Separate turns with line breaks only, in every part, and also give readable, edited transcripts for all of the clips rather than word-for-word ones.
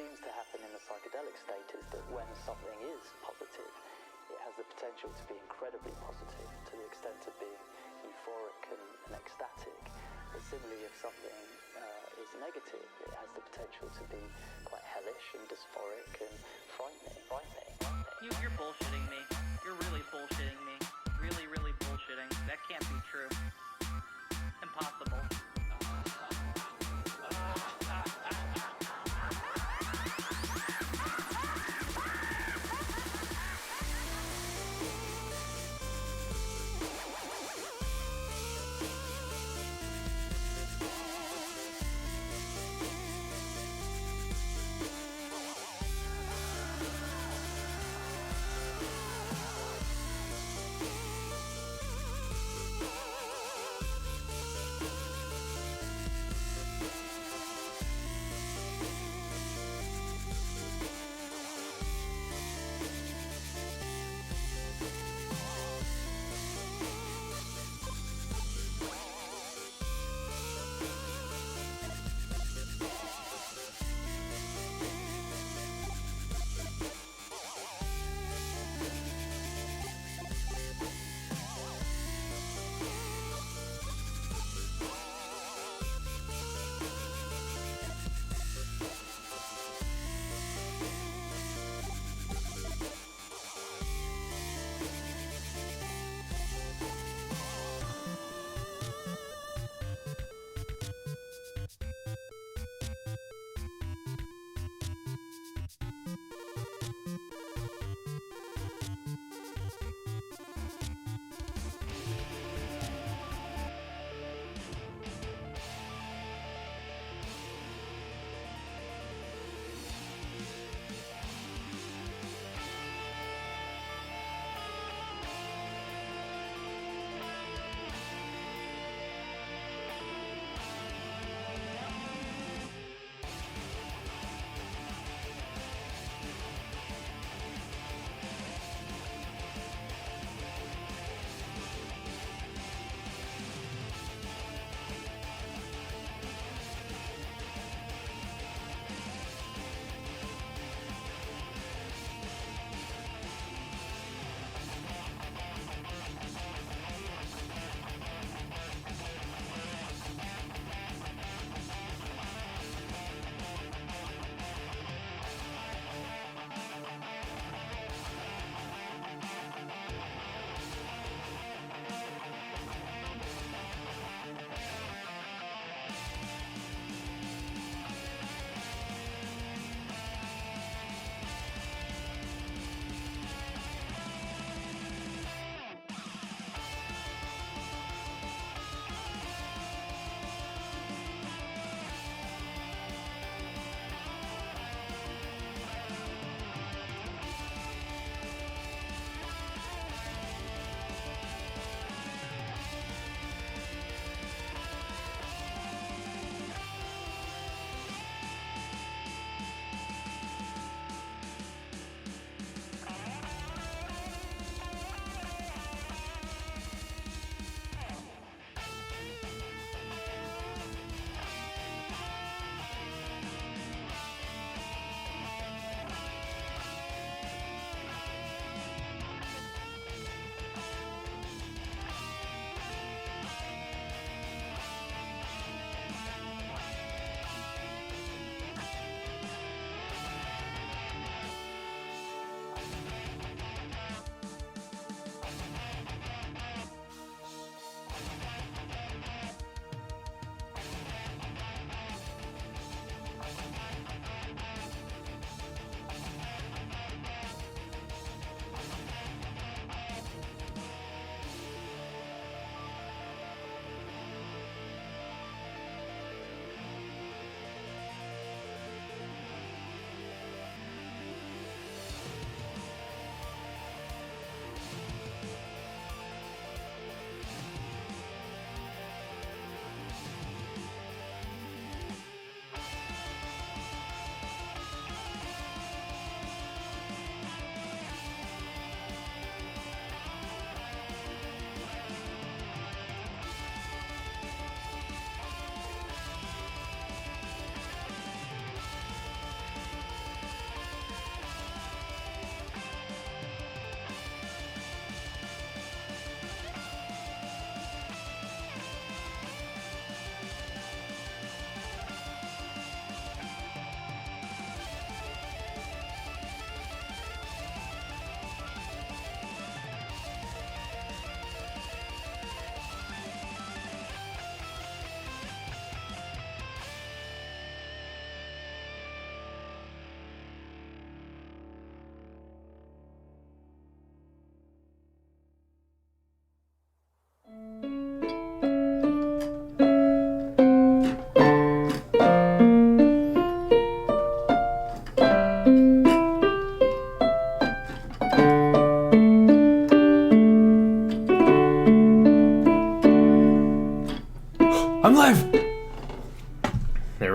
seems to happen in the psychedelic state is that when something is positive, it has the potential to be incredibly positive, to the extent of being euphoric and ecstatic. But similarly, if something is negative, it has the potential to be quite hellish and dysphoric and frightening.
You're bullshitting me. You're really bullshitting me. Really bullshitting. That can't be true. Impossible.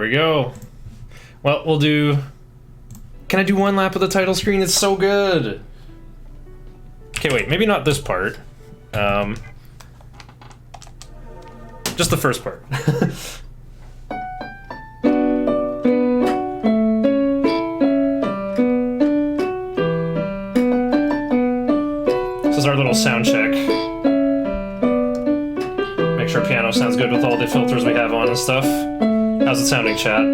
we go. Well, we'll do... Can I do one lap of the title screen? It's so good! Okay, wait, maybe not this part. Just the first part. This is our little sound check. Make sure piano sounds good with all the filters we have on and stuff. How's it sounding, chat?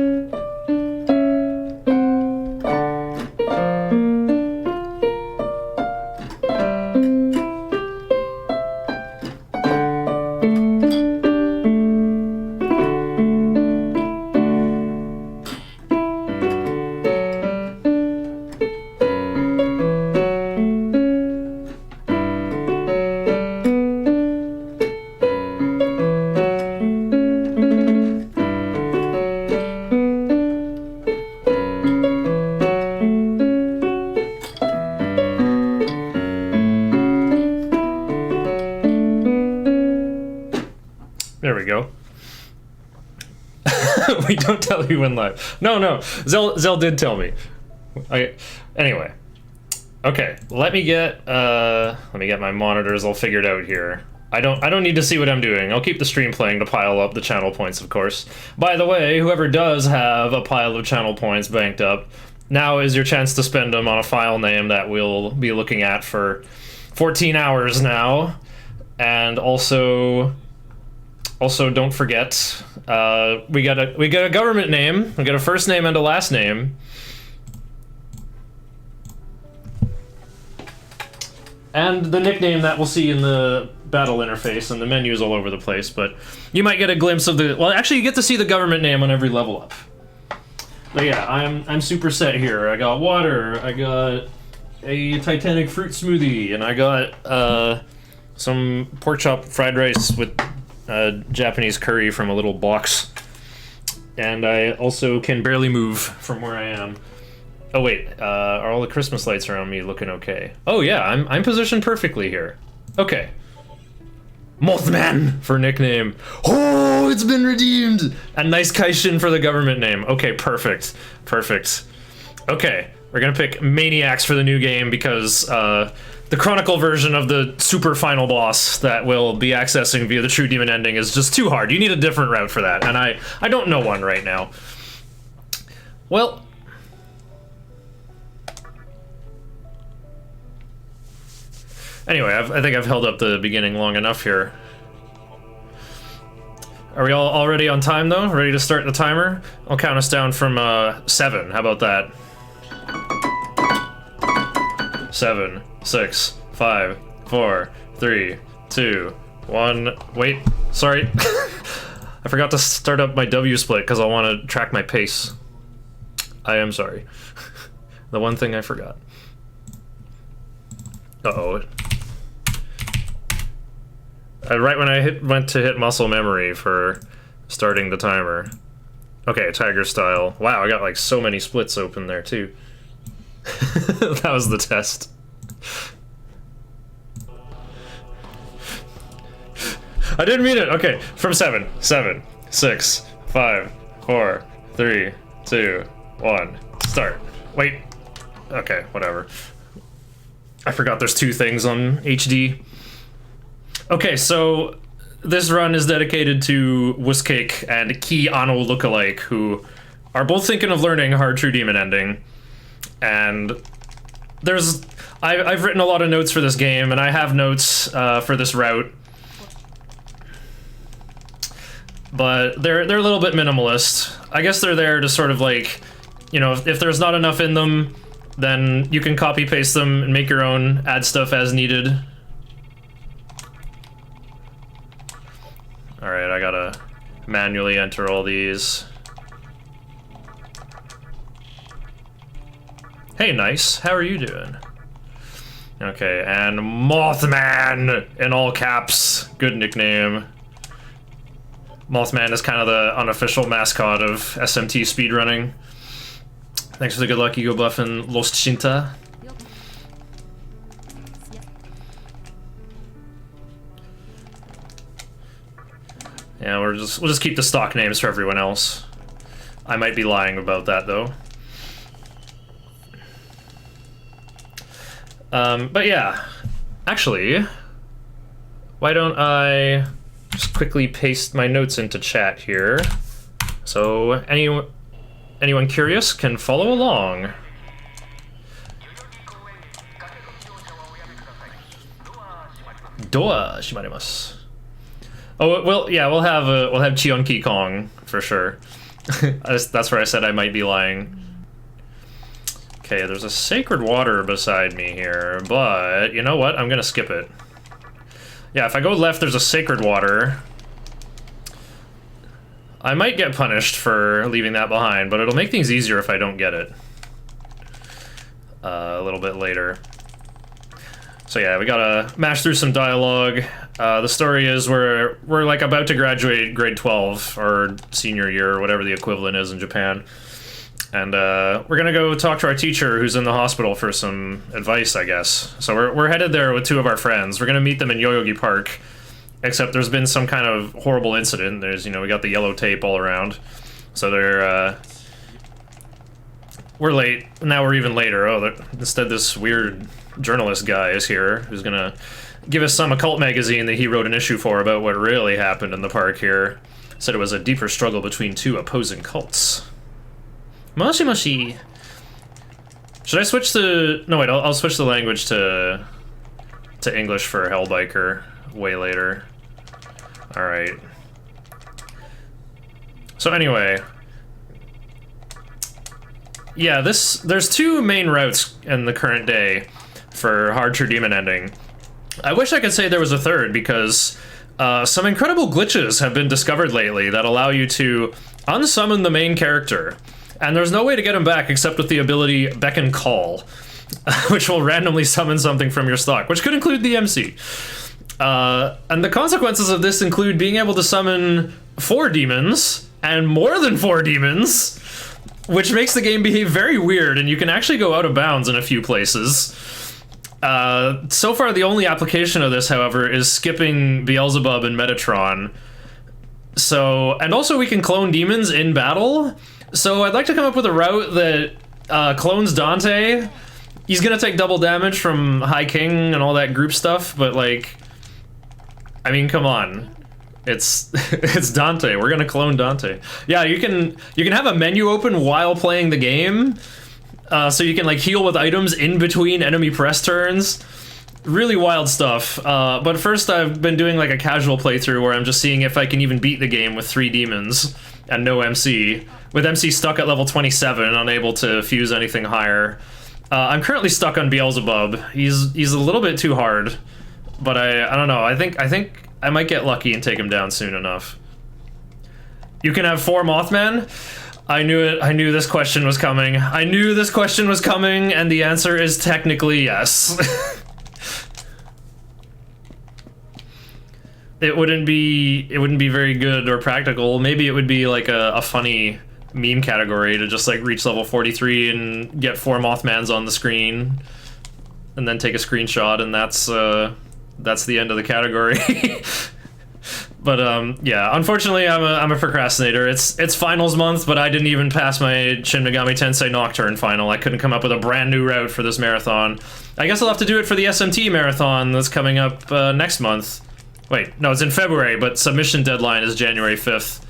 There we go. We don't tell you when live. No. Zell did tell me. Anyway. Okay, let me get my monitors all figured out here. I don't need to see what I'm doing. I'll keep the stream playing to pile up the channel points, of course. By the way, whoever does have a pile of channel points banked up, now is your chance to spend them on a file name that we'll be looking at for 14 hours now. And also don't forget, we got a government name. We got a first name and a last name. And the nickname that we'll see in the battle interface, and the menu's all over the place, but you might get a glimpse of the... Well, actually, you get to see the government name on every level up. But yeah, I'm super set here. I got water, I got a Titanic fruit smoothie, and I got some pork chop fried rice with Japanese curry from a little box. And I also can barely move from where I am. Oh wait, are all the Christmas lights around me looking okay? Oh yeah, I'm positioned perfectly here. Okay. Mothman for nickname. Oh, it's been redeemed! And nice Kaishin for the government name. Okay, perfect. Perfect. Okay, we're gonna pick Maniacs for the new game because the Chronicle version of the super final boss that we'll be accessing via the True Demon ending is just too hard. You need a different route for that, and I don't know one right now. Well... Anyway, I think I've held up the beginning long enough here. Are we all already on time, though? Ready to start the timer? I'll count us down from 7. How about that? 7, 6, 5, 4, 3, 2, 1. Wait, sorry. I forgot to start up my W split because I want to track my pace. I am sorry. The one thing I forgot. Uh-oh. Right when I went to hit muscle memory for starting the timer. Okay, tiger style. Wow, I got like so many splits open there too. That was the test. I didn't mean it. Okay, from 7, 6, 5, 4, 3, 2, 1. Start. Wait. Okay, whatever. I forgot there's 2 things on HD. Okay, so this run is dedicated to Wusscake and Ki Ano Lookalike, who are both thinking of learning Hard True Demon ending. And I've written a lot of notes for this game, and I have notes for this route. But they're a little bit minimalist. I guess they're there to sort of like, you know, if there's not enough in them, then you can copy paste them and make your own, add stuff as needed. Alright, I gotta manually enter all these. Hey, Nice, how are you doing? Okay, and Mothman in all caps. Good nickname. Mothman is kind of the unofficial mascot of SMT speedrunning. Thanks for the good luck, Ego Buff and Lost Shinta. Yeah, we'll just keep the stock names for everyone else. I might be lying about that, though. But yeah, actually, why don't I just quickly paste my notes into chat here, so anyone curious can follow along. Doa shimarimasu. Oh well, yeah, we'll have Chionki Kong for sure. That's where I said I might be lying. Okay, there's a sacred water beside me here, but you know what? I'm gonna skip it. Yeah, if I go left, there's a sacred water. I might get punished for leaving that behind, but it'll make things easier if I don't get it. A little bit later. So yeah, we gotta mash through some dialogue. The story is we're like about to graduate grade 12, or senior year, or whatever the equivalent is in Japan. And we're gonna go talk to our teacher who's in the hospital for some advice, I guess. So we're headed there with two of our friends. We're gonna meet them in Yoyogi Park, except there's been some kind of horrible incident. There's, we got the yellow tape all around. So we're late. Now we're even later. Oh, instead this weird journalist guy is here who's gonna give us some occult magazine that he wrote an issue for about what really happened in the park here. Said it was a deeper struggle between two opposing cults. Moshi moshi. Should I switch the... No, wait, I'll switch the language to English for Hellbiker way later. Alright. So anyway... Yeah, there's two main routes in the current day for Hard True Demon ending. I wish I could say there was a third, because some incredible glitches have been discovered lately that allow you to unsummon the main character. And there's no way to get him back except with the ability Beckon Call, which will randomly summon something from your stock, which could include the MC. And the consequences of this include being able to summon 4 demons, and more than 4 demons, which makes the game behave very weird, and you can actually go out of bounds in a few places. So far, the only application of this, however, is skipping Beelzebub and Metatron. So, and also we can clone demons in battle. So I'd like to come up with a route that clones Dante. He's gonna take double damage from High King and all that group stuff, but like, I mean, come on. It's it's Dante. We're gonna clone Dante. Yeah, you can have a menu open while playing the game, so you can like heal with items in between enemy press turns. Really wild stuff. But first, I've been doing like a casual playthrough where I'm just seeing if I can even beat the game with 3 demons and no MC. With MC stuck at level 27, unable to fuse anything higher. I'm currently stuck on Beelzebub. He's a little bit too hard, but I don't know. I think I might get lucky and take him down soon enough. You can have 4 Mothman? I knew it. I knew this question was coming. I knew this question was coming, and the answer is technically yes. It wouldn't be very good or practical. Maybe it would be like a funny meme category to just like reach level 43 and get 4 Mothmans on the screen and then take a screenshot, and that's the end of the category. But yeah, unfortunately I'm a procrastinator. It's finals month, but I didn't even pass my Shin Megami Tensei Nocturne final. I couldn't come up with a brand new route for this marathon. I guess I'll have to do it for the SMT marathon that's coming up next month. Wait, no, it's in February, but submission deadline is January 5th.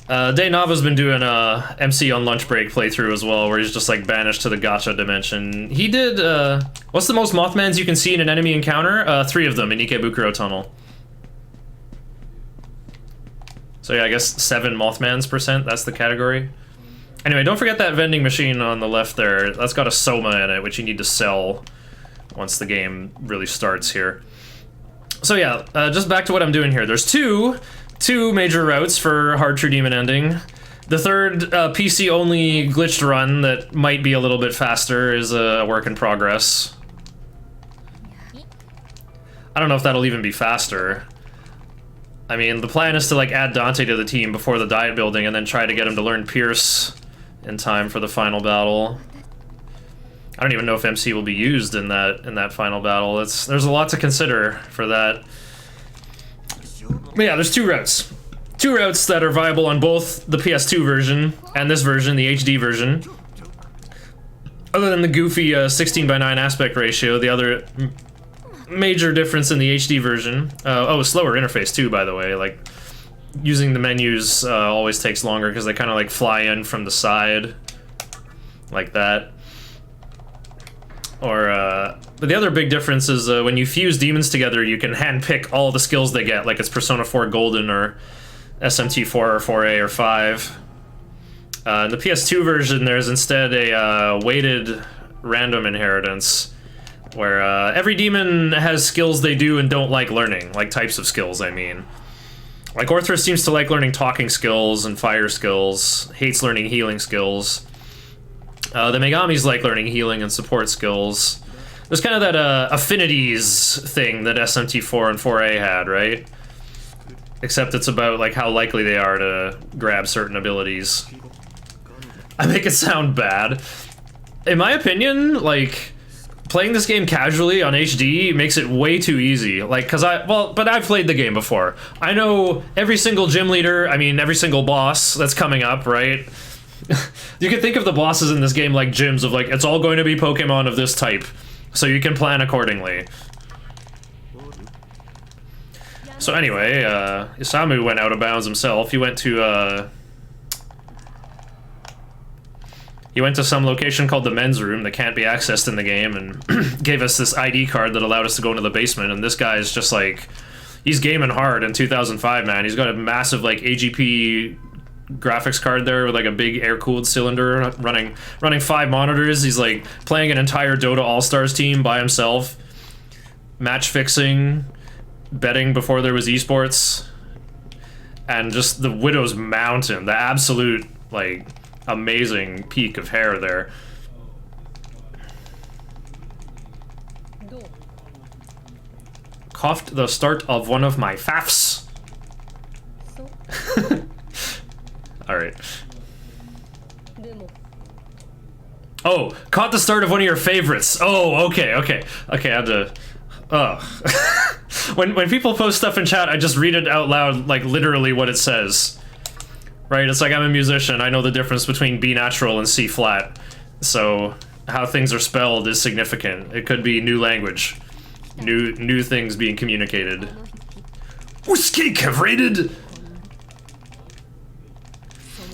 Day Nava's been doing a MC on lunch break playthrough as well, where he's just like banished to the gacha dimension. He did, what's the most Mothmans you can see in an enemy encounter? 3 of them in Ikebukuro Tunnel. So yeah, I guess 7 Mothmans %, that's the category. Anyway, don't forget that vending machine on the left there. That's got a Soma in it, which you need to sell once the game really starts here. So yeah, just back to what I'm doing here. There's two major routes for Hard True Demon ending. The third PC-only glitched run that might be a little bit faster is a work in progress. I don't know if that'll even be faster. I mean, the plan is to like add Dante to the team before the diet building and then try to get him to learn Pierce in time for the final battle. I don't even know if MC will be used in that final battle. There's a lot to consider for that. But yeah, there's 2 routes. two routes that are viable on both the PS2 version and this version, the HD version. Other than the goofy 16:9 aspect ratio, the other major difference in the HD version, oh, a slower interface too, by the way, like using the menus always takes longer because they kind of like fly in from the side like that. Or but the other big difference is when you fuse demons together, you can handpick all the skills they get, like it's Persona 4 Golden or SMT4 or 4A or 5. In the PS2 version, there's instead a weighted random inheritance, where every demon has skills they do and don't like learning, like types of skills, I mean. Like Orthrus seems to like learning talking skills and fire skills, hates learning healing skills. The Megamis like learning healing and support skills. There's kind of that affinities thing that SMT4 and 4A had, right? Except it's about like how likely they are to grab certain abilities. I make it sound bad. In my opinion, like, playing this game casually on HD makes it way too easy. Like, but I've played the game before. I know every single gym leader, I mean, every single boss that's coming up, right? You can think of the bosses in this game like gyms of like, it's all going to be Pokemon of this type, so you can plan accordingly. So anyway, Isamu went out of bounds himself. He went to some location called the men's room that can't be accessed in the game, and gave us this ID card that allowed us to go into the basement. And this guy is just like, he's gaming hard in 2005, man. He's got a massive like AGP graphics card there with like a big air-cooled cylinder running 5 monitors. He's like playing an entire Dota All-Stars team by himself, match fixing, betting before there was esports, and just the Widow's Mountain, the absolute like amazing peak of hair there. Coughed the start of one of my faffs. Alright. Oh, caught the start of one of your favorites. Oh, okay, I had to... when people post stuff in chat, I just read it out loud, like literally what it says. Right, it's like I'm a musician, I know the difference between B natural and C flat. So, how things are spelled is significant. It could be new language. New things being communicated. Whiskey rated!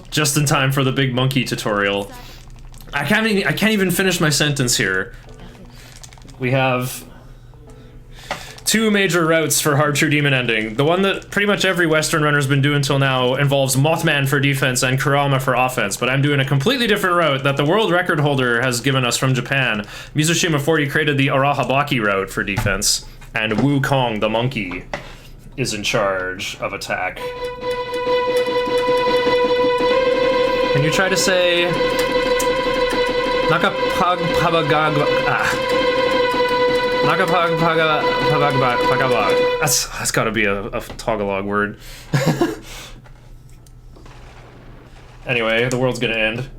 Just in time for the big monkey tutorial. I can't even finish my sentence here. We have 2 major routes for hard true demon ending. The one that pretty much every Western runner's been doing till now involves Mothman for defense and Kurama for offense, but I'm doing a completely different route that the world record holder has given us from Japan. Mizushima 40 created the Arahabaki route for defense, and Wukong the monkey is in charge of attack. Can you try to say That's gotta be a Tagalog word. Anyway, the world's gonna end.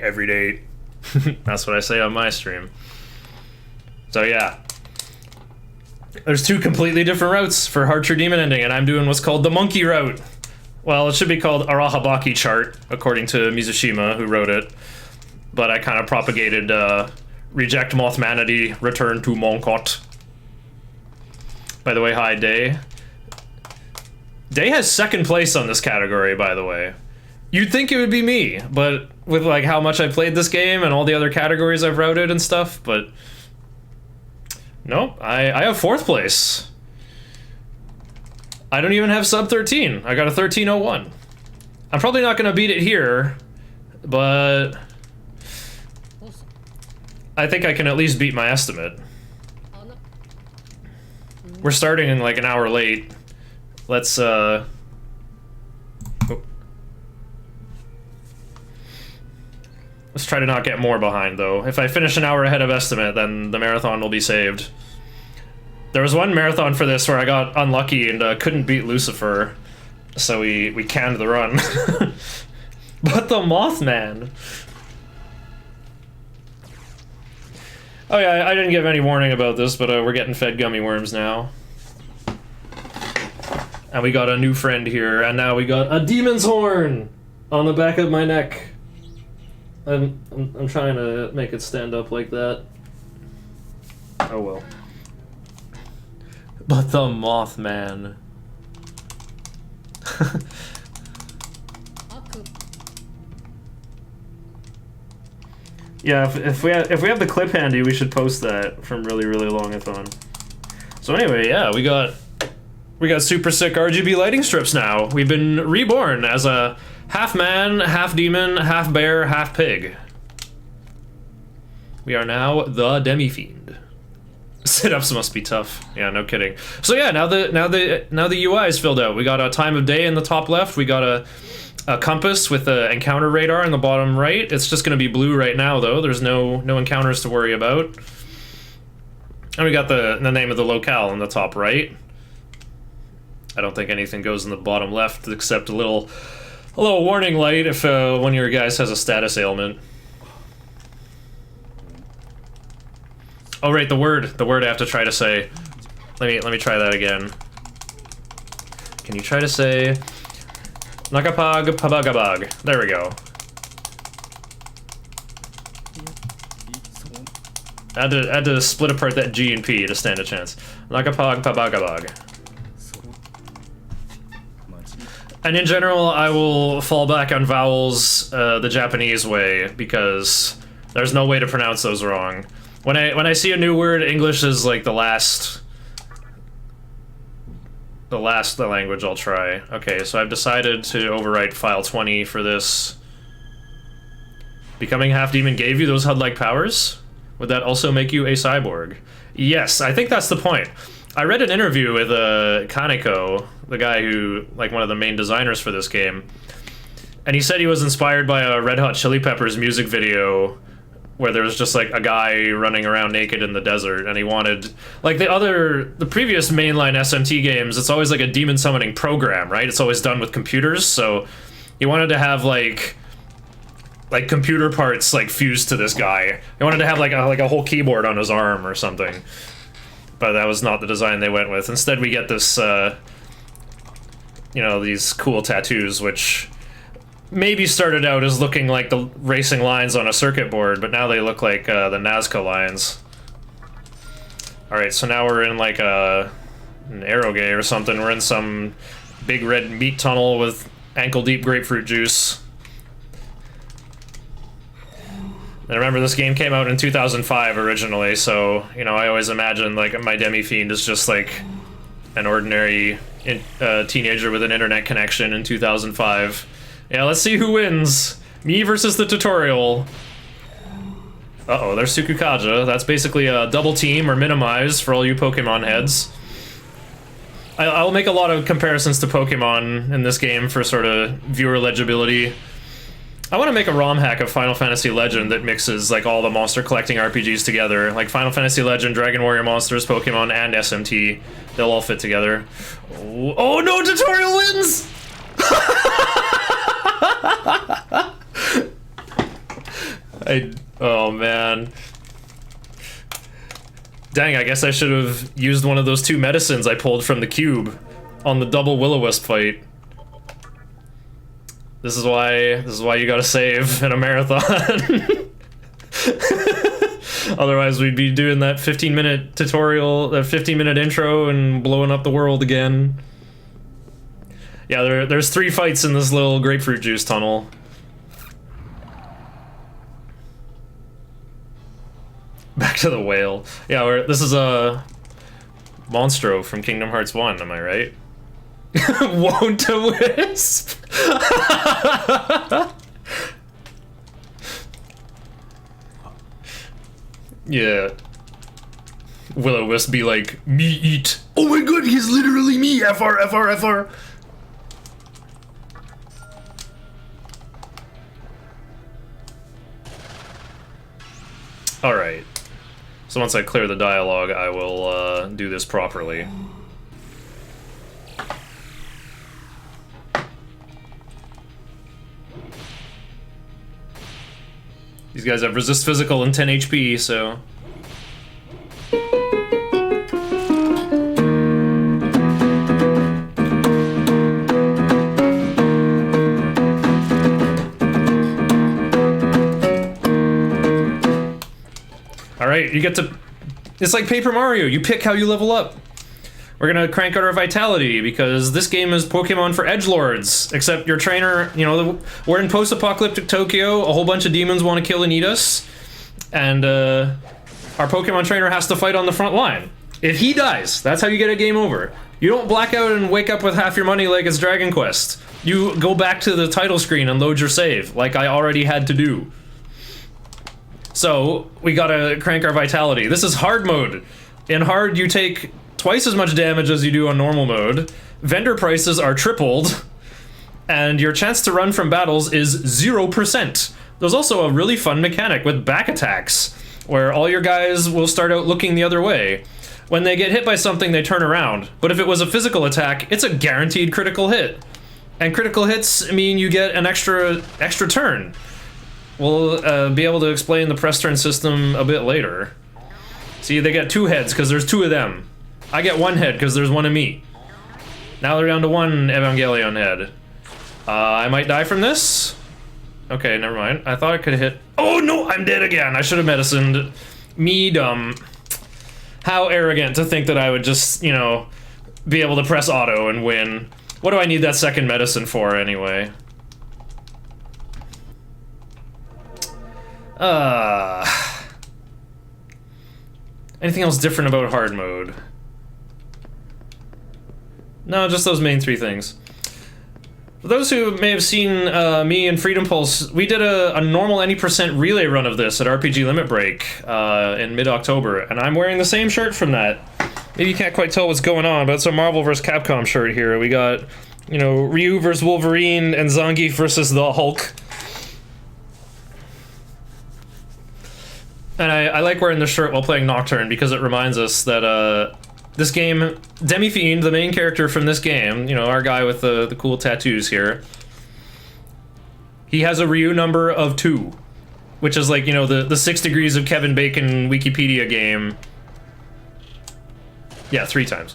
Every day. That's what I say on my stream. So yeah. There's 2 completely different routes for hard true demon ending, and I'm doing what's called the monkey route. Well, it should be called Arahabaki chart, according to Mizushima, who wrote it. But I kind of propagated reject Mothmanity, return to Monkot. By the way, hi, Day. Day has 2nd place on this category, by the way. You'd think it would be me, but with like how much I played this game and all the other categories I've routed and stuff, but nope, I have 4th place. I don't even have sub 13. I got a 1301. I'm probably not gonna beat it here, but I think I can at least beat my estimate. We're starting in like an hour late. Let's let's try to not get more behind, though. If I finish an hour ahead of estimate, then the marathon will be saved. There was one marathon for this where I got unlucky and couldn't beat Lucifer, so we canned the run. But the Mothman. Oh yeah, I didn't give any warning about this, but we're getting fed gummy worms now. And we got a new friend here, and now we got a demon's horn on the back of my neck. I'm trying to make it stand up like that. Oh well. But the Mothman. Yeah, if we have the clip handy, we should post that from really longathon. So anyway, yeah, we got super sick RGB lighting strips now. We've been reborn as a half man, half demon, half bear, half pig. We are now the demi-fiend. Sit-ups must be tough. Yeah, no kidding. So yeah, now the UI is filled out. We got a time of day in the top left. We got a compass with an encounter radar in the bottom right. It's just going to be blue right now, though. There's no encounters to worry about. And we got the name of the locale in the top right. I don't think anything goes in the bottom left except a little warning light if one of your guys has a status ailment. Oh right, the word I have to try to say. Let me try that again. Can you try to say Nakapag Pabagabag? There we go. I had to split apart that G and P to stand a chance. Nakapag Pabagabag. And in general, I will fall back on vowels the Japanese way because there's no way to pronounce those wrong. When I see a new word, English is like the last language I'll try. Okay, so I've decided to overwrite file 20 for this. Becoming half demon gave you those HUD-like powers? Would that also make you a cyborg? Yes, I think that's the point. I read an interview with Kaneko, the guy who, like, one of the main designers for this game, and he said he was inspired by a Red Hot Chili Peppers music video where there was just like a guy running around naked in the desert, and he wanted, like the previous mainline SMT games, it's always like a demon summoning program, right? It's always done with computers, so he wanted to have like computer parts like fused to this guy. He wanted to have like a whole keyboard on his arm or something. But that was not the design they went with. Instead, we get this, you know, these cool tattoos, which maybe started out as looking like the racing lines on a circuit board, but now they look like the Nazca lines. Alright, so now we're in like an aerogay or something. We're in some big red meat tunnel with ankle-deep grapefruit juice. And remember, this game came out in 2005 originally, so, you know, I always imagine, like, my demi-fiend is just, like, an ordinary teenager with an internet connection in 2005. Yeah, let's see who wins. Me versus the tutorial. Uh-oh, there's Sukukaja. That's basically a double team or minimize for all you Pokemon heads. I'll make a lot of comparisons to Pokemon in this game for sort of viewer legibility. I want to make a ROM hack of Final Fantasy Legend that mixes like all the monster collecting RPGs together. Like Final Fantasy Legend, Dragon Warrior Monsters, Pokemon, and SMT. They'll all fit together. Oh no, tutorial wins! Oh man. Dang, I guess I should have used one of those 2 medicines I pulled from the cube on the double Will-O-Wisp fight. This is why you gotta save in a marathon. Otherwise we'd be doing that 15-minute tutorial, that 15-minute intro and blowing up the world again. Yeah, there's 3 fights in this little grapefruit juice tunnel. Back to the whale. Yeah, this is a Monstro from Kingdom Hearts 1, am I right? Won't a wisp? Yeah. Will-O-Wisp be like, me eat. Oh my god, he's literally me! FR, FR, FR! Alright. So once I clear the dialogue, I will do this properly. These guys have resist physical and 10 HP, so... Alright, you get to... It's like Paper Mario, you pick how you level up. We're gonna crank out our vitality, because this game is Pokemon for edgelords. Except your trainer, you know, we're in post-apocalyptic Tokyo, a whole bunch of demons want to kill and eat us, and our Pokemon trainer has to fight on the front line. If he dies, that's how you get a game over. You don't black out and wake up with half your money like it's Dragon Quest. You go back to the title screen and load your save, like I already had to do. So, we gotta crank our vitality. This is hard mode. In hard, you take twice as much damage as you do on normal mode. Vendor prices are tripled. And your chance to run from battles is 0%. There's also a really fun mechanic with back attacks, where all your guys will start out looking the other way. When they get hit by something, they turn around. But if it was a physical attack, it's a guaranteed critical hit. And critical hits mean you get an extra turn. We'll be able to explain the press turn system a bit later. See, they get 2 heads because there's 2 of them. I get 1 head because there's 1 of me. Now they're down to 1 Evangelion head. I might die from this? Okay, never mind. I thought I could hit... Oh no, I'm dead again! I should have medicined. Me dumb. How arrogant to think that I would just, you know, be able to press auto and win. What do I need that second medicine for anyway? Anything else different about hard mode? No, just those main 3 things. For those who may have seen me and Freedom Pulse, we did a normal any % relay run of this at RPG Limit Break in mid-October, and I'm wearing the same shirt from that. Maybe you can't quite tell what's going on, but it's a Marvel vs. Capcom shirt here. We got, you know, Ryu vs. Wolverine and Zangief versus the Hulk. And I like wearing this shirt while playing Nocturne because it reminds us that this game, Demi-Fiend, the main character from this game, you know, our guy with the cool tattoos here, he has a Ryu number of 2, which is like, you know, the 6 degrees of Kevin Bacon Wikipedia game. Yeah, 3 times.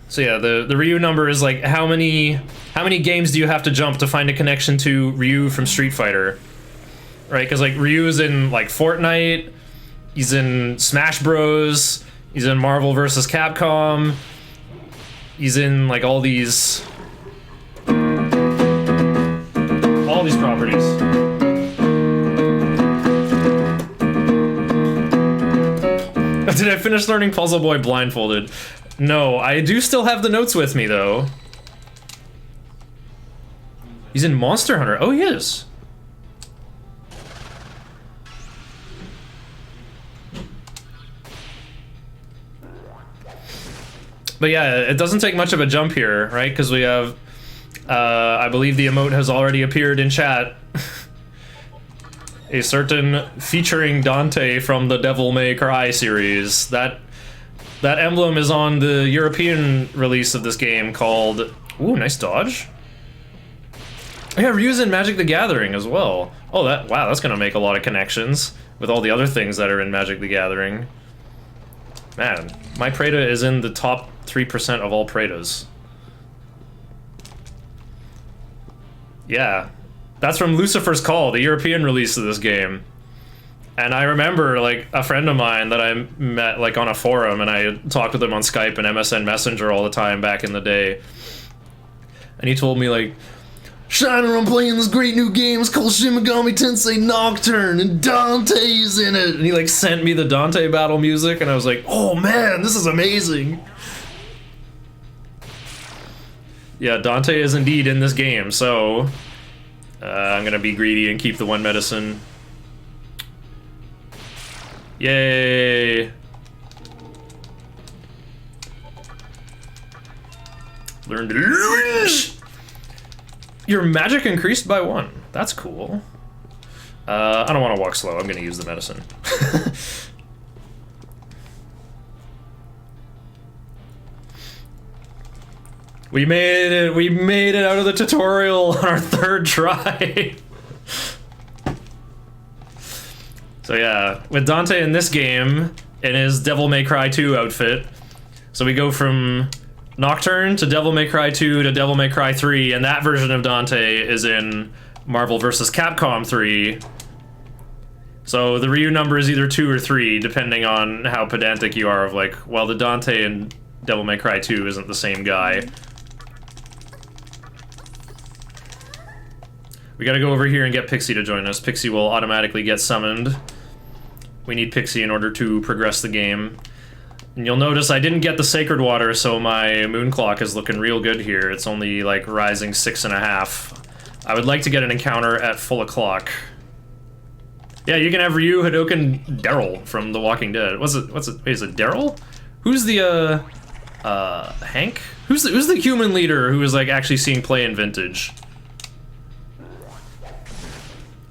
So yeah, the Ryu number is like how many games do you have to jump to find a connection to Ryu from Street Fighter? Right, because like Ryu is in like Fortnite, he's in Smash Bros, he's in Marvel vs. Capcom, he's in like all these properties. Did I finish learning Puzzle Boy blindfolded? No, I do still have the notes with me though. He's in Monster Hunter. Oh, he is. But yeah, it doesn't take much of a jump here, right? Because we have, I believe the emote has already appeared in chat. A certain featuring Dante from the Devil May Cry series. That emblem is on the European release of this game called... Ooh, nice dodge. Yeah, Ryu's in Magic the Gathering as well. Oh, wow, that's gonna make a lot of connections with all the other things that are in Magic the Gathering. Man, my Preda is in the top 3% of all Predas. Yeah. That's from Lucifer's Call, the European release of this game. And I remember, like, a friend of mine that I met, like, on a forum, and I talked with him on Skype and MSN Messenger all the time back in the day. And he told me, like, Shiner, I'm playing this great new game, it's called Shin Megami Tensei Nocturne, and Dante's in it! And he, like, sent me the Dante battle music, and I was like, oh man, this is amazing! Yeah, Dante is indeed in this game, so... I'm gonna be greedy and keep the one medicine. Yay! Learn to lose! Your magic increased by 1. That's cool. I don't want to walk slow. I'm gonna use the medicine. We made it! We made it out of the tutorial on our 3rd try! So yeah, with Dante in this game, in his Devil May Cry 2 outfit, so we go from Nocturne to Devil May Cry 2 to Devil May Cry 3, and that version of Dante is in Marvel vs. Capcom 3. So the Ryu number is either 2 or 3, depending on how pedantic you are of like, well, the Dante in Devil May Cry 2 isn't the same guy. We gotta go over here and get Pixie to join us. Pixie will automatically get summoned. We need Pixie in order to progress the game. And you'll notice I didn't get the Sacred Water, so my moon clock is looking real good here. It's only, like, rising 6.5. I would like to get an encounter at full o'clock. Yeah, you can have Ryu, Hadouken, Daryl from The Walking Dead. Wait, is it Daryl? Who's the, Hank? Who's the human leader who is, like, actually seeing play in Vintage?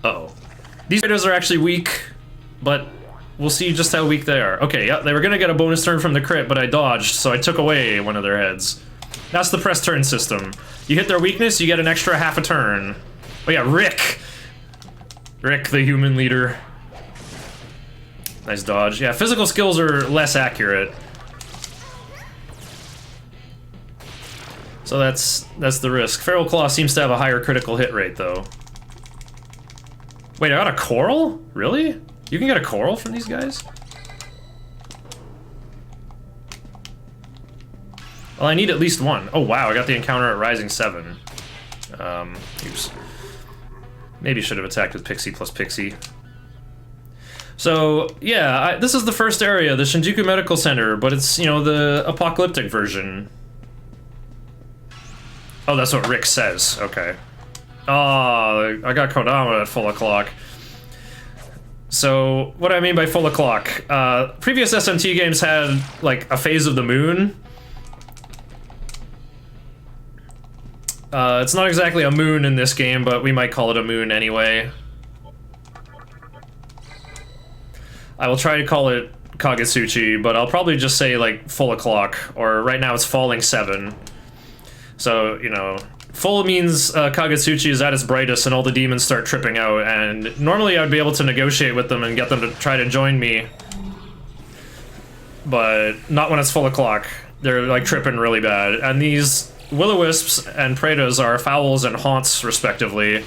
Uh-oh. These raiders are actually weak, but we'll see just how weak they are. Okay, yeah, they were gonna get a bonus turn from the crit, but I dodged, so I took away one of their heads. That's the press turn system. You hit their weakness, you get an extra half a turn. Oh yeah, Rick! Rick, the human leader. Nice dodge. Yeah, physical skills are less accurate. So that's the risk. Feral Claw seems to have a higher critical hit rate, though. Wait, I got a coral? Really? You can get a coral from these guys? Well, I need at least one. Oh wow, I got the encounter at Rising 7. Oops. Maybe should have attacked with Pixie plus Pixie. So, yeah, this is the first area, the Shinjuku Medical Center, but it's, you know, the apocalyptic version. Oh, that's what Rick says. Okay. Oh, I got Kodama at full o'clock. So, what do I mean by full o'clock? Previous SMT games had, like, a phase of the moon. It's not exactly a moon in this game, but we might call it a moon anyway. I will try to call it Kagetsuchi, but I'll probably just say, like, full o'clock, or right now it's falling 7. So, you know, full means Kagetsuchi is at its brightest and all the demons start tripping out, and normally I'd be able to negotiate with them and get them to try to join me. But not when it's full o'clock. They're, like, tripping really bad. And these Will-O-Wisps and Praetos are Fowls and Haunts, respectively.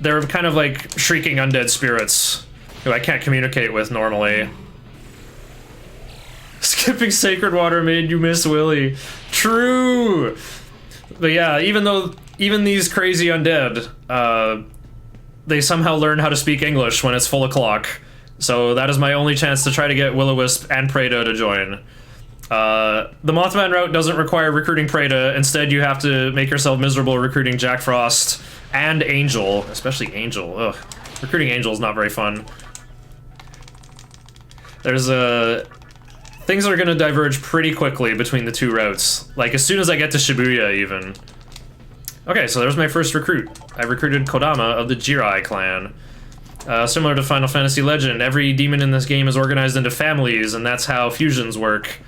They're kind of like shrieking undead spirits who I can't communicate with normally. Skipping Sacred Water made you miss Willy. True! But yeah, even these crazy undead, they somehow learn how to speak English when it's full o'clock. So that is my only chance to try to get Will-O-Wisp and Praeto to join. The Mothman route doesn't require recruiting Praeto. Instead, you have to make yourself miserable recruiting Jack Frost and Angel, especially Angel. Ugh. Recruiting Angel is not very fun. There's things are gonna diverge pretty quickly between the two routes. Like, as soon as I get to Shibuya, even. Okay, so there's my first recruit. I recruited Kodama of the Jirai clan. Similar to Final Fantasy Legend, every demon in this game is organized into families, and that's how fusions work.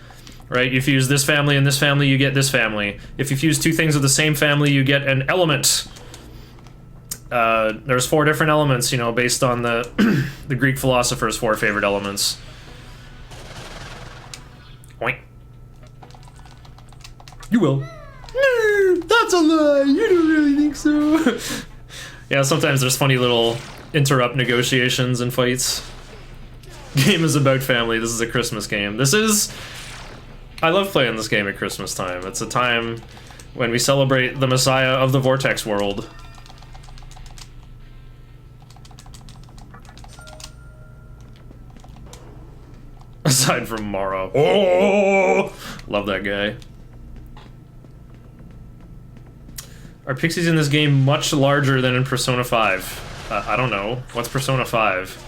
Right? You fuse this family and this family, you get this family. If you fuse two things of the same family, you get an element. There's 4 different elements, you know, based on the the Greek philosophers' 4 favorite elements. Oink. You will. No, that's a lie. You don't really think so. Yeah, sometimes there's funny little interrupt negotiations and fights. Game is about family. This is a Christmas game. This is... I love playing this game at Christmas time. It's a time when we celebrate the Messiah of the Vortex world. Aside from Mara. Oh! Love that guy. Are pixies in this game much larger than in Persona 5? I don't know. What's Persona 5?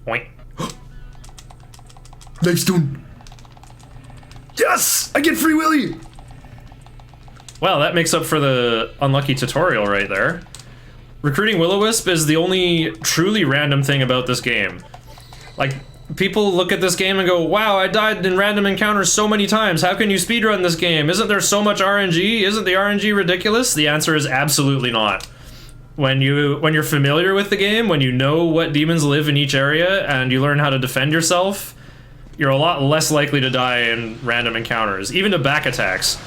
Oink. Next one. Yes! I get Free Willy! Well, that makes up for the unlucky tutorial right there. Recruiting Will-O-Wisp is the only truly random thing about this game. Like, people look at this game and go, wow, I died in random encounters so many times. How can you speedrun this game? Isn't there so much RNG? Isn't the RNG ridiculous? The answer is absolutely not. When you're familiar with the game, when you know what demons live in each area, and you learn how to defend yourself, you're a lot less likely to die in random encounters, even to back attacks.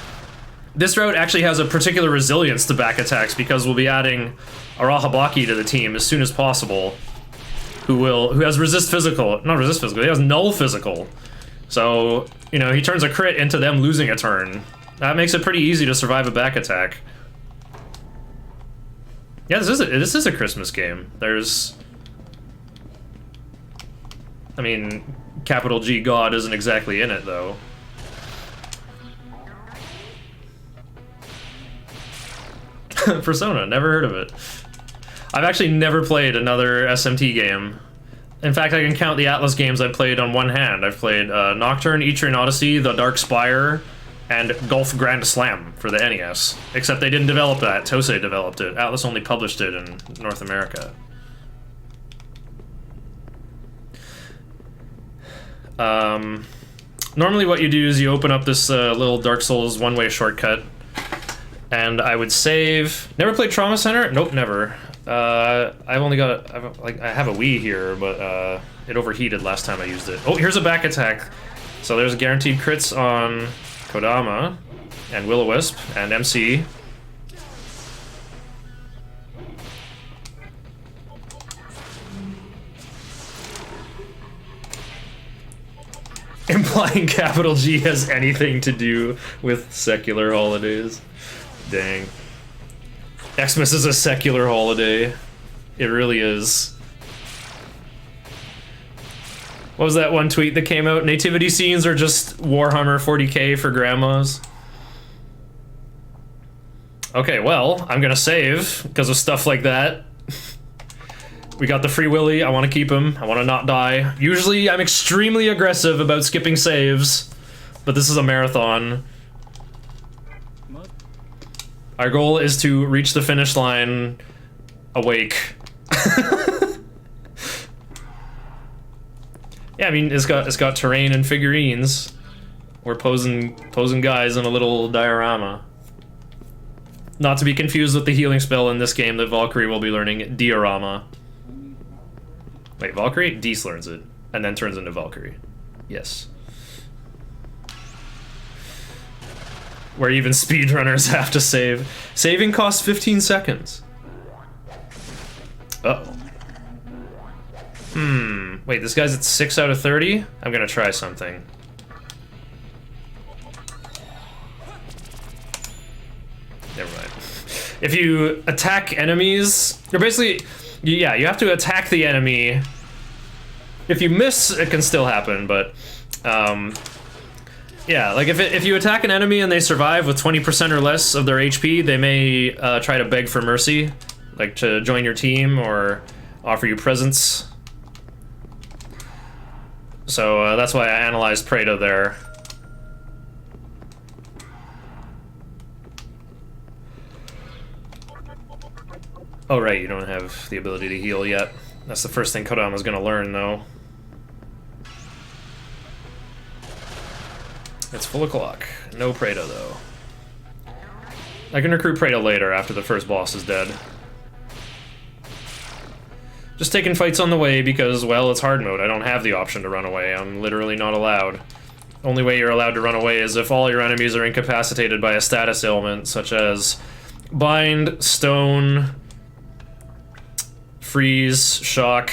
This route actually has a particular resilience to back attacks because we'll be adding Arahabaki to the team as soon as possible, who has resist physical, not resist physical, he has null physical. So, you know, he turns a crit into them losing a turn. That makes it pretty easy to survive a back attack. Yeah, this is a Christmas game. There's... I mean, capital G God isn't exactly in it, though. Persona, never heard of it. I've actually never played another SMT game. In fact, I can count the Atlas games I've played on one hand. I've played Nocturne, Etrian Odyssey, The Dark Spire, and Golf Grand Slam for the NES. Except they didn't develop that, Tensei developed it. Atlas only published it in North America. Normally what you do is you open up this little Dark Souls one-way shortcut, and I would save... Never played Trauma Center? Nope, never. I've only got... I have a Wii here, but it overheated last time I used it. Oh, here's a back attack. So there's guaranteed crits on Kodama, and Will-O-Wisp, and MC. Implying capital G has anything to do with secular holidays. Dang. Xmas is a secular holiday. It really is. What was that one tweet that came out? Nativity scenes are just Warhammer 40k for grandmas. Okay, well, I'm gonna save because of stuff like that. We got the Free Willy, I want to keep him, I want to not die. Usually I'm extremely aggressive about skipping saves, but this is a marathon. Our goal is to reach the finish line awake. Yeah, I mean, it's got terrain and figurines. We're posing guys in a little diorama. Not to be confused with the healing spell in this game that Valkyrie will be learning, Diorama. Wait, Valkyrie? Dees learns it, and then turns into Valkyrie. Yes. Where even speedrunners have to save. Saving costs 15 seconds. Uh-oh. Wait, this guy's at 6 out of 30? I'm gonna try something. Never mind. If you attack enemies, you're basically... Yeah, you have to attack the enemy. If you miss, it can still happen, but... yeah, like if you attack an enemy and they survive with 20% or less of their HP, they may try to beg for mercy, like to join your team or offer you presents. So that's why I analyzed Prado there. Oh right, you don't have the ability to heal yet. That's the first thing Kodama's gonna learn, though. It's full o'clock. No Prado, though. I can recruit Prado later, after the first boss is dead. Just taking fights on the way because, well, it's hard mode. I don't have the option to run away. I'm literally not allowed. Only way you're allowed to run away is if all your enemies are incapacitated by a status ailment, such as bind, stone, freeze, shock.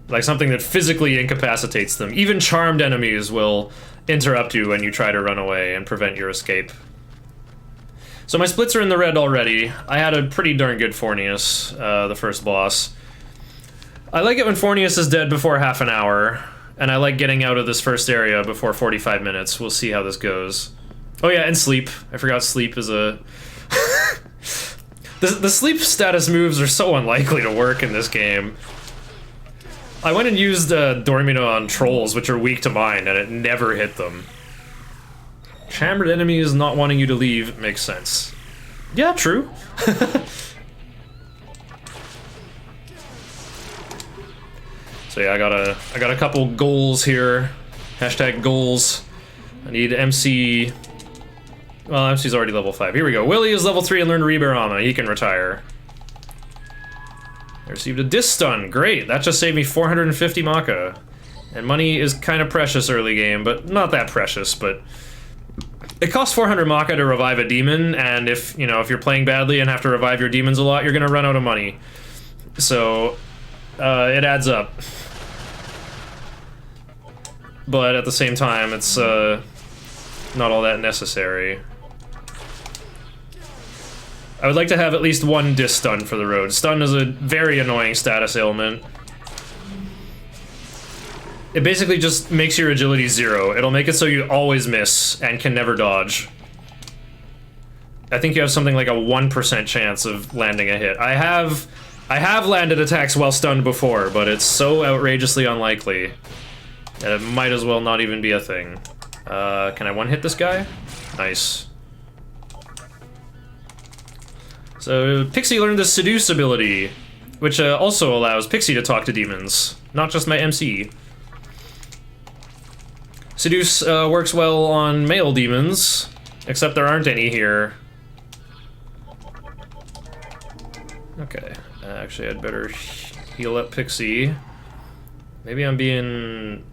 Like something that physically incapacitates them. Even charmed enemies will interrupt you when you try to run away and prevent your escape. So my splits are in the red already. I had a pretty darn good Fornius, the first boss. I like it when Fornius is dead before half an hour, and I like getting out of this first area before 45 minutes. We'll see how this goes. Oh yeah, and sleep. I forgot sleep is a... the sleep status moves are so unlikely to work in this game. I went and used Dormino on trolls, which are weak to mine, and it never hit them. Chambered enemies not wanting you to leave makes sense. Yeah, true. So yeah, I got a couple goals here. Hashtag goals. I need MC. Well, MC's already level 5. Here we go. Willie is level 3 and learned Rebarama. He can retire. I received a Dis Stun. Great. That just saved me 450 Maka. And money is kind of precious early game, but not that precious, but it costs 400 Maka to revive a demon, and if you're playing badly and have to revive your demons a lot, you're gonna run out of money. So it adds up. But at the same time, it's not all that necessary. I would like to have at least one Dis Stun for the road. Stun is a very annoying status ailment. It basically just makes your agility 0. It'll make it so you always miss and can never dodge. I think you have something like a 1% chance of landing a hit. I have landed attacks while stunned before, but it's so outrageously unlikely that it might as well not even be a thing. Can I one-hit this guy? Nice. So Pixie learned the Seduce ability, which also allows Pixie to talk to demons, not just my MC. Seduce works well on male demons, except there aren't any here. Okay, actually I'd better heal up Pixie. Maybe I'm being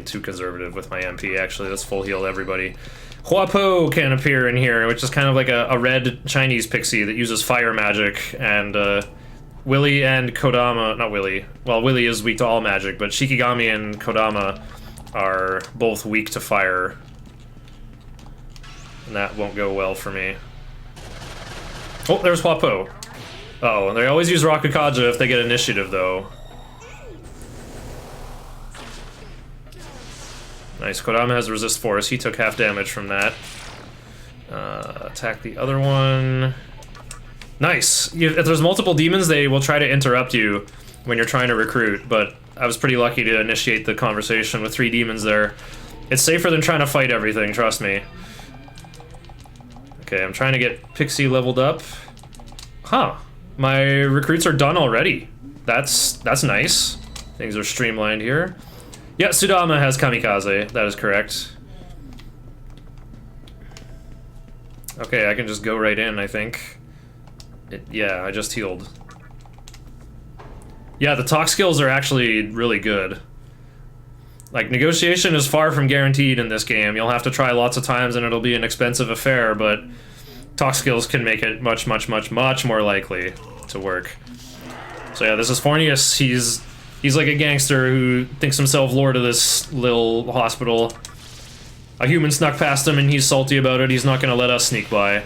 too conservative with my MP, actually. Let's full heal everybody. Huapo can appear in here, which is kind of like a red Chinese Pixie that uses fire magic, and Willie and Kodama, not Willie, well, Willie is weak to all magic, but Shikigami and Kodama are both weak to fire. And that won't go well for me. Oh, there's Huapo. Oh, and they always use Rakukaja if they get initiative, though. Nice, Kodama has resist force. He took half damage from that. Attack the other one. Nice! If there's multiple demons, they will try to interrupt you when you're trying to recruit, but I was pretty lucky to initiate the conversation with 3 demons there. It's safer than trying to fight everything, trust me. Okay, I'm trying to get Pixie leveled up. Huh. My recruits are done already. That's nice. Things are streamlined here. Yeah, Sudama has Kamikaze. That is correct. Okay, I can just go right in, I think. Yeah, I just healed. Yeah, the talk skills are actually really good. Like, negotiation is far from guaranteed in this game. You'll have to try lots of times and it'll be an expensive affair, but talk skills can make it much, much, much, much more likely to work. So yeah, this is Fornius. He's like a gangster who thinks himself lord of this little hospital. A human snuck past him and he's salty about it. He's not gonna let us sneak by.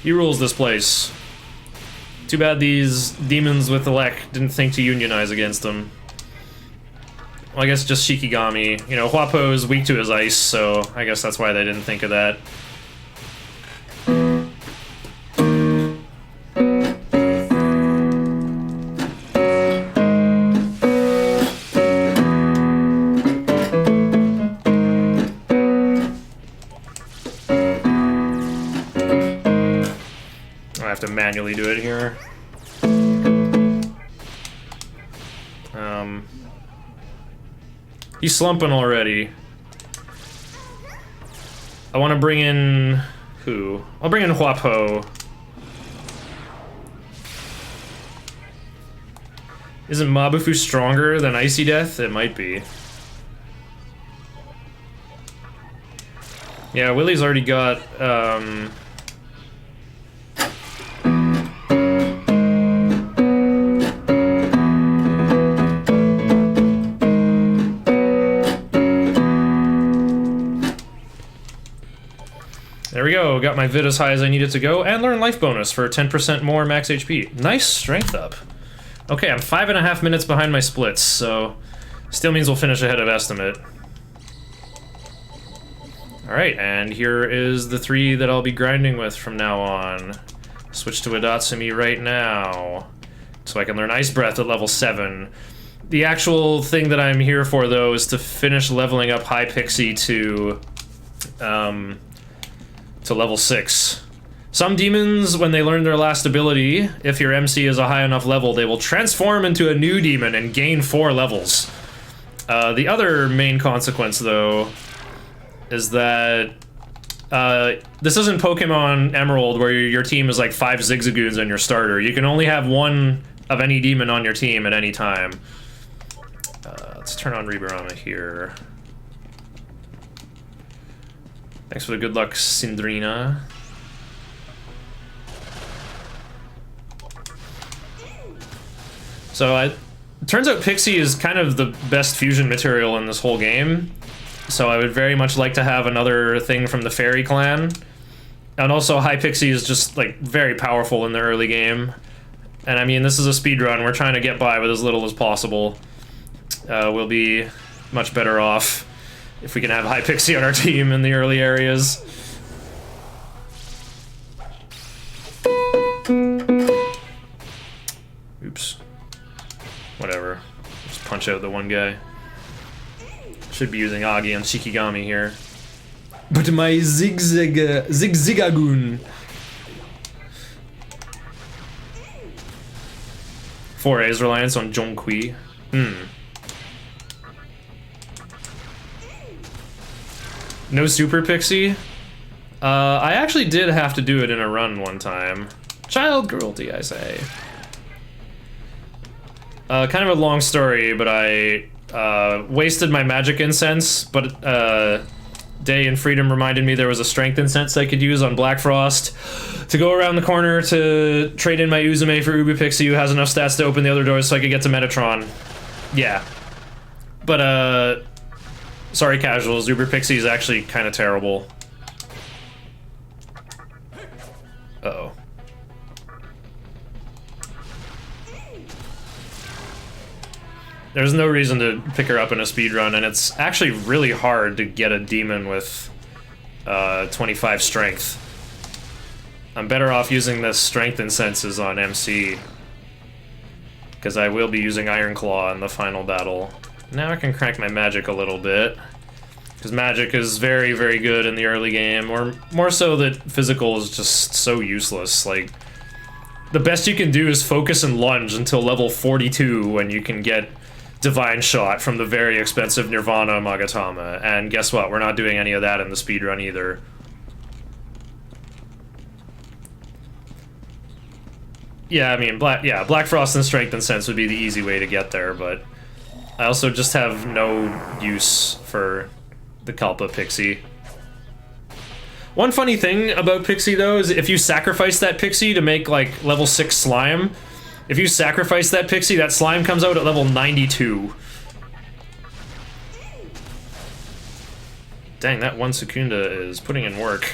He rules this place. Too bad these demons with the Lek didn't think to unionize against him. Well, I guess just Shikigami. You know, Huapo is weak to his ice, so I guess that's why they didn't think of that. I have to manually do it here. He's slumping already. I want to bring in... who? I'll bring in Huapo. Isn't Mabufu stronger than Icy Death? It might be. Yeah, Willie's already got, there we go, got my vid as high as I need it to go, and learn life bonus for 10% more max HP. Nice strength up. Okay, I'm 5.5 minutes behind my splits, so still means we'll finish ahead of estimate. Alright, and here is the 3 that I'll be grinding with from now on. Switch to Adatsumi right now, so I can learn Ice Breath at level 7. The actual thing that I'm here for, though, is to finish leveling up High Pixie to level 6. Some demons, when they learn their last ability, if your MC is a high enough level, they will transform into a new demon and gain 4 levels. The other main consequence, though, is that this isn't Pokemon Emerald, where your team is like 5 Zigzagoons on your starter. You can only have 1 of any demon on your team at any time. Let's turn on Riberama here. Thanks for the good luck, Sindrina. So it turns out Pixie is kind of the best fusion material in this whole game. So I would very much like to have another thing from the Fairy Clan. And also High Pixie is just like very powerful in the early game. And I mean, this is a speedrun, we're trying to get by with as little as possible. We'll be much better off if we can have High Pixie on our team in the early areas. Oops. Whatever. Just punch out the one guy. Should be using Agi on Shikigami here. But my Zigzagoon. 4 A's reliance on Jonqui. No Super Pixie? I actually did have to do it in a run one time. Child cruelty, I say. Kind of a long story, but I wasted my magic incense, but Day and Freedom reminded me there was a strength incense I could use on Black Frost to go around the corner to trade in my Uzume for Ubu Pixie, who has enough stats to open the other doors so I could get to Metatron. Yeah. But, sorry casuals, Uber Pixie is actually kind of terrible. Uh-oh. There's no reason to pick her up in a speedrun, and it's actually really hard to get a demon with 25 strength. I'm better off using the strength incenses on MC, because I will be using Iron Claw in the final battle. Now I can crank my magic a little bit, because magic is very, very good in the early game, or more so that physical is just so useless. Like, the best you can do is focus and lunge until level 42 when you can get Divine Shot from the very expensive Nirvana Magatama, and guess what? We're not doing any of that in the speedrun either. Yeah, I mean, Black Frost and Strength and Sense would be the easy way to get there, but I also just have no use for the Kalpa Pixie. One funny thing about Pixie, though, is if you sacrifice that Pixie to make, like, level 6 slime, if you sacrifice that Pixie, that slime comes out at level 92. Dang, that one Secunda is putting in work.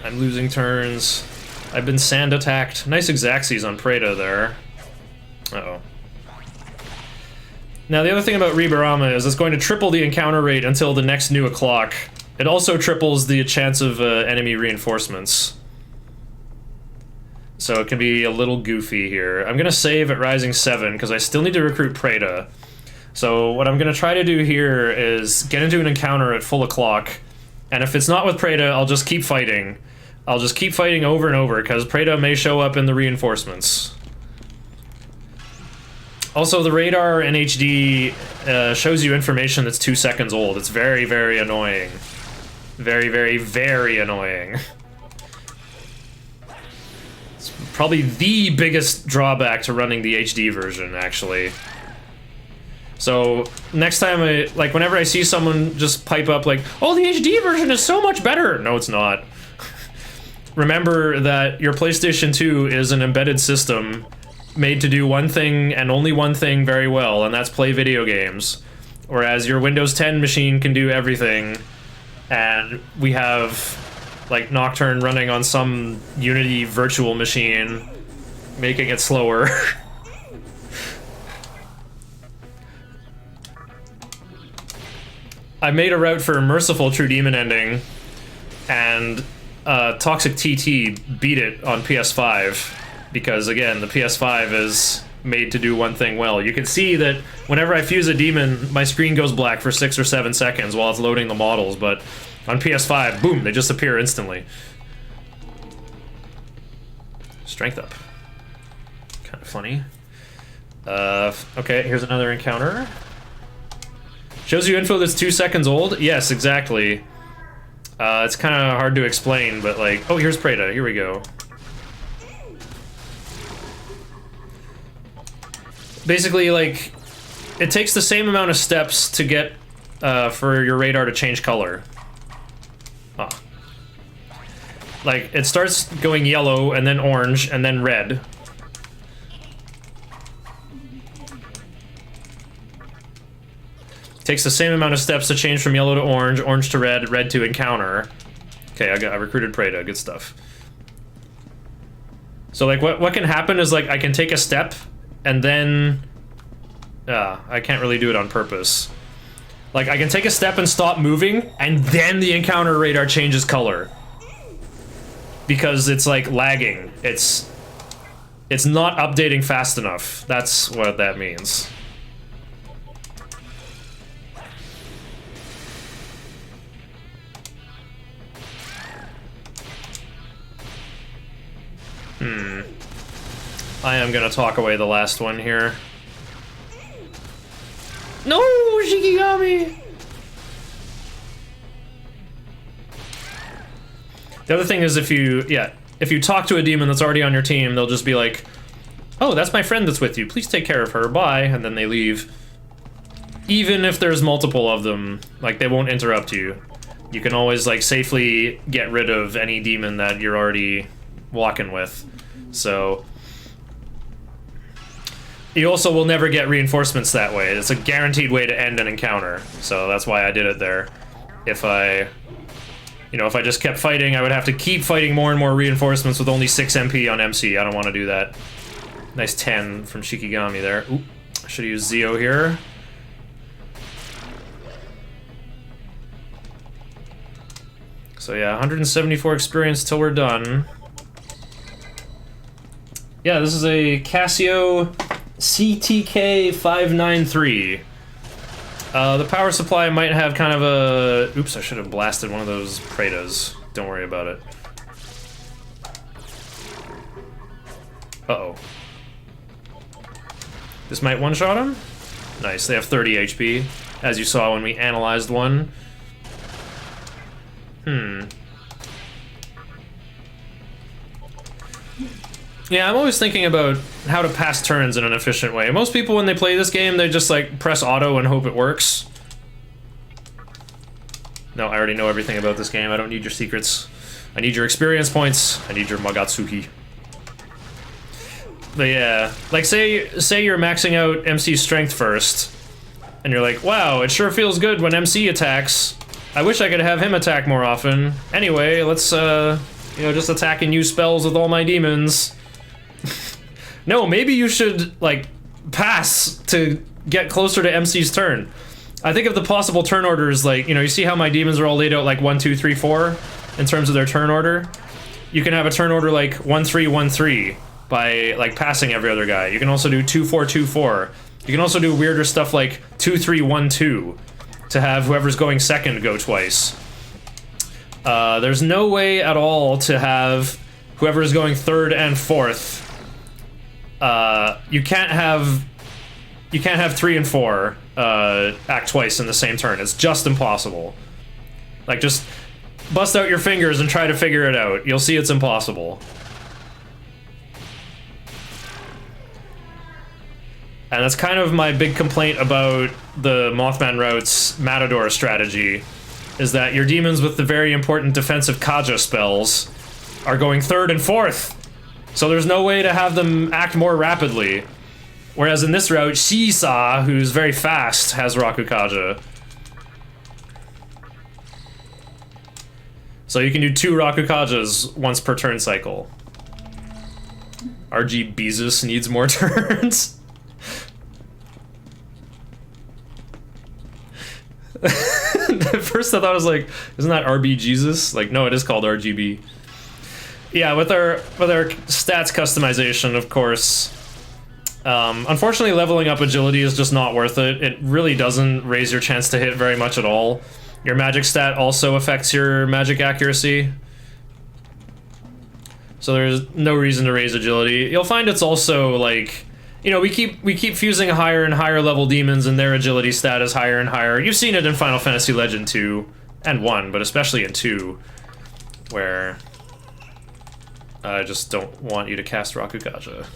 I'm losing turns. I've been sand attacked. Nice Exacxies on Preda there. Uh-oh. Now, the other thing about Riberama is it's going to triple the encounter rate until the next new o'clock. It also triples the chance of enemy reinforcements. So it can be a little goofy here. I'm gonna save at Rising 7, because I still need to recruit Preda. So what I'm gonna try to do here is get into an encounter at full o'clock, and if it's not with Preda, I'll just keep fighting. I'll just keep fighting over and over, because Preda may show up in the reinforcements. Also, the radar in HD shows you information that's 2 seconds old. It's very, very annoying. Very, very, very annoying. It's probably the biggest drawback to running the HD version, actually. So next time whenever I see someone just pipe up like, oh, the HD version is so much better. No, it's not. Remember that your PlayStation 2 is an embedded system made to do one thing and only one thing very well, and that's play video games. Whereas your Windows 10 machine can do everything, and we have like Nocturne running on some Unity virtual machine, making it slower. I made a route for a merciful True Demon ending, and Toxic TT beat it on PS5, because again, the PS5 is made to do one thing well. You can see that whenever I fuse a demon, my screen goes black for 6 or 7 seconds while it's loading the models, but on PS5, boom, they just appear instantly. Strength up. Kind of funny. Okay, here's another encounter. Shows you info that's 2 seconds old? Yes, exactly. It's kind of hard to explain, but like... Oh, here's Preda. Here we go. Basically, like, it takes the same amount of steps to get, for your radar to change color. Huh. Like, it starts going yellow, and then orange, and then red. Takes the same amount of steps to change from yellow to orange, orange to red, red to encounter. Okay, I recruited Preda, good stuff. So like what can happen is like I can take a step and then I can't really do it on purpose. Like I can take a step and stop moving and then the encounter radar changes color. Because it's like lagging. It's not updating fast enough. That's what that means. I am gonna talk away the last one here. No, Shikigami! The other thing is if you talk to a demon that's already on your team, they'll just be like, oh, that's my friend that's with you, please take care of her, bye, and then they leave. Even if there's multiple of them, like, they won't interrupt you. You can always, like, safely get rid of any demon that you're already walking with. So you also will never get reinforcements that way. It's a guaranteed way to end an encounter. So that's why I did it there. If I just kept fighting, I would have to keep fighting more and more reinforcements with only 6 MP on MC. I don't want to do that. Nice 10 from Shikigami there. Oop, I should use Zio here. So yeah, 174 experience till we're done. Yeah, this is a Casio CTK593. The power supply might have kind of a... Oops, I should have blasted one of those Predas. Don't worry about it. Uh-oh. This might one-shot him? Nice, they have 30 HP, as you saw when we analyzed one. Yeah, I'm always thinking about how to pass turns in an efficient way. Most people, when they play this game, they just, like, press auto and hope it works. No, I already know everything about this game. I don't need your secrets. I need your experience points. I need your Magatsuki. But yeah, like, say you're maxing out MC's strength first, and you're like, wow, it sure feels good when MC attacks. I wish I could have him attack more often. Anyway, let's, just attack and use spells with all my demons. No, maybe you should, like, pass to get closer to MC's turn. I think of the possible turn orders, like, you see how my demons are all laid out like 1, 2, 3, 4 in terms of their turn order? You can have a turn order like 1, 3, 1, 3 by, like, passing every other guy. You can also do 2, 4, 2, 4. You can also do weirder stuff like 2, 3, 1, 2 to have whoever's going second go twice. There's no way at all to have whoever is going third and fourth. You can't have 3 and 4 act twice in the same turn. It's just impossible. Like, just bust out your fingers and try to figure it out. You'll see it's impossible. And that's kind of my big complaint about the Mothman Rout's Matador strategy, is that your demons with the very important defensive Kaja spells are going 3rd and 4th. So there's no way to have them act more rapidly. Whereas in this route, Shisa, who's very fast, has Rakukaja. So you can do 2 Rakukajas once per turn cycle. RG Beezus needs more turns. At first I thought I was like, isn't that RB Jesus? Like, no, it is called RGB. Yeah, with our stats customization, of course. Unfortunately, leveling up agility is just not worth it. It really doesn't raise your chance to hit very much at all. Your magic stat also affects your magic accuracy. So there's no reason to raise agility. You'll find it's also like, you know, we keep fusing higher and higher level demons and their agility stat is higher and higher. You've seen it in Final Fantasy Legend 2 and 1, but especially in 2, where I just don't want you to cast Rakugaja.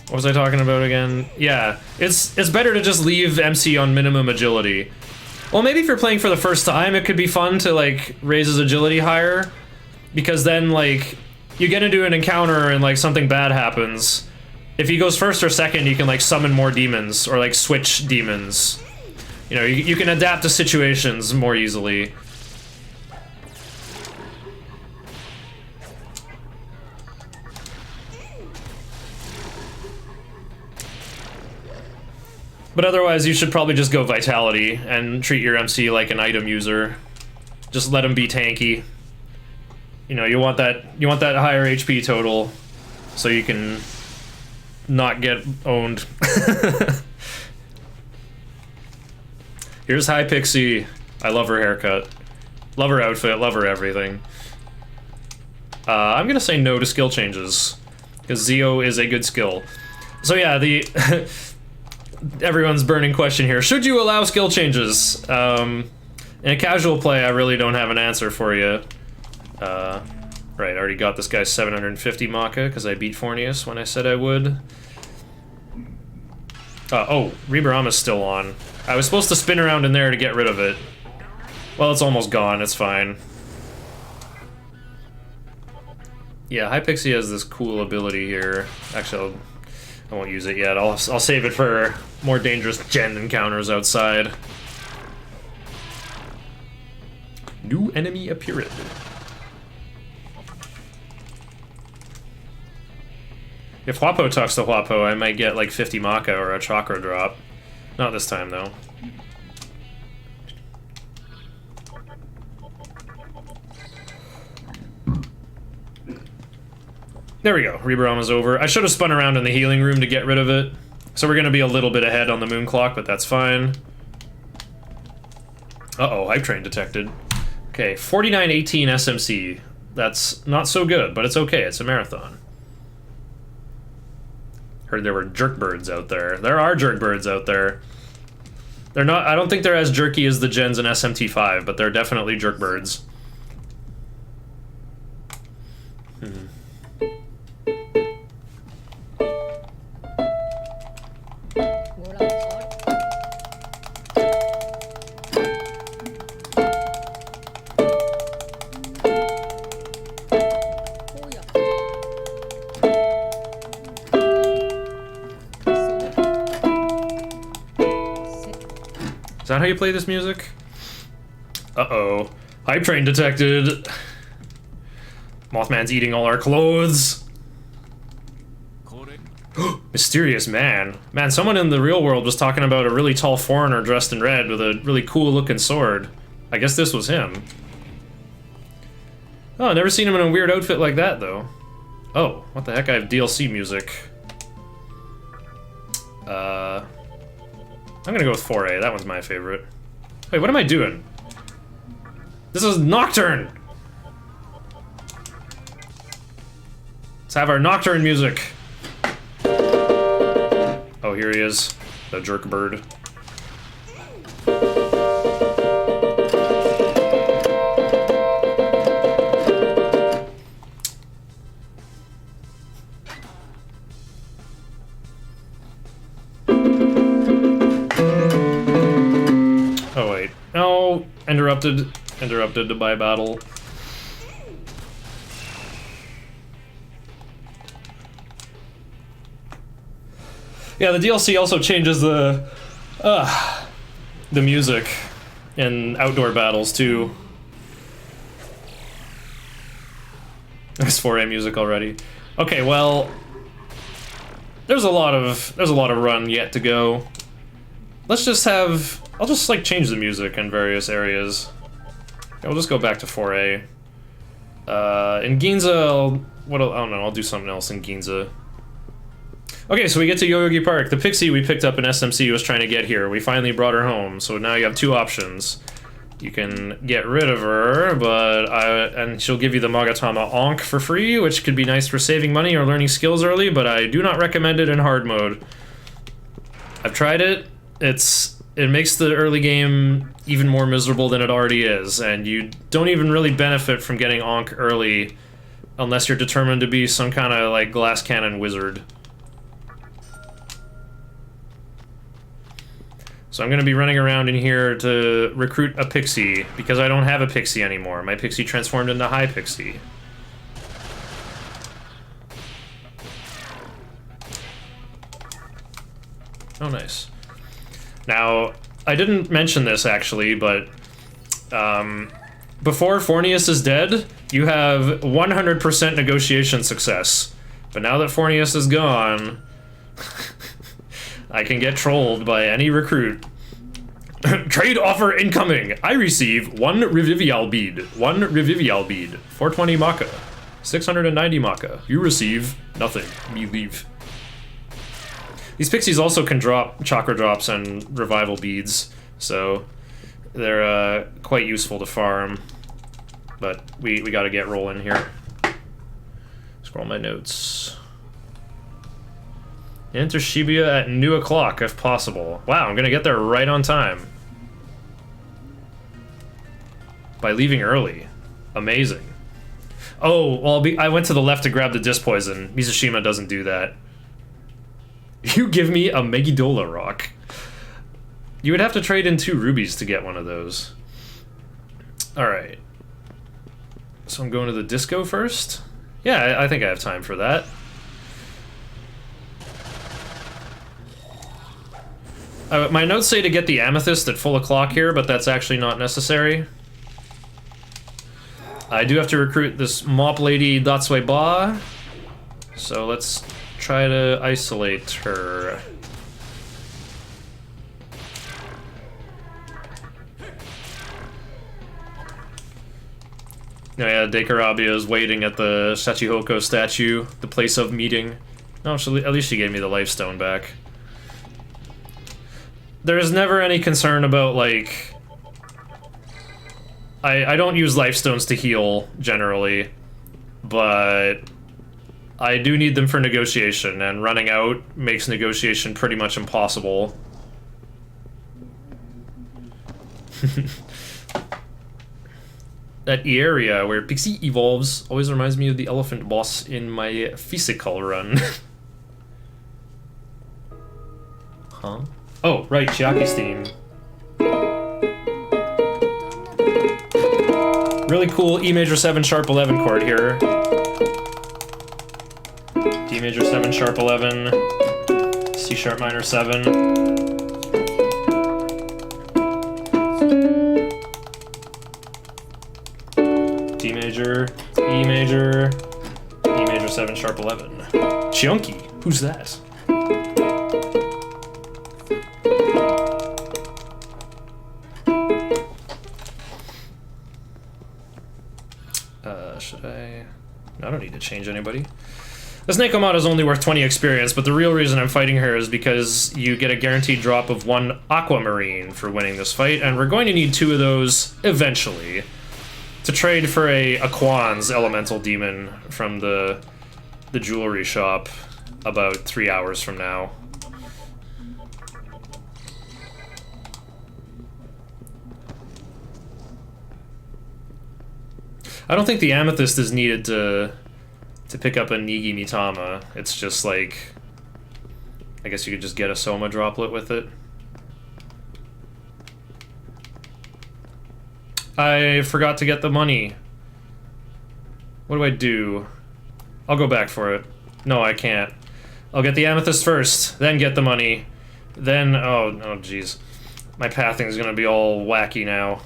What was I talking about again? Yeah, it's better to just leave MC on minimum agility. Well, maybe if you're playing for the first time, it could be fun to, like, raise his agility higher. Because then, like, you get into an encounter and, like, something bad happens. If he goes first or second, you can, like, summon more demons or, like, switch demons. You know, you can adapt to situations more easily. But otherwise, you should probably just go Vitality and treat your MC like an item user. Just let him be tanky. You know, you want that higher HP total, so you can not get owned. Here's High Pixie. I love her haircut. Love her outfit, love her everything. I'm gonna say no to skill changes, because Zeo is a good skill. So yeah, the everyone's burning question here. Should you allow skill changes? In a casual play, I really don't have an answer for you. Right, I already got this guy's 750 Maka, because I beat Fornius when I said I would. Oh, Rebarama's still on. I was supposed to spin around in there to get rid of it. Well, it's almost gone, it's fine. Yeah, Hypixie has this cool ability here. Actually, I won't use it yet. I'll save it for more dangerous gen encounters outside. New enemy appeared. If Huapo talks to Huapo, I might get like 50 Maka or a chakra drop. Not this time, though. There we go. Rebarama's over. I should have spun around in the healing room to get rid of it. So we're going to be a little bit ahead on the moon clock, but that's fine. Uh-oh, hype train detected. Okay, 4918 SMC. That's not so good, but it's okay. It's a marathon. Heard there were jerkbirds out there. There are jerkbirds out there. They're not. I don't think they're as jerky as the gens in SMT5, but they're definitely jerkbirds. Is that how you play this music? Uh-oh. Hype train detected. Mothman's eating all our clothes. Mysterious man. Man, someone in the real world was talking about a really tall foreigner dressed in red with a really cool looking sword. I guess this was him. Oh, I've never seen him in a weird outfit like that, though. Oh, what the heck? I have DLC music. I'm gonna go with 4A. That one's my favorite. Wait, what am I doing? This is Nocturne! Let's have our Nocturne music. Oh, here he is. The jerk bird. interrupted by battle. Yeah, the DLC also changes the music in outdoor battles too. There's 4A music already. Okay, well, there's a lot of run yet to go. Let's just have, I'll just like change the music in various areas. We'll just go back to 4A. In Ginza, I don't know, I'll do something else in Ginza. Okay, so we get to Yoyogi Park. The pixie we picked up in SMC was trying to get here. We finally brought her home, so now you have two options. You can get rid of her, and she'll give you the Magatama Ankh for free, which could be nice for saving money or learning skills early, but I do not recommend it in hard mode. I've tried it. It makes the early game even more miserable than it already is, and you don't even really benefit from getting Ankh early unless you're determined to be some kind of like glass cannon wizard. So I'm going to be running around in here to recruit a pixie, because I don't have a pixie anymore. My pixie transformed into high pixie. Oh, nice. Now, I didn't mention this actually, but before Fornius is dead, you have 100% negotiation success. But now that Fornius is gone, I can get trolled by any recruit. Trade offer incoming! I receive 1 Revivial bead. 1 Revivial bead. 420 Maka. 690 Maka. You receive nothing. Me leave. These pixies also can drop chakra drops and revival beads, so they're quite useful to farm. But we gotta get rolling here. Scroll my notes. Enter Shibuya at noon o'clock if possible. Wow, I'm gonna get there right on time. By leaving early. Amazing. Oh, well, I went to the left to grab the disc poison. Mizushima doesn't do that. You give me a Megidola rock. You would have to trade in 2 rubies to get one of those. Alright. So I'm going to the disco first? Yeah, I think I have time for that. My notes say to get the amethyst at full o'clock here, but that's actually not necessary. I do have to recruit this mop lady Datsue Ba, so let's try to isolate her. Oh yeah, Dekarabia is waiting at the Shachihoko statue, the place of meeting. No, at least she gave me the life stone back. There's never any concern about, like... I don't use life stones to heal, generally, but I do need them for negotiation, and running out makes negotiation pretty much impossible. That area where Pixie evolves always reminds me of the elephant boss in my physical run. Huh? Oh, right, Chiaki's theme. Really cool E major 7 sharp 11 chord here. D major 7 sharp 11, C sharp minor 7. D major, E major, E major 7 sharp 11. Chunky, who's that? Should I? I don't need to change anybody. This Nekomata is only worth 20 experience, but the real reason I'm fighting her is because you get a guaranteed drop of 1 Aquamarine for winning this fight, and we're going to need 2 of those eventually to trade for a Quan's elemental demon from the jewelry shop about 3 hours from now. I don't think the amethyst is needed to pick up a Nigi Mitama. It's just like, I guess you could just get a Soma droplet with it. I forgot to get the money. What do I do? I'll go back for it. No, I can't. I'll get the amethyst first, then get the money. Then, oh jeez. My pathing is gonna be all wacky now.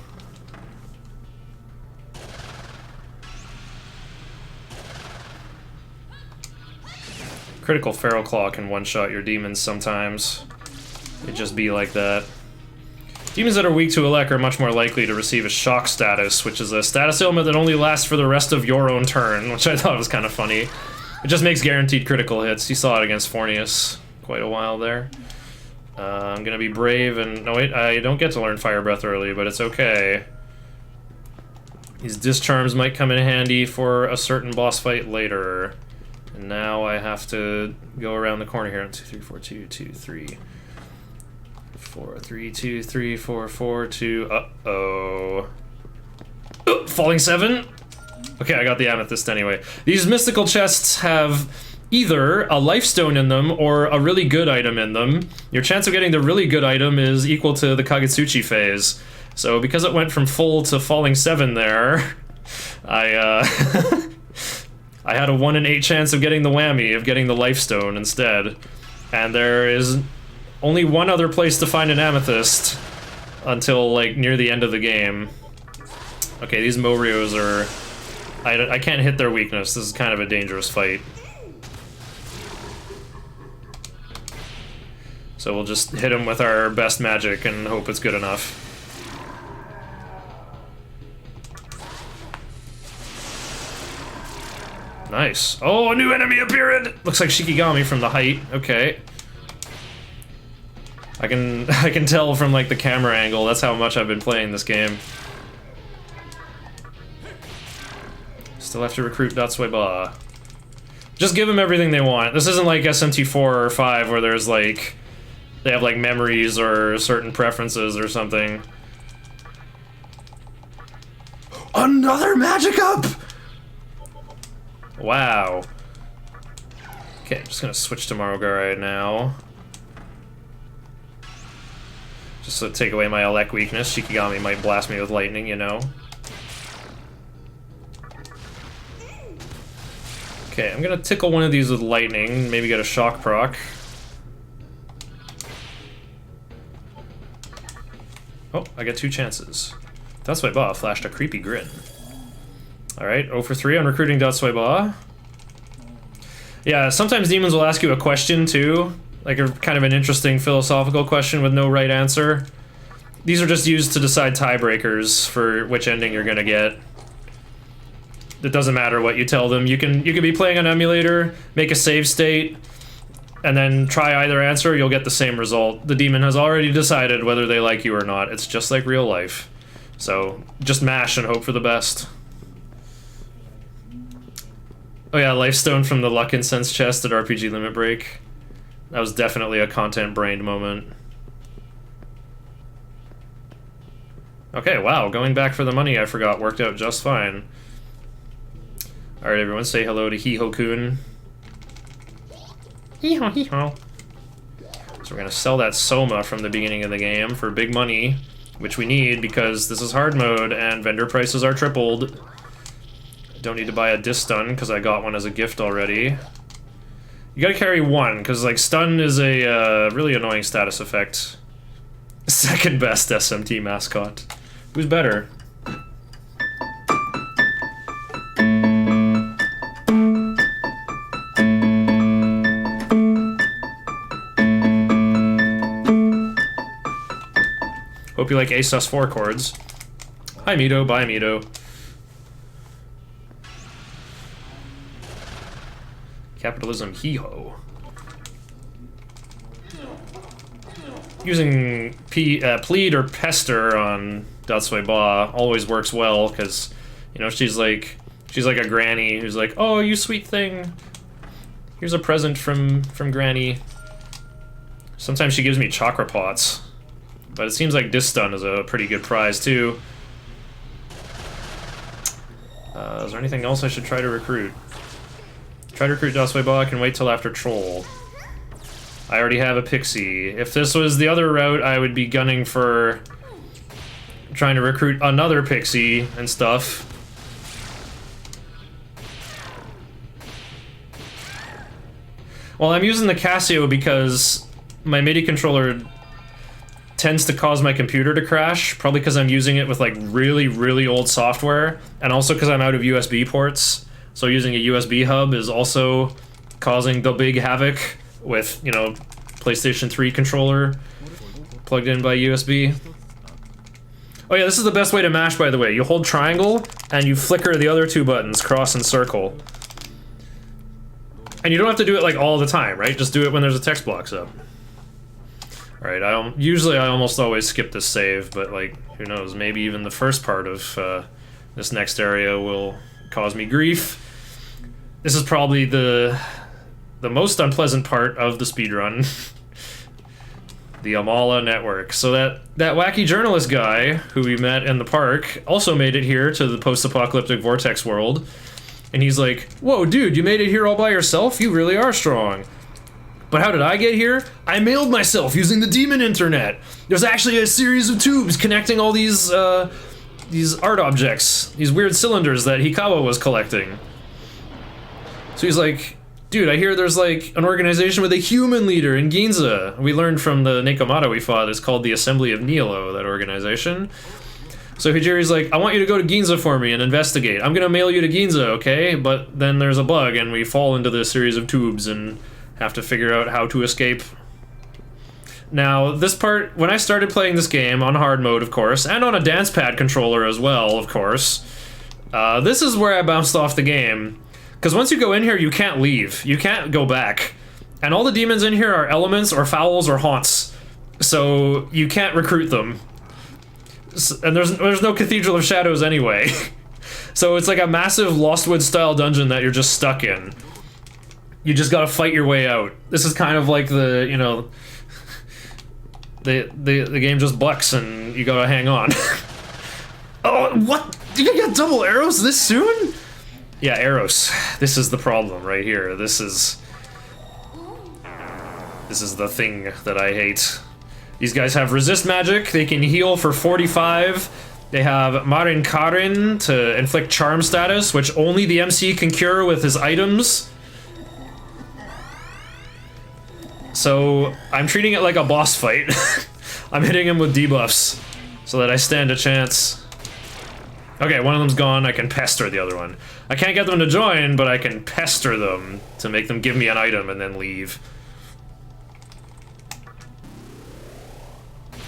Critical Feral Claw can one-shot your demons sometimes. It just be like that. Demons that are weak to Elec are much more likely to receive a shock status, which is a status ailment that only lasts for the rest of your own turn, which I thought was kind of funny. It just makes guaranteed critical hits. You saw it against Fornius quite a while there. I'm gonna be brave and... No wait, I don't get to learn Fire Breath early, but it's okay. These Discharms might come in handy for a certain boss fight later. And now I have to go around the corner here. 2, 3, 4, 2, 2, 3. 4, 3, 2, 3, 4, 4, 2. Uh-oh. Oh, falling 7. Okay, I got the amethyst anyway. These mystical chests have either a life stone in them or a really good item in them. Your chance of getting the really good item is equal to the Kagutsuchi phase. So because it went from full to falling 7 there, I I had a 1 in 8 chance of getting the whammy, of getting the life stone instead. And there is only one other place to find an amethyst until, like, near the end of the game. Okay, these Morios are... I can't hit their weakness. This is kind of a dangerous fight. So we'll just hit them with our best magic and hope it's good enough. Nice. Oh, a new enemy appeared! Looks like Shikigami from the height. Okay. I can tell from, like, the camera angle. That's how much I've been playing this game. Still have to recruit Datsueba. Just give them everything they want. This isn't like SMT4 or 5 where there's, like... They have, like, memories or certain preferences or something. Another magic up! Wow. Okay, I'm just gonna switch to Marogare now. Just to take away my Elec weakness. Shikigami might blast me with lightning, you know. Okay, I'm gonna tickle one of these with lightning, maybe get a shock proc. Oh, I get 2 chances. Datsueba flashed a creepy grin. Alright, 0 for 3 on recruiting Datsueba. Yeah, sometimes demons will ask you a question too, like a kind of an interesting philosophical question with no right answer. These are just used to decide tiebreakers for which ending you're gonna get. It doesn't matter what you tell them. You can be playing an emulator, make a save state, and then try either answer, you'll get the same result. The demon has already decided whether they like you or not. It's just like real life. So, just mash and hope for the best. Oh yeah, Lifestone from the Luck Incense chest at RPG Limit Break. That was definitely a content-brained moment. Okay, wow, going back for the money I forgot worked out just fine. Alright everyone, say hello to Hiho-kun. Hee-haw, hee-haw. So we're gonna sell that Soma from the beginning of the game for big money, which we need because this is hard mode and vendor prices are tripled. Don't need to buy a disc stun because I got one as a gift already. You gotta carry 1 because, like, stun is a really annoying status effect. Second best SMT mascot. Who's better? Hope you like ASUS 4 chords. Hi Mito, bye Mito. Capitalism hee-ho. Using plead or pester on Datsueba always works well because, you know, she's like a granny who's like, oh, you sweet thing. Here's a present from Granny. Sometimes she gives me chakra pots, but it seems like disc stun is a pretty good prize too. Is there anything else I should try to recruit? Try to recruit Datsueba, I can wait till after Troll. I already have a Pixie. If this was the other route, I would be gunning for trying to recruit another pixie and stuff. Well, I'm using the Casio because my MIDI controller tends to cause my computer to crash, probably because I'm using it with like really, really old software, and also because I'm out of USB ports. So using a USB hub is also causing the big havoc with, you know, PlayStation 3 controller plugged in by USB. Oh yeah, this is the best way to mash, by the way. You hold triangle and you flicker the other two buttons, cross and circle. And you don't have to do it like all the time, right? Just do it when there's a text box up. Alright, usually I almost always skip this save, but like, who knows, maybe even the first part of this next area will cause me grief. This is probably the most unpleasant part of the speedrun. The Amala network. So that wacky journalist guy who we met in the park also made it here to the post-apocalyptic vortex world. And he's like, whoa, dude, you made it here all by yourself? You really are strong. But how did I get here? I mailed myself using the demon internet. There's actually a series of tubes connecting all these art objects, these weird cylinders that Hikawa was collecting. So he's like, dude, I hear there's like an organization with a human leader in Ginza. We learned from the Nekomata we fought, it's called the Assembly of Nihilo, that organization. So Hijiri's like, I want you to go to Ginza for me and investigate. I'm gonna mail you to Ginza, okay? But then there's a bug and we fall into this series of tubes and have to figure out how to escape. Now, this part, when I started playing this game on hard mode, of course, and on a dance pad controller as well, of course, this is where I bounced off the game. Because once you go in here, you can't leave. You can't go back. And all the demons in here are elements or fowls or haunts. So you can't recruit them. And there's no Cathedral of Shadows anyway. So it's like a massive Lostwood style dungeon that you're just stuck in. You just gotta fight your way out. This is kind of like the, you know, the game just bucks and you gotta hang on. Oh, what? You got double arrows this soon? Yeah, arrows. This is the problem right here. This is the thing that I hate. These guys have resist magic. They can heal for 45. They have Marin Karin to inflict charm status, which only the MC can cure with his items. So I'm treating it like a boss fight. I'm hitting him with debuffs so that I stand a chance. Okay, one of them's gone. I can pester the other one. I can't get them to join, but I can pester them to make them give me an item and then leave.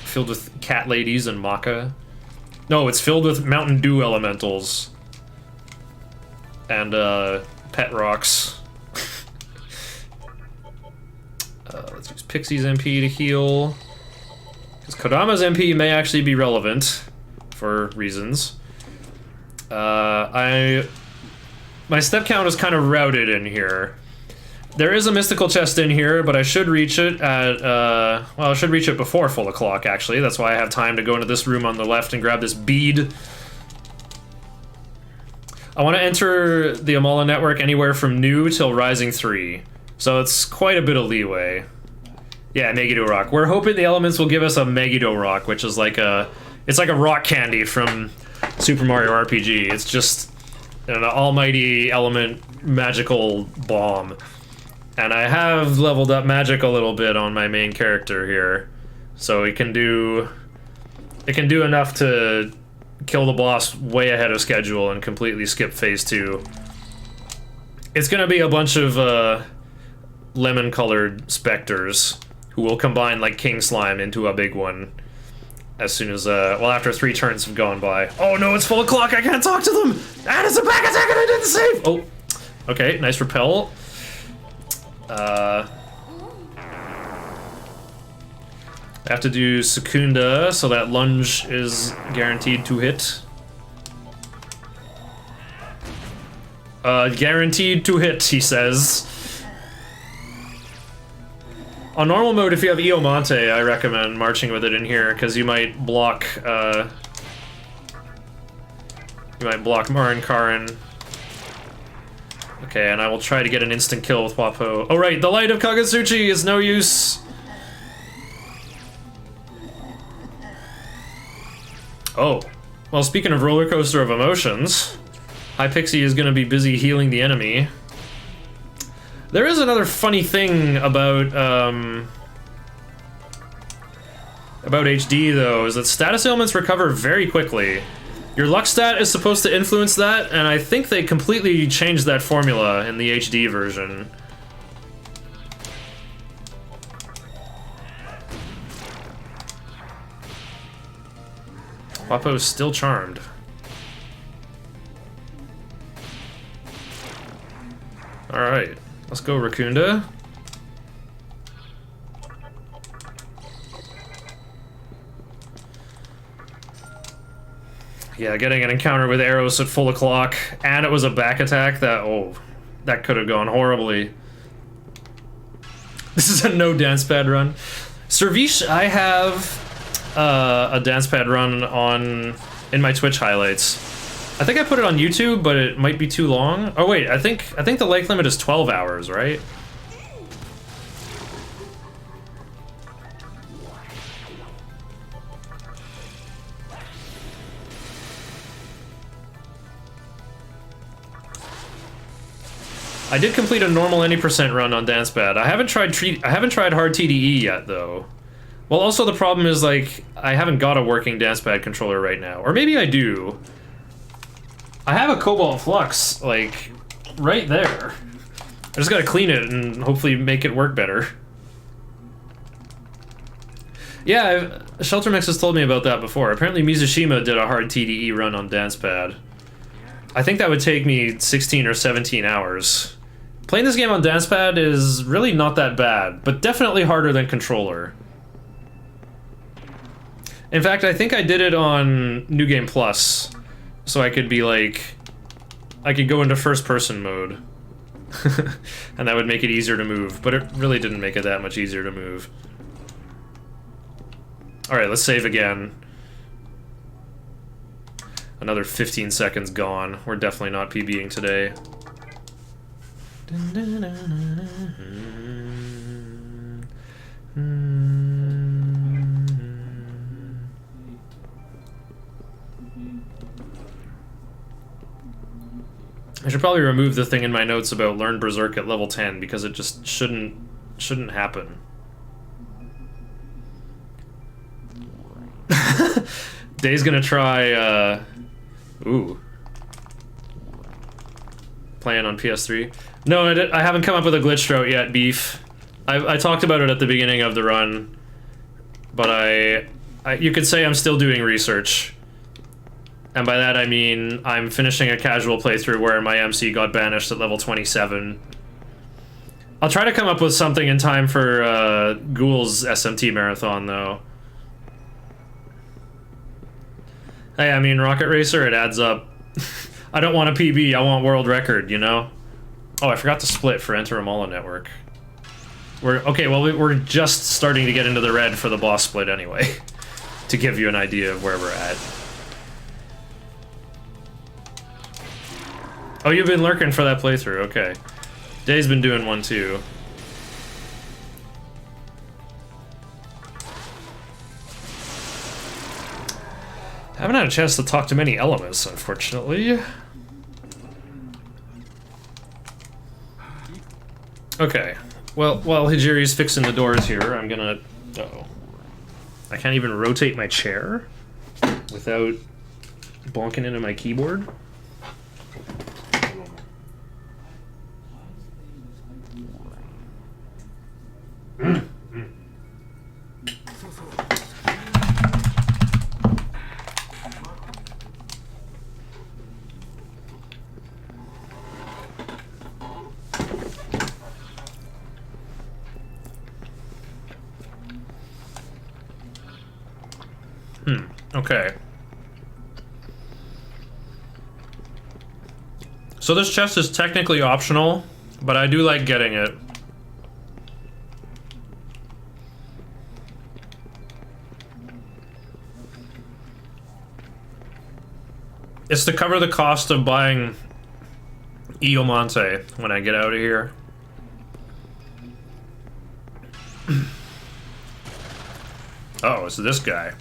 Filled with cat ladies and maca. No, it's filled with Mountain Dew elementals. And, pet rocks. Let's use Pixie's MP to heal. Because Kodama's MP may actually be relevant for reasons. My step count is kind of routed in here. There is a mystical chest in here, but I should reach it at, well, I should reach it before full o'clock, actually. That's why I have time to go into this room on the left and grab this bead. I want to enter the Amala network anywhere from new till Rising 3. So it's quite a bit of leeway. Yeah, Megiddo Rock. We're hoping the elements will give us a Megiddo Rock, which is like a, it's like a rock candy from Super Mario RPG. It's just an almighty element magical bomb. And I have leveled up magic a little bit on my main character here. So it can do enough to kill the boss way ahead of schedule and completely skip phase 2. It's gonna be a bunch of lemon-colored specters who will combine like King Slime into a big one as soon as, well, after 3 turns have gone by. Oh no, it's full o'clock, I can't talk to them! And it's a back attack and I didn't save! Oh, okay, nice repel. I have to do Secunda, so that lunge is guaranteed to hit. Guaranteed to hit, he says. On normal mode, if you have Iomonte, I recommend marching with it in here, because you might block, Marin Karin. Okay, and I will try to get an instant kill with Wapo. Oh right, the Light of Kagutsuchi is no use! Oh, well, speaking of roller coaster of emotions, Hypixie is going to be busy healing the enemy. There is another funny thing about HD though, is that status ailments recover very quickly. Your luck stat is supposed to influence that, and I think they completely changed that formula in the HD version. Wapo's still charmed. Alright, let's go Rakunda. Yeah, getting an encounter with arrows at full o'clock, and it was a back attack, that could have gone horribly. This is a no dance pad run. Servish, I have a dance pad run in my Twitch highlights. I think I put it on YouTube, but it might be too long. Oh wait, I think the length limit is 12 hours, right? I did complete a normal any percent run on dance pad. I haven't tried hard TDE yet though. Well, also the problem is, like, I haven't got a working dance pad controller right now. Or maybe I do. I have a Cobalt Flux, like, right there. I just gotta clean it and hopefully make it work better. Yeah, Shelter Mix has told me about that before. Apparently Mizushima did a hard TDE run on dance pad. I think that would take me 16 or 17 hours. Playing this game on dance pad is really not that bad, but definitely harder than controller. In fact, I think I did it on New Game Plus, so I could be like, I could go into first person mode, and that would make it easier to move, but it really didn't make it that much easier to move. Alright, let's save again. Another 15 seconds gone. We're definitely not PBing today. I should probably remove the thing in my notes about learn Berserk at level 10 because it just shouldn't happen. Day's gonna try playing on PS3. No, I haven't come up with a glitch drought yet, Beef. I talked about it at the beginning of the run, but you could say I'm still doing research. And by that I mean I'm finishing a casual playthrough where my MC got banished at level 27. I'll try to come up with something in time for Ghoul's SMT marathon though. Hey, I mean, Rocket Racer, it adds up. I don't want a PB, I want world record, you know? Oh, I forgot to split for Enter Amala Network. We're just starting to get into the red for the boss split anyway, to give you an idea of where we're at. Oh, you've been lurking for that playthrough, okay. Day's been doing one too. Haven't had a chance to talk to many elements, unfortunately. Okay, well, while Hijiri's fixing the doors here, I'm gonna... Uh-oh. I can't even rotate my chair without bonking into my keyboard. Okay. So this chest is technically optional, but I do like getting it. It's to cover the cost of buying Iomonte when I get out of here. Oh, it's this guy.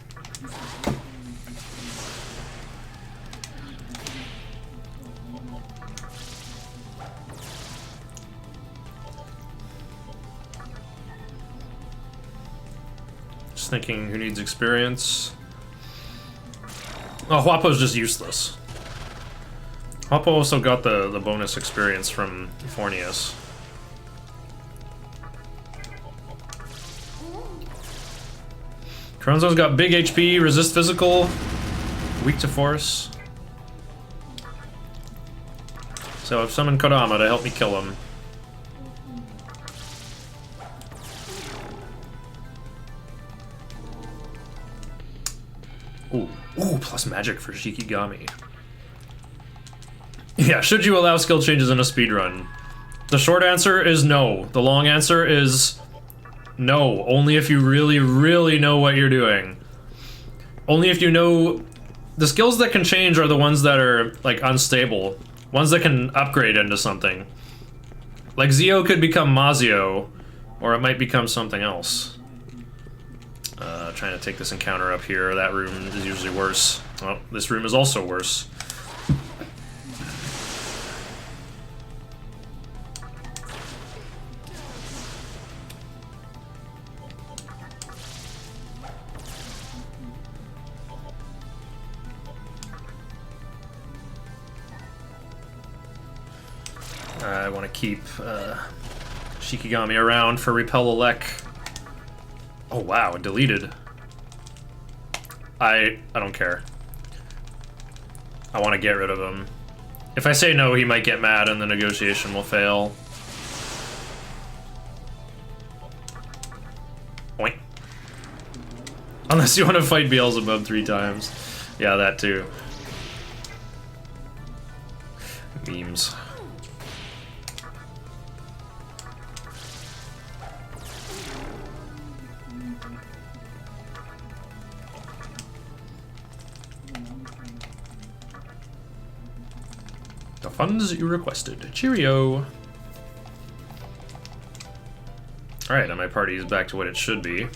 thinking who needs experience. Oh, Huapo's just useless. Huapo also got the bonus experience from Fornius. Kronzo's got big HP, resist physical, weak to force. So I've summoned Kodama to help me kill him. Ooh, plus magic for Shikigami. Yeah, should you allow skill changes in a speedrun? The short answer is no. The long answer is no. Only if you really, really know what you're doing. Only if you know... The skills that can change are the ones that are, like, unstable. Ones that can upgrade into something. Like, Zio could become Mazio, or it might become something else. Trying to take this encounter up here. That room is usually worse. Well, this room is also worse. I want to keep Shikigami around for Repel Elec. Oh wow, it deleted. I don't care. I want to get rid of him. If I say no, he might get mad and the negotiation will fail. Oink. Unless you want to fight Beelzebub 3 times. Yeah, that too. Memes. The funds you requested. Cheerio. Alright, and my party is back to what it should be.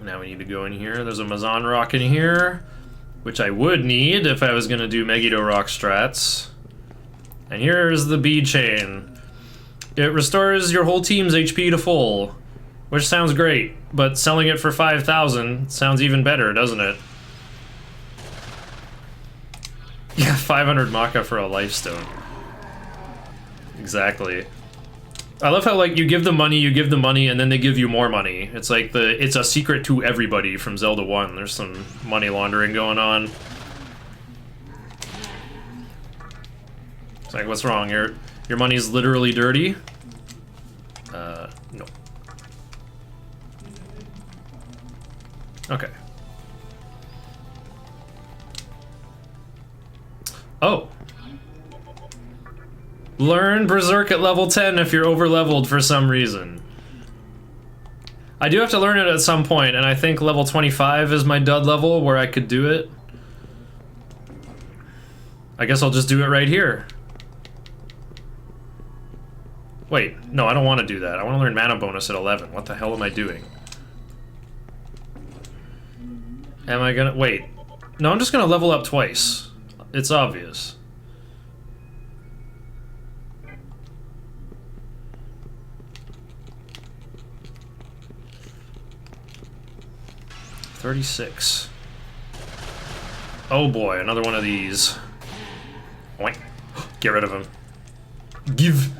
Now we need to go in here. There's a Mazan Rock in here, which I would need if I was going to do Megiddo Rock strats. And here's the B chain. It restores your whole team's HP to full, which sounds great, but selling it for 5,000 sounds even better, doesn't it? Yeah, 500 Maka for a Lifestone. Exactly. I love how, like, you give them money, and then they give you more money. It's like it's a secret to everybody from Zelda 1. There's some money laundering going on. It's like, what's wrong? Your money's literally dirty? No. Okay. Oh. Learn Berserk at level 10 if you're over-leveled for some reason. I do have to learn it at some point, and I think level 25 is my dud level where I could do it. I guess I'll just do it right here. Wait, no, I don't want to do that. I want to learn mana bonus at 11. What the hell am I doing? Am I gonna... Wait. No, I'm just gonna level up twice. It's obvious. $36. Oh boy, another one of these. Oink. Get rid of him. Give.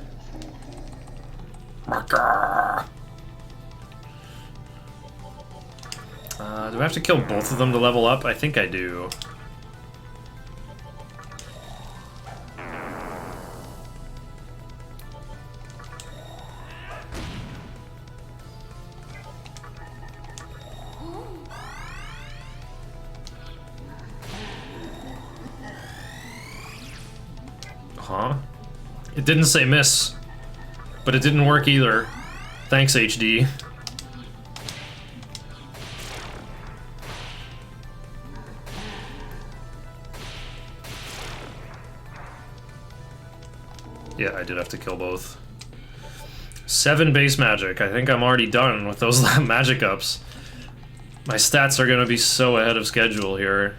Do I have to kill both of them to level up? I think I do. Huh? It didn't say miss, but it didn't work either. Thanks, HD. Yeah, I did have to kill both. 7 base magic. I think I'm already done with those magic ups. My stats are gonna be so ahead of schedule here.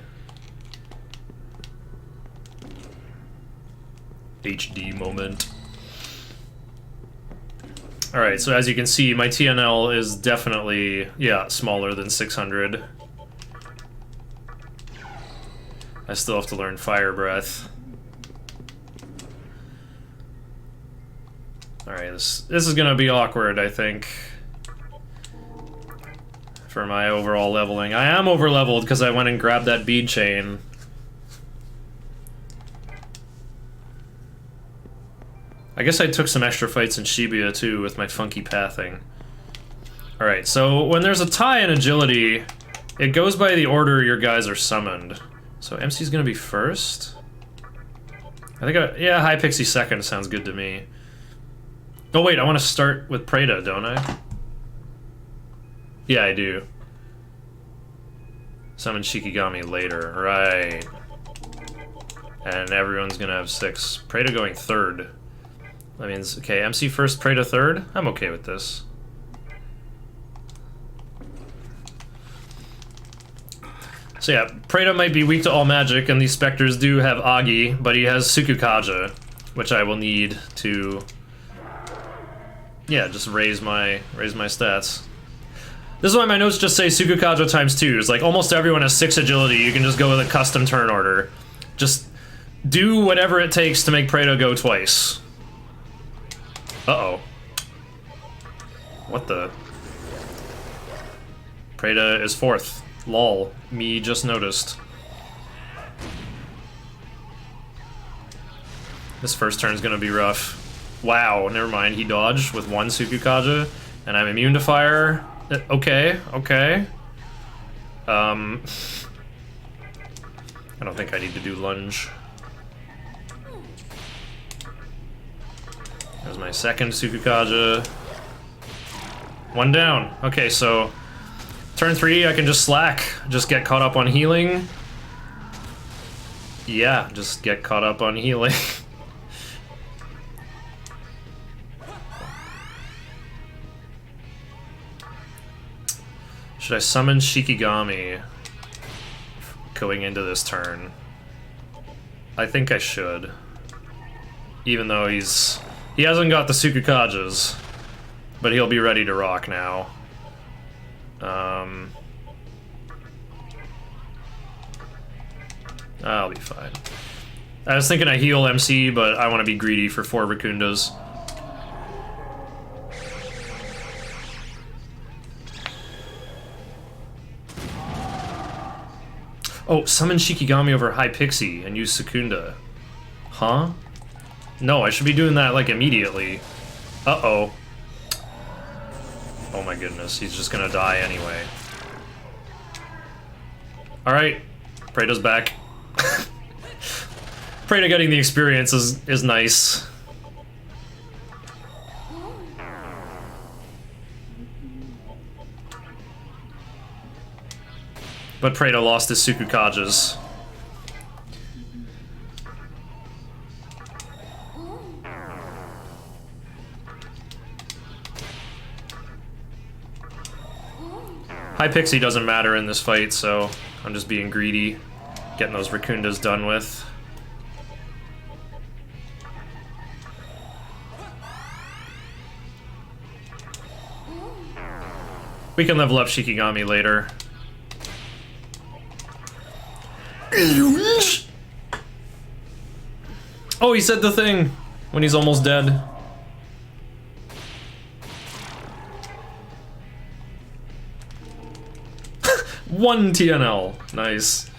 HD moment. Alright, so as you can see, my TNL is definitely, yeah, smaller than 600. I still have to learn Fire Breath. Alright, this is gonna be awkward, I think. For my overall leveling. I am over-leveled because I went and grabbed that bead chain. I guess I took some extra fights in Shibuya too with my funky pathing. Alright, so when there's a tie in agility, it goes by the order your guys are summoned. So MC's gonna be first? I think yeah, High Pixie second sounds good to me. Oh wait, I want to start with Preda, don't I? Yeah, I do. Summon Shikigami later, right. And everyone's gonna have 6. Preda going third. That means, okay, MC first, Preda third? I'm okay with this. So yeah, Preda might be weak to all magic, and these specters do have Agi, but he has Sukukaja, which I will need to, yeah, just raise my stats. This is why my notes just say Sukukaja ×2. It's like almost everyone has 6 agility. You can just go with a custom turn order. Just do whatever it takes to make Preda go twice. Uh-oh. What the? Preda is 4th. Lol. Me just noticed. This first turn's gonna be rough. Wow, never mind. He dodged with 1 Sukukaja, and I'm immune to fire. Okay, okay. I don't think I need to do lunge. There's my second Sukukaja. 1 down. Okay, so turn 3, I can just slack. Just get caught up on healing. Yeah, just get caught up on healing. Should I summon Shikigami going into this turn? I think I should. Even though he hasn't got the Sukukajas, but he'll be ready to rock now. I'll be fine. I was thinking I heal MC, but I want to be greedy for 4 Rakundas. Oh, summon Shikigami over High Pixie and use Secunda. Huh? No, I should be doing that, like, immediately. Uh-oh. Oh my goodness, he's just gonna die anyway. Alright, Preda's back. Preda getting the experience is nice. But Preda lost his Sukukajas. High Pixie doesn't matter in this fight, so I'm just being greedy, getting those Rakundas done with. We can level up Shikigami later. Oh, he said the thing when he's almost dead. One TNL. Nice.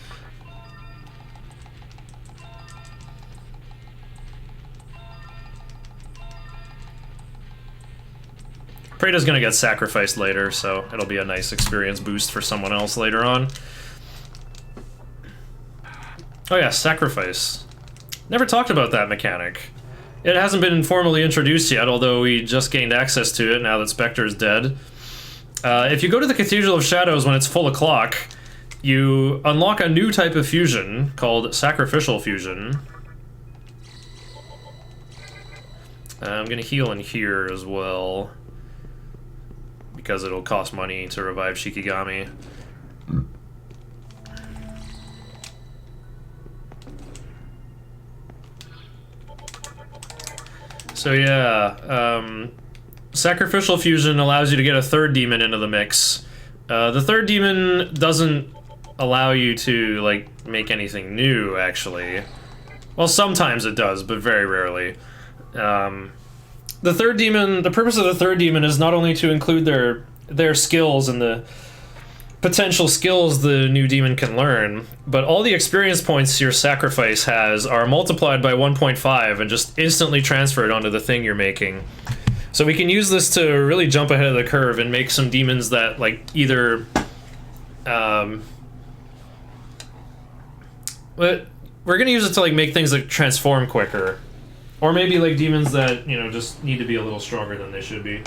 Preda's gonna get sacrificed later, so it'll be a nice experience boost for someone else later on. Oh yeah, sacrifice. Never talked about that mechanic. It hasn't been formally introduced yet, although we just gained access to it now that Spectre is dead. If you go to the Cathedral of Shadows when it's full o'clock, you unlock a new type of fusion called Sacrificial Fusion. I'm gonna heal in here as well, because it'll cost money to revive Shikigami. So yeah, Sacrificial Fusion allows you to get a third demon into the mix. The third demon doesn't allow you to, like, make anything new, actually. Well, sometimes it does, but very rarely. The third demon, the purpose of the third demon is not only to include their skills and the potential skills the new demon can learn, but all the experience points your sacrifice has are multiplied by 1.5 and just instantly transferred onto the thing you're making. So we can use this to really jump ahead of the curve and make some demons that, like, either but we're gonna use it to, like, make things like transform quicker, or maybe like demons that, you know, just need to be a little stronger than they should be.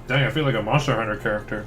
Dang, I feel like a Monster Hunter character.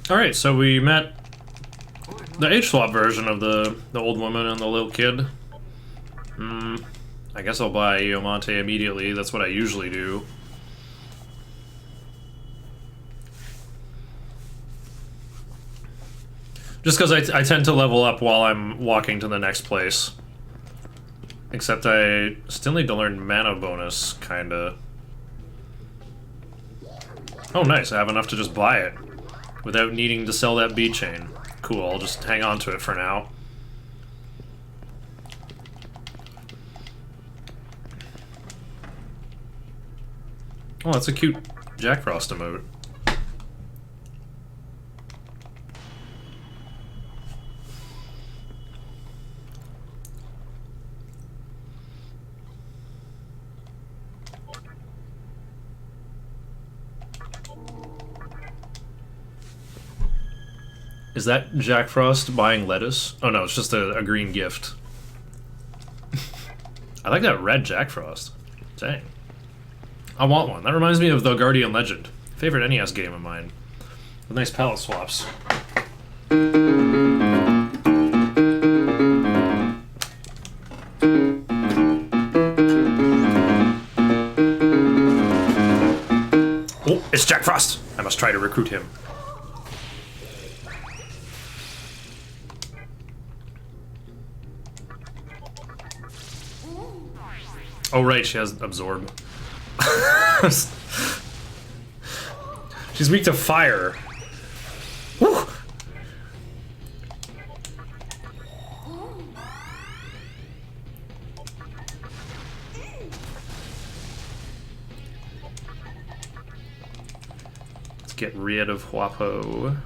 Alright, so we met the age-swap version of the old woman and the little kid. I guess I'll buy Iomonte immediately. That's what I usually do. Just because I tend to level up while I'm walking to the next place. Except I still need to learn mana bonus, kinda. Oh nice, I have enough to just buy it without needing to sell that bead chain. Cool, I'll just hang on to it for now. Oh, that's a cute Jack Frost emote. Is that Jack Frost buying lettuce? Oh no, it's just a green gift. I like that red Jack Frost. Dang. I want one. That reminds me of the Guardian Legend. Favorite NES game of mine. With nice palette swaps. Oh, it's Jack Frost! I must try to recruit him. Oh right, she has absorb. She's weak to fire. Woo! Let's get rid of Huapo.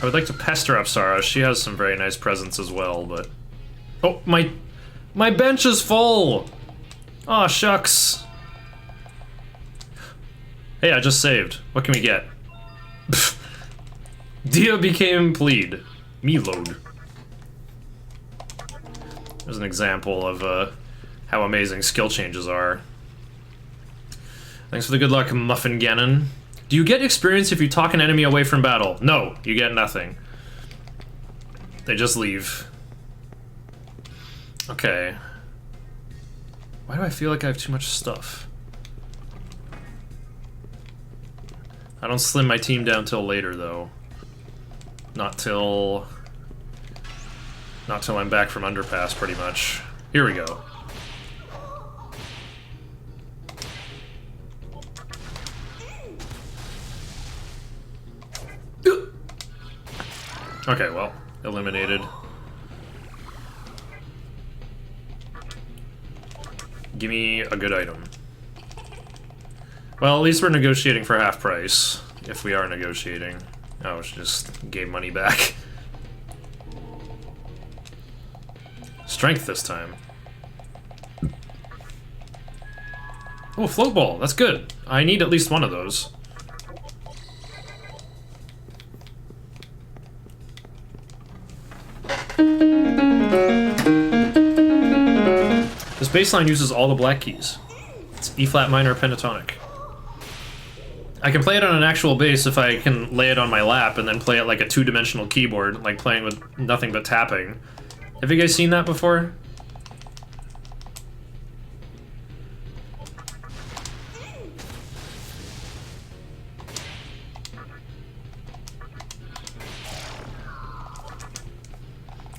I would like to pester Apsara. She has some very nice presents as well, but... Oh, my bench is full! Aw, shucks. Hey, I just saved. What can we get? Dia became plead. Me load. There's an example of how amazing skill changes are. Thanks for the good luck, Muffin Gannon. Do you get experience if you talk an enemy away from battle? No, you get nothing. They just leave. Okay. Why do I feel like I have too much stuff? I don't slim my team down till later, though. Not till I'm back from Underpass, pretty much. Here we go. Okay, well, eliminated. Give me a good item. Well, at least we're negotiating for half price, if we are negotiating. Oh, she just gave money back. Strength this time. Oh, float ball, that's good. I need at least one of those. This bassline uses all the black keys. It's E flat minor pentatonic. I can play it on an actual bass if I can lay it on my lap and then play it like a two-dimensional keyboard, like playing with nothing but tapping. Have you guys seen that before?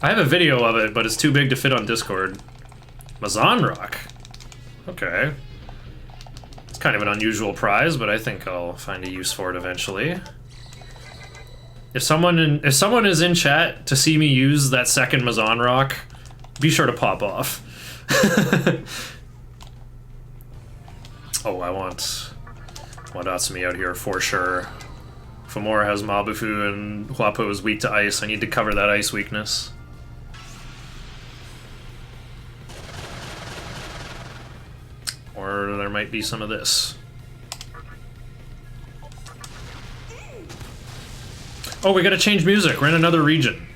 I have a video of it, but it's too big to fit on Discord. Mazan Rock. Okay. It's kind of an unusual prize, but I think I'll find a use for it eventually. If someone is in chat to see me use that second Mazan Rock, be sure to pop off. Oh, I want Wadatsumi out here for sure. Fomora has Mabufu and Huapo is weak to ice. I need to cover that ice weakness. Or there might be some of this. Oh, we gotta change music. We're in another region.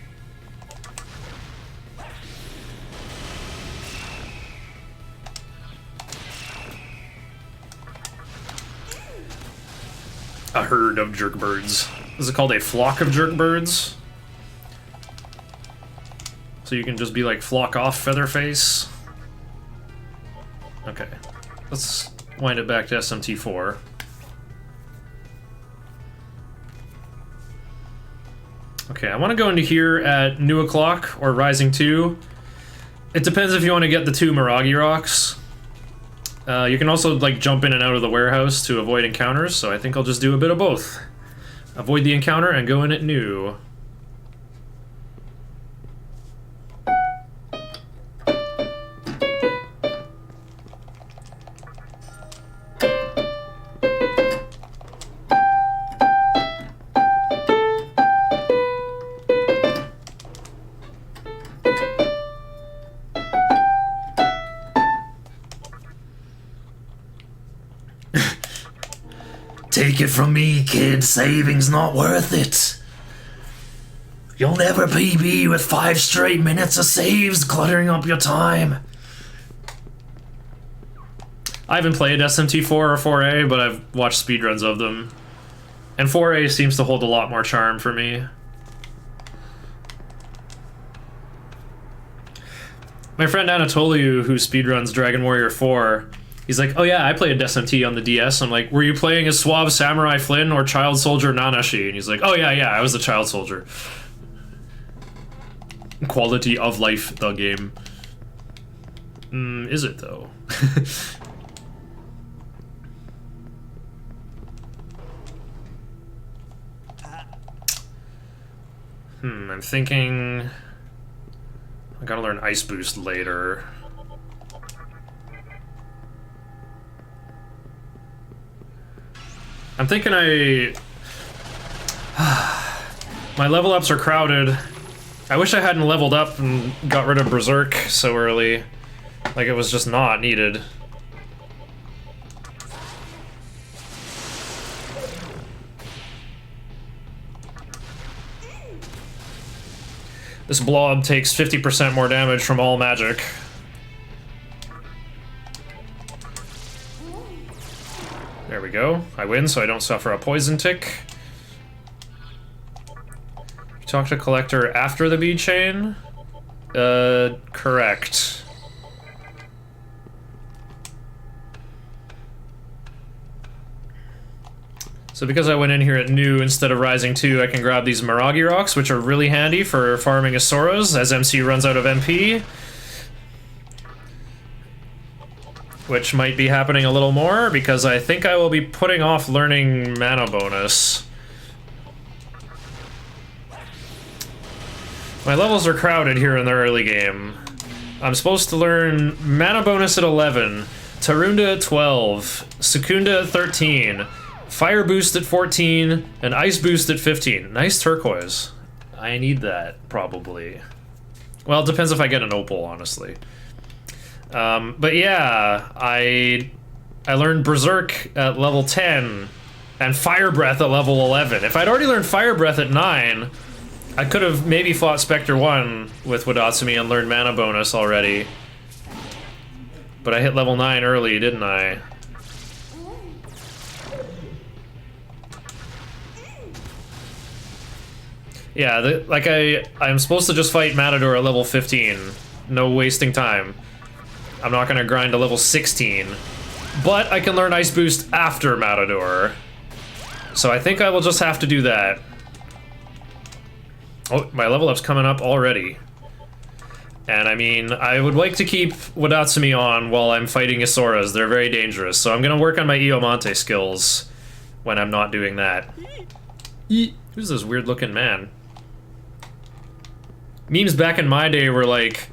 A herd of jerkbirds. Is it called a flock of jerkbirds? So you can just be like, flock off, Featherface? Okay. Let's wind it back to SMT4. Okay, I want to go into here at New O'Clock or Rising 2. It depends if you want to get the 2 Miragi rocks. You can also like jump in and out of the warehouse to avoid encounters, so I think I'll just do a bit of both. Avoid the encounter and go in at New.
Take it from me, kid, saving's not worth it. You'll never PB with 5 straight minutes of saves cluttering up your time.
I haven't played SMT4 or 4A, but I've watched speedruns of them. And 4A seems to hold a lot more charm for me. My friend Anatoliu, who speedruns Dragon Warrior 4, he's like, oh yeah, I played SMT on the DS. I'm like, were you playing as Suave Samurai Flynn or Child Soldier Nanashi? And he's like, oh yeah, I was the Child Soldier. Quality of life, the game. Is it though? I'm thinking I gotta learn Ice Boost later. I'm thinking my level ups are crowded. I wish I hadn't leveled up and got rid of Berserk so early. Like it was just not needed. This blob takes 50% more damage from all magic. There we go. I win, so I don't suffer a poison tick. You talk to Collector after the bead chain? Correct. So because I went in here at New instead of Rising 2, I can grab these Miragi rocks, which are really handy for farming Asoras as MC runs out of MP. Which might be happening a little more, because I think I will be putting off learning mana bonus. My levels are crowded here in the early game. I'm supposed to learn mana bonus at 11, Tarunda at 12, Secunda at 13, fire boost at 14, and ice boost at 15. Nice turquoise. I need that, probably. Well, it depends if I get an opal, honestly. But yeah, I learned Berserk at level 10 and Fire Breath at level 11. If I'd already learned Fire Breath at 9, I could have maybe fought Spectre 1 with Wadatsumi and learned mana bonus already. But I hit level 9 early, didn't I? Yeah, I'm supposed to just fight Matador at level 15. No wasting time. I'm not gonna grind to level 16. But I can learn Ice Boost after Matador. So I think I will just have to do that. Oh, my level up's coming up already. And I mean, I would like to keep Wadatsumi on while I'm fighting Isoras. They're very dangerous. So I'm gonna work on my Iomante skills when I'm not doing that. Who's this weird looking man? Memes back in my day were like,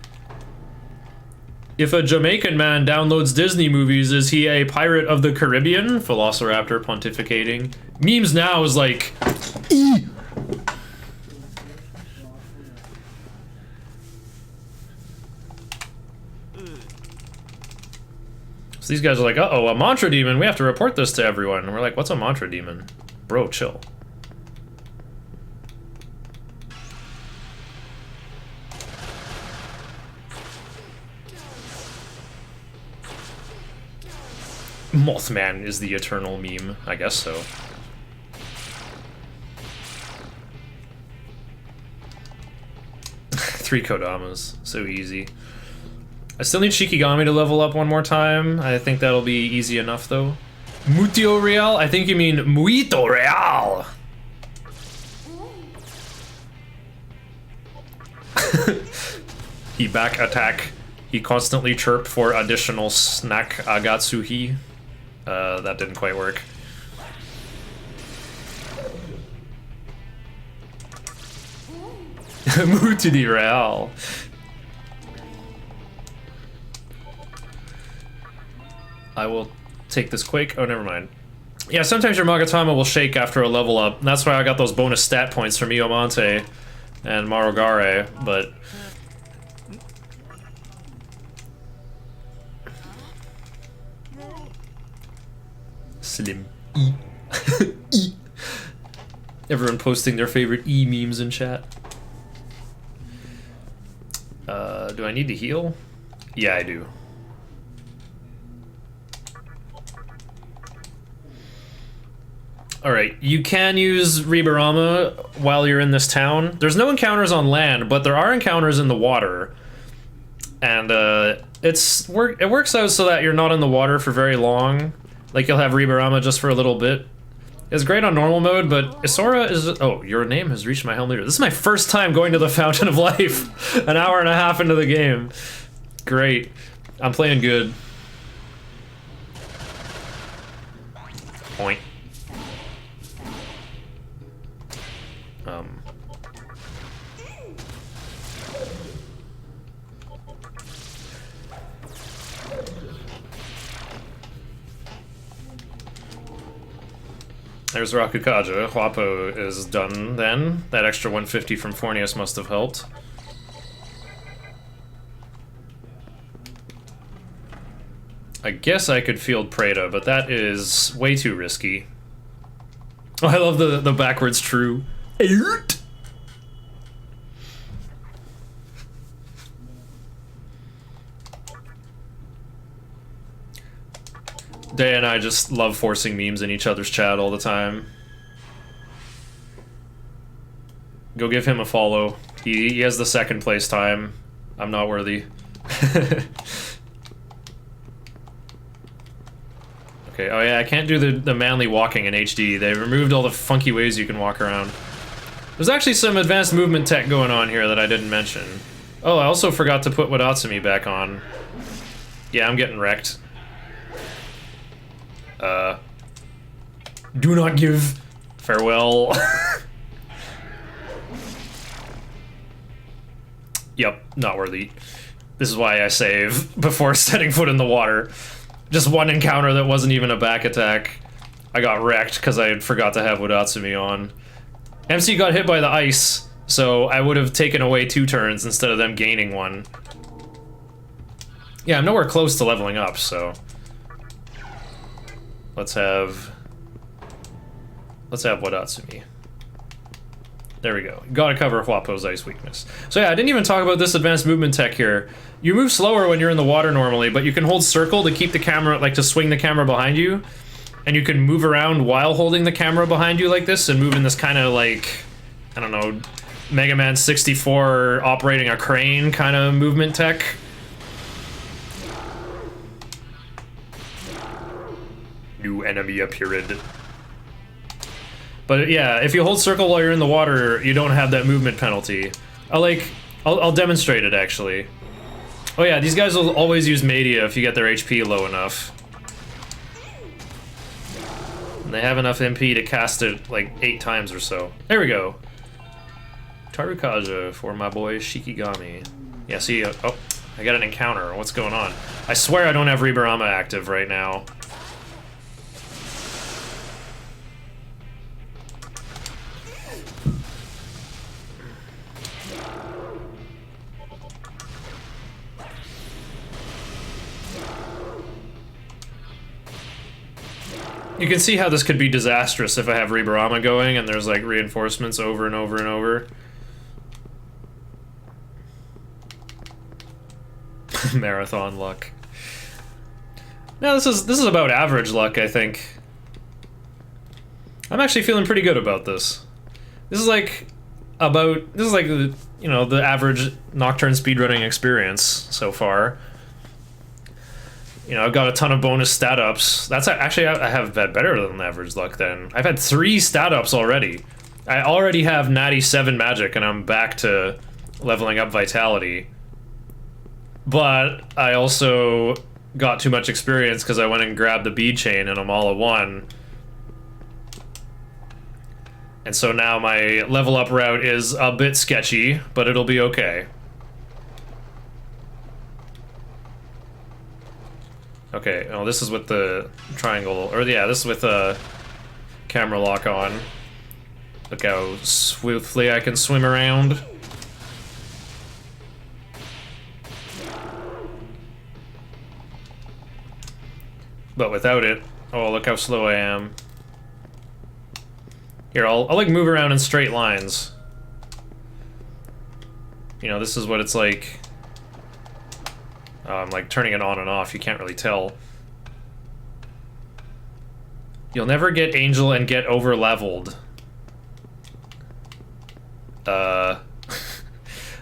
if a Jamaican man downloads Disney movies, is he a pirate of the Caribbean? Velociraptor pontificating. Memes now is like, So these guys are like, uh-oh, a mantra demon, we have to report this to everyone. And we're like, what's a mantra demon? Bro, chill. Mothman is the eternal meme. I guess so. Three Kodamas. So easy. I still need Shikigami to level up one more time. I think that'll be easy enough, though. Mutio Real? I think you mean Muito Real! He back attack. He constantly chirp for additional snack Agatsuhi. That didn't quite work. Muti di Real. I will take this Quake. Oh, never mind. Yeah, sometimes your Magatama will shake after a level up. And that's why I got those bonus stat points from Iomante and Marogare, but... Slim E. E. Everyone posting their favorite E memes in chat. Do I need to heal? Yeah, I do. Alright, you can use Ribarama while you're in this town. There's no encounters on land, but there are encounters in the water. And it works out so that you're not in the water for very long. Like, you'll have Ribarama just for a little bit. It's great on normal mode, but Isora is... Oh, your name has reached my helm leader. This is my first time going to the Fountain of Life. An hour and a half into the game. Great. I'm playing good. Point. There's Rakukaja. Huapo is done then. That extra 150 from Fornius must have helped. I guess I could field Preda, but that is way too risky. Oh, I love the backwards true. Day and I just love forcing memes in each other's chat all the time. Go give him a follow. He has the second place time. I'm not worthy. Okay, oh yeah, I can't do the manly walking in HD. They removed all the funky ways you can walk around. There's actually some advanced movement tech going on here that I didn't mention. Oh, I also forgot to put Wadatsumi back on. Yeah, I'm getting wrecked. Do not give farewell. not worthy. This is why I save before setting foot in the water. Just one encounter that wasn't even a back attack. I got wrecked because I forgot to have Wadatsumi on. MC got hit by the ice, so I would have taken away 2 turns instead of them gaining 1. Yeah, I'm nowhere close to leveling up, so... Let's have Wadatsumi. There we go. Gotta cover Huapo's ice weakness. So yeah, I didn't even talk about this advanced movement tech here. You move slower when you're in the water normally, but you can hold circle to keep the camera, like to swing the camera behind you. And you can move around while holding the camera behind you like this and move in this kind of like, I don't know, Mega Man 64 operating a crane kind of movement tech. New enemy appeared. But yeah, if you hold circle while you're in the water, you don't have that movement penalty. I'll demonstrate it actually. Oh yeah, these guys will always use Media if you get their HP low enough. And they have enough MP to cast it like 8 times or so. There we go. Tarukaja for my boy Shikigami. Yeah, see, oh, I got an encounter. What's going on? I swear I don't have Ribarama active right now. You can see how this could be disastrous if I have Ribarama going and there's like reinforcements over and over and over. Marathon luck. No, this is about average luck, I think. I'm actually feeling pretty good about this. This is like the, you know, the average Nocturne speedrunning experience so far. You know, I've got a ton of bonus stat ups. That's actually, I have had better than average luck then. I've had 3 stat ups already. I already have natty 7 magic and I'm back to leveling up vitality. But I also got too much experience because I went and grabbed the bead chain and I'm all at 1. And so now my level up route is a bit sketchy, but it'll be okay. Okay, oh, this is with the triangle, or yeah, this is with the camera lock on. Look how swiftly I can swim around. But without it, oh, look how slow I am. Here, I'll like move around in straight lines. You know, this is what it's like. I'm like turning it on and off, you can't really tell. You'll never get Angel and get over leveled. Oh,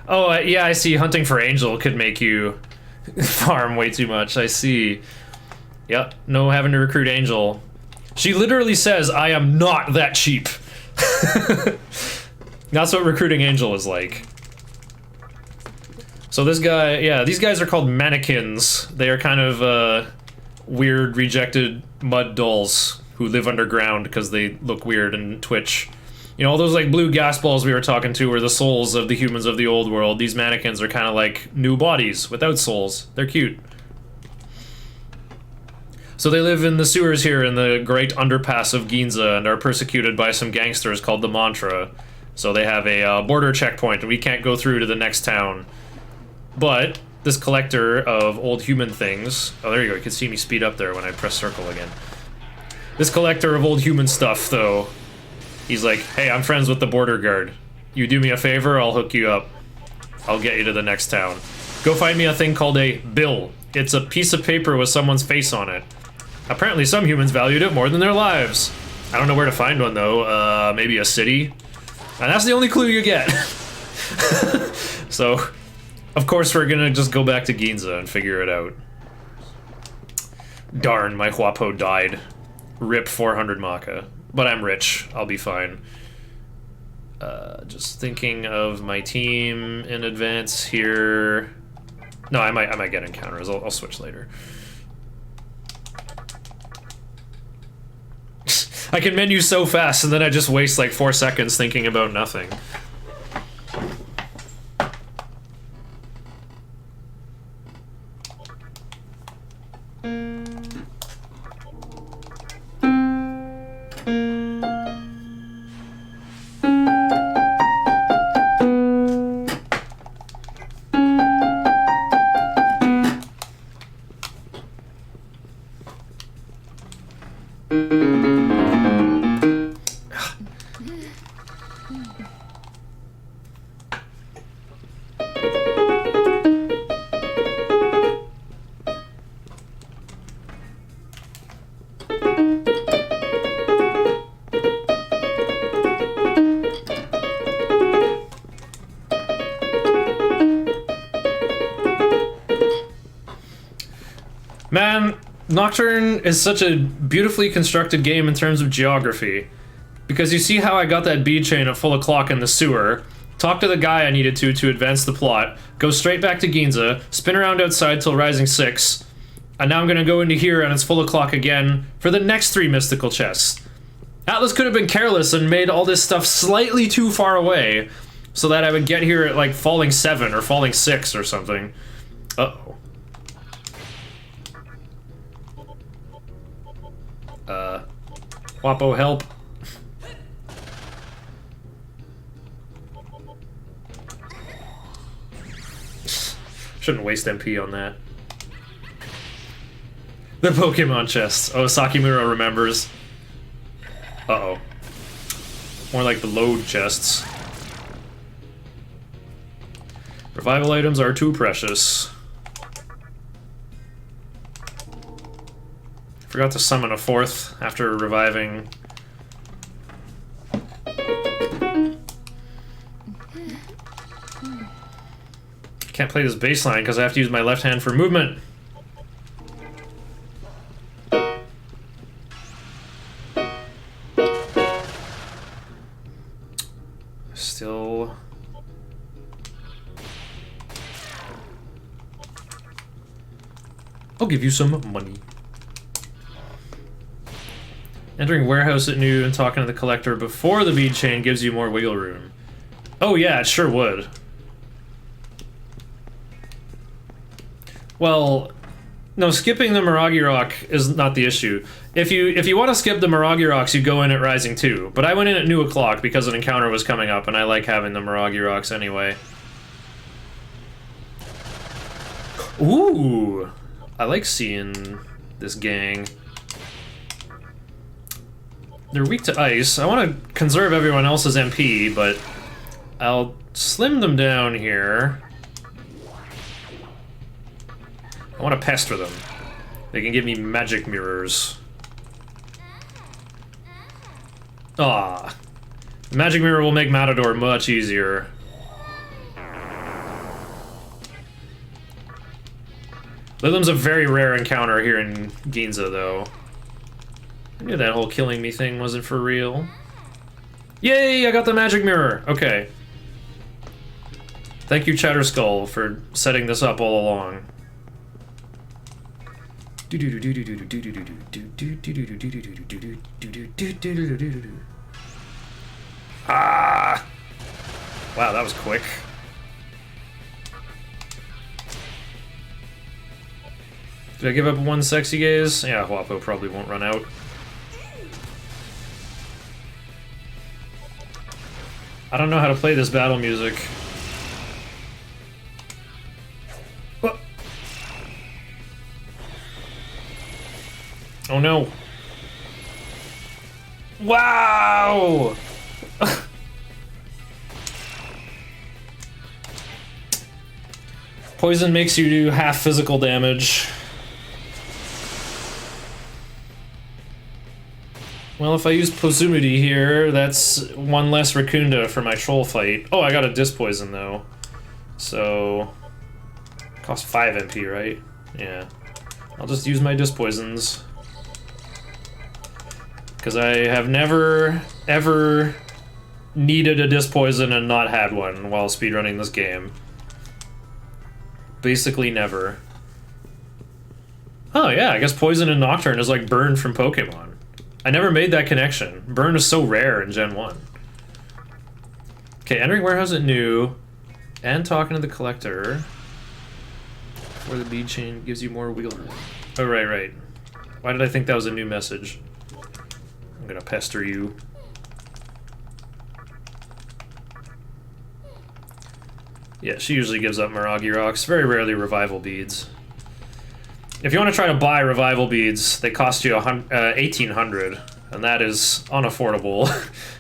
yeah, I see. Hunting for Angel could make you farm way too much. I see. Yep, no having to recruit Angel. She literally says, I am not that cheap. That's what recruiting Angel is like. So this guy, yeah, these guys are called mannequins. They are kind of weird, rejected mud dolls who live underground because they look weird and twitch. You know, all those like blue gas balls we were talking to were the souls of the humans of the old world. These mannequins are kind of like new bodies without souls. They're cute. So they live in the sewers here in the great underpass of Ginza and are persecuted by some gangsters called the Mantra. So they have a border checkpoint and we can't go through to the next town. But this collector of old human things... Oh, there you go. You can see me speed up there when I press circle again. This collector of old human stuff, though, he's like, hey, I'm friends with the border guard. You do me a favor, I'll hook you up. I'll get you to the next town. Go find me a thing called a bill. It's a piece of paper with someone's face on it. Apparently some humans valued it more than their lives. I don't know where to find one, though. Maybe a city? And that's the only clue you get. So... Of course, we're gonna just go back to Ginza and figure it out. Darn, my Huapo died. Rip 400 Maka. But I'm rich. I'll be fine. Just thinking of my team in advance here. No, I might get encounters. I'll switch later. I can menu so fast, and then I just waste like 4 seconds thinking about nothing. Man, Nocturne is such a beautifully constructed game in terms of geography. Because you see how I got that bead chain at full o'clock in the sewer, talk to the guy I needed to advance the plot, go straight back to Ginza, spin around outside till Rising 6, and now I'm gonna go into here and it's full o'clock again for the next 3 mystical chests. Atlas could have been careless and made all this stuff slightly too far away, so that I would get here at like falling 7 or falling 6 or something. Uh-oh. Wapo, help. Shouldn't waste MP on that. The Pokemon chests. Oh, Sakimura remembers. Uh-oh. More like the load chests. Revival items are too precious. Forgot to summon a 4th after reviving. Can't play this baseline because I have to use my left hand for movement. Still... I'll give you some money. Entering warehouse at noon and talking to the collector before the bead chain gives you more wiggle room. Oh yeah, it sure would. Well, no, skipping the Miragi Rock is not the issue. If you want to skip the Miragi Rocks, you go in at Rising 2. But I went in at noon o'clock because an encounter was coming up, and I like having the Miragi Rocks anyway. Ooh, I like seeing this gang. They're weak to ice. I want to conserve everyone else's MP, but I'll slim them down here. I want to pester them. They can give me magic mirrors. Ah, the magic mirror will make Matador much easier. Lilim's a very rare encounter here in Ginza, though. I knew that whole killing me thing wasn't for real. Yay, I got the magic mirror! Okay. Thank you, Chatterskull, for setting this up all along. Ah! Wow, that was quick. Did I give up one sexy gaze? Yeah, Huapo probably won't run out. I don't know how to play this battle music. What? Oh no. Wow! Poison makes you do half physical damage. Well, if I use Posumity here, that's one less Raccoonda for my troll fight. Oh, I got a Disc Poison though. So... costs 5 MP, right? Yeah. I'll just use my Disc Poisons. Because I have never, ever needed a Disc Poison and not had one while speedrunning this game. Basically never. Oh yeah, I guess Poison and Nocturne is like Burn from Pokemon. I never made that connection. Burn is so rare in Gen 1. Okay, entering warehouse at new, and talking to the collector, where the bead chain gives you more wiggle room. Oh, right. Why did I think that was a new message? I'm gonna pester you. Yeah, she usually gives up Miragi Rocks, very rarely revival beads. If you want to try to buy revival beads, they cost you 1,800, and that is unaffordable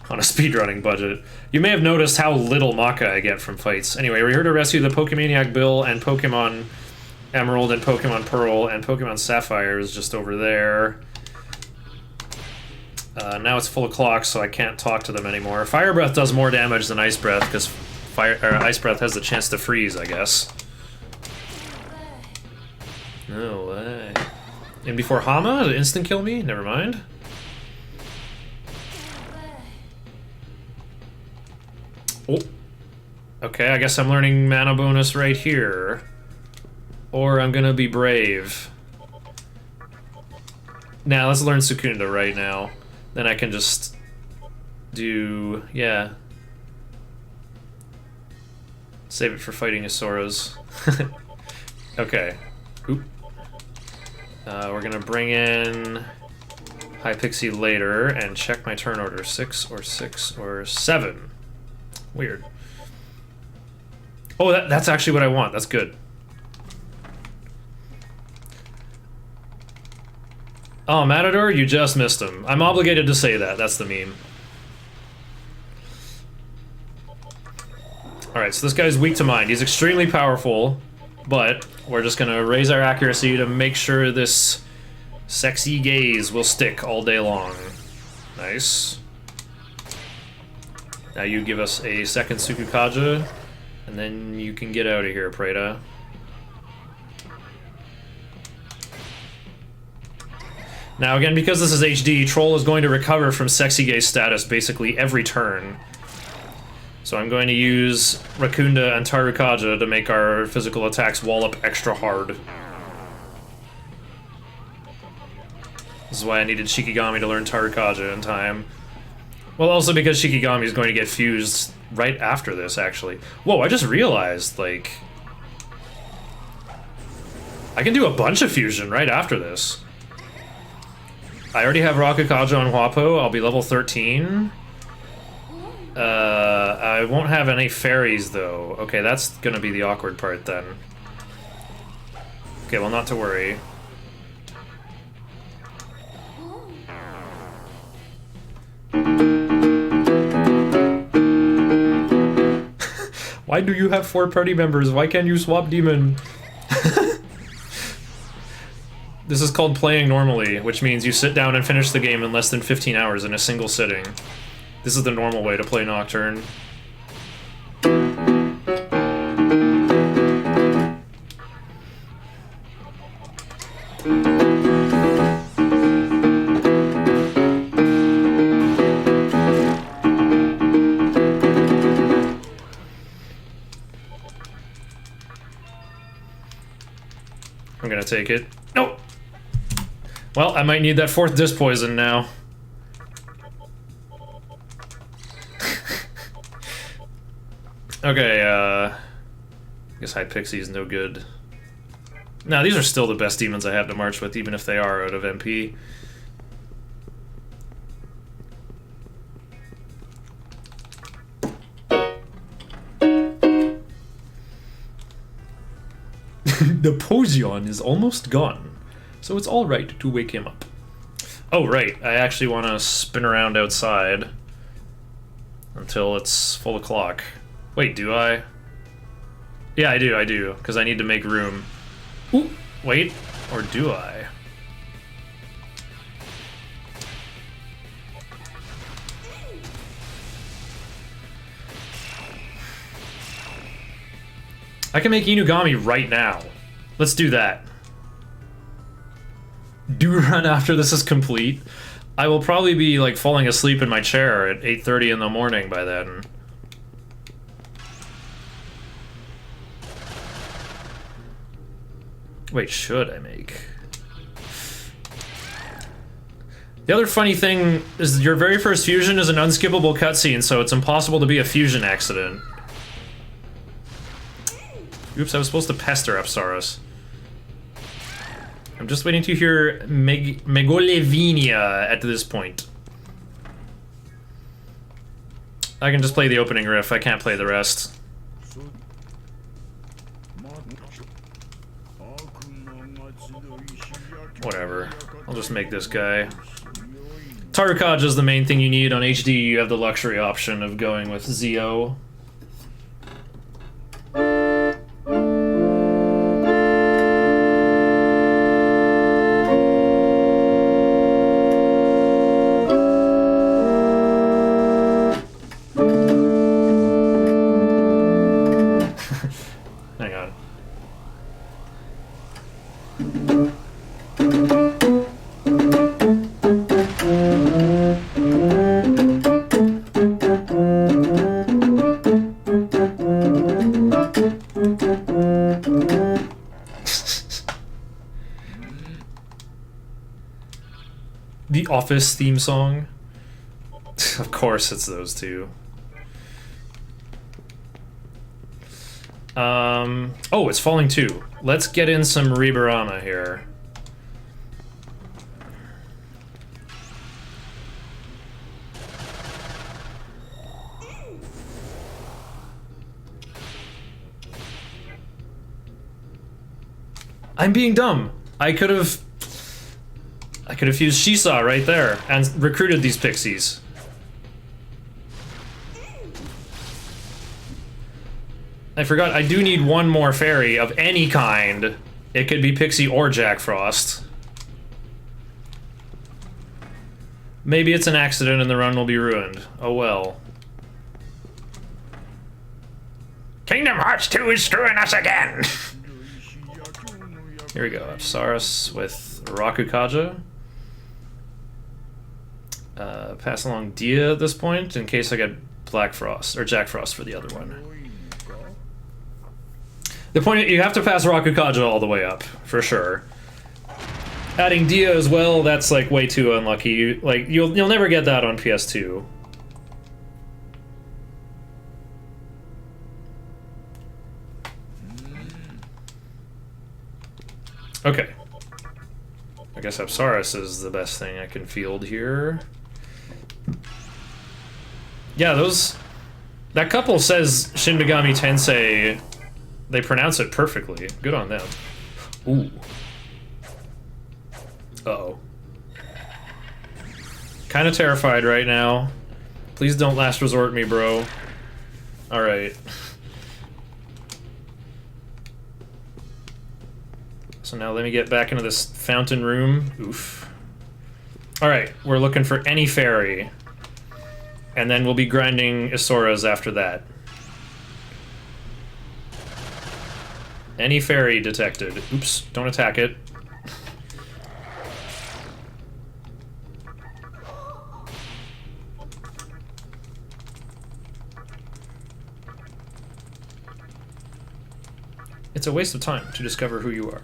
on a speedrunning budget. You may have noticed how little Maka I get from fights. Anyway, we're here to rescue the Pokemaniac Bill and Pokemon Emerald and Pokemon Pearl, and Pokemon Sapphire is just over there. Now it's full of clocks, so I can't talk to them anymore. Fire Breath does more damage than Ice Breath, because Ice Breath has the chance to freeze, I guess. No way. And before Hama, did it instant kill me? Never mind. Oh. Okay, I guess I'm learning mana bonus right here. Or I'm gonna be brave. Now, let's learn Sukunda right now. Then I can just do... yeah. Save it for fighting Asoras. Okay. Oop. We're gonna bring in Hypixie later and check my turn order. 6 or 7. Weird. Oh, that's actually what I want. That's good. Oh, Matador, you just missed him. I'm obligated to say that. That's the meme. Alright, so this guy's weak to mind. He's extremely powerful, but we're just gonna raise our accuracy to make sure this sexy gaze will stick all day long. Nice. Now you give us a second Sukukaja, and then you can get out of here, Preda. Now again, because this is HD, Troll is going to recover from Sexy Gaze status basically every turn. So I'm going to use Rakunda and Tarukaja to make our physical attacks wallop extra hard. This is why I needed Shikigami to learn Tarukaja in time. Well, also because Shikigami is going to get fused right after this, actually. Whoa, I just realized, like... I can do a bunch of fusion right after this. I already have Rakukaja on Huapo, I'll be level 13. I won't have any fairies, though. Okay, that's gonna be the awkward part, then. Okay, well, not to worry. Why do you have 4 party members? Why can't you swap demon? This is called playing normally, which means you sit down and finish the game in less than 15 hours in a single sitting. This is the normal way to play Nocturne. I'm gonna take it. Nope! Well, I might need that 4th disc poison now. Okay, I guess Hypixie is no good. Now, these are still the best demons I have to march with, even if they are out of MP. The Posion is almost gone, so it's alright to wake him up. Oh, right, I actually want to spin around outside until it's full o'clock. Wait, do I? Yeah, I do, because I need to make room. Ooh, wait, or do I? I can make Inugami right now. Let's do that. Do run after this is complete. I will probably be like falling asleep in my chair at 8:30 in the morning by then. Wait, should I make? The other funny thing is your very first fusion is an unskippable cutscene, so it's impossible to be a fusion accident. Oops, I was supposed to pester Apsaros. I'm just waiting to hear Megolevinia at this point. I can just play the opening riff, I can't play the rest. whatever. I'll just make this guy. Tarukaja is the main thing you need. On HD, you have the luxury option of going with Zio. Hang on. The Office theme song. Of course it's those two. Oh, it's falling too. Let's get in some Riberana here. I'm being dumb. I could have used Shisa right there and recruited these pixies. I forgot, I do need one more fairy of any kind. It could be Pixie or Jack Frost. Maybe it's an accident and the run will be ruined. Oh well. Kingdom Hearts 2 is screwing us again! Here we go, Apsaris with Rakukaja. Pass along Dia at this point in case I get Black Frost, or Jack Frost for the other one. The point, you have to pass Rakukaja all the way up, for sure. Adding Dia as well, that's like way too unlucky. Like, you'll never get that on PS2. Okay. I guess Apsaris is the best thing I can field here. Yeah, that couple says Shin Megami Tensei. They pronounce it perfectly. Good on them. Ooh. Uh-oh. Kind of terrified right now. Please don't last resort me, bro. Alright. So now let me get back into this fountain room. Oof. Alright, we're looking for any fairy. And then we'll be grinding Isoras after that. Any fairy detected. Oops, don't attack it. It's a waste of time to discover who you are.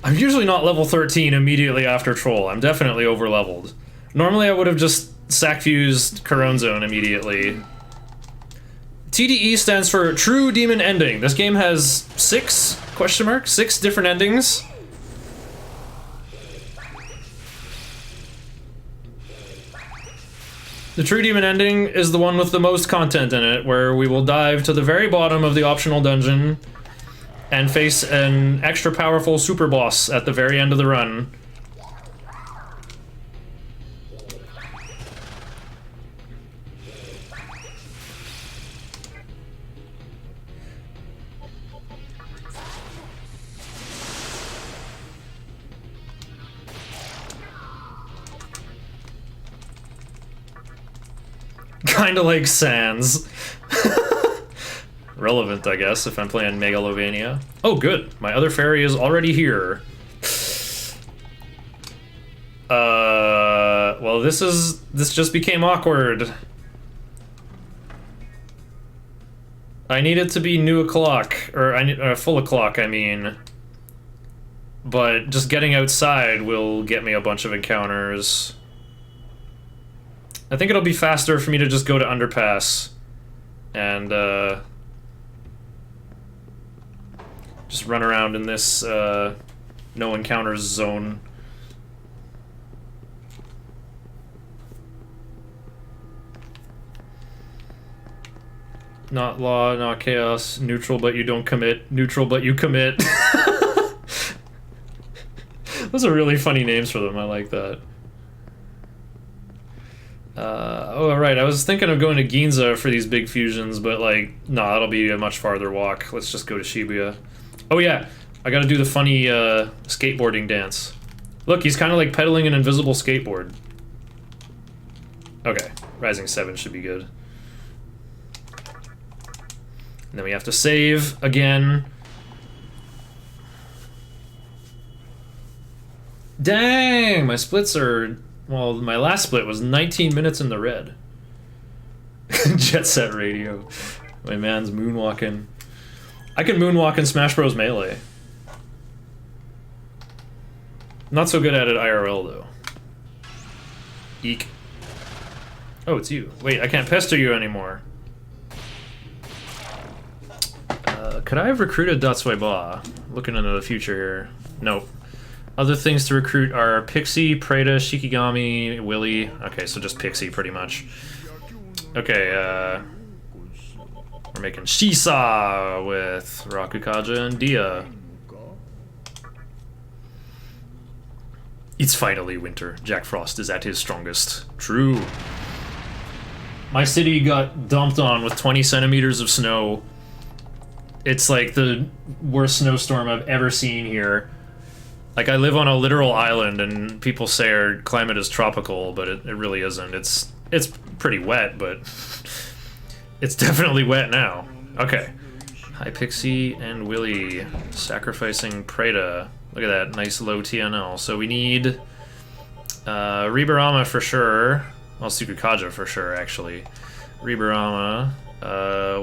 I'm usually not level 13 immediately after Troll. I'm definitely over-leveled. Normally I would have just sack-fused Corone Zone immediately. TDE stands for True Demon Ending. This game has 6 different endings. The True Demon Ending is the one with the most content in it, where we will dive to the very bottom of the optional dungeon and face an extra powerful super boss at the very end of the run. Kinda like Sans. Relevant, I guess, if I'm playing Megalovania. Oh, good. My other fairy is already here. Well, this just became awkward. I need it to be new o'clock, or I need full o'clock, I mean. But just getting outside will get me a bunch of encounters. I think it'll be faster for me to just go to Underpass and just run around in this no encounters zone. Not law, not chaos. Neutral, but you don't commit. Neutral, but you commit. Those are really funny names for them. I like that. Oh, right. I was thinking of going to Ginza for these big fusions, but, like, nah, that'll be a much farther walk. Let's just go to Shibuya. Oh, yeah. I gotta do the funny skateboarding dance. Look, he's kind of like pedaling an invisible skateboard. Okay. Rising 7 should be good. And then we have to save again. Dang! My splits are... Well, my last split was 19 minutes in the red. Jet Set Radio. My man's moonwalking. I can moonwalk in Smash Bros. Melee. Not so good at it IRL, though. Eek. Oh, it's you. Wait, I can't pester you anymore. Could I have recruited Datsueba? Looking into the future here. Nope. Other things to recruit are Pixie, Preda, Shikigami, Willy. Okay, so just Pixie, pretty much. Okay, we're making Shisa with Rakukaja and Dia. It's finally winter. Jack Frost is at his strongest. True. My city got dumped on with 20 centimeters of snow. It's like the worst snowstorm I've ever seen here. Like, I live on a literal island, and people say our climate is tropical, but it really isn't. It's pretty wet, but it's definitely wet now. Okay. Hi, Pixie and Willy sacrificing Preda. Look at that, nice low TNL. So we need Ribarama for sure. Well, Sukukaja for sure, actually. Ribarama.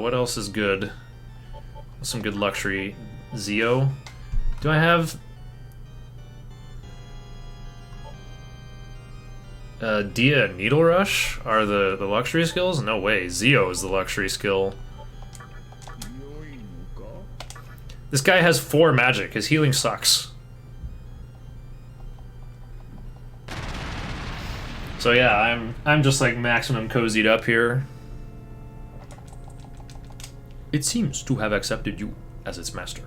What else is good? Some good luxury. Zio. Do I have... Dia and Needle Rush are the luxury skills? No way. Zio is the luxury skill. This guy has 4 magic. His healing sucks. So yeah, I'm just like maximum cozied up here. It seems to have accepted you as its master.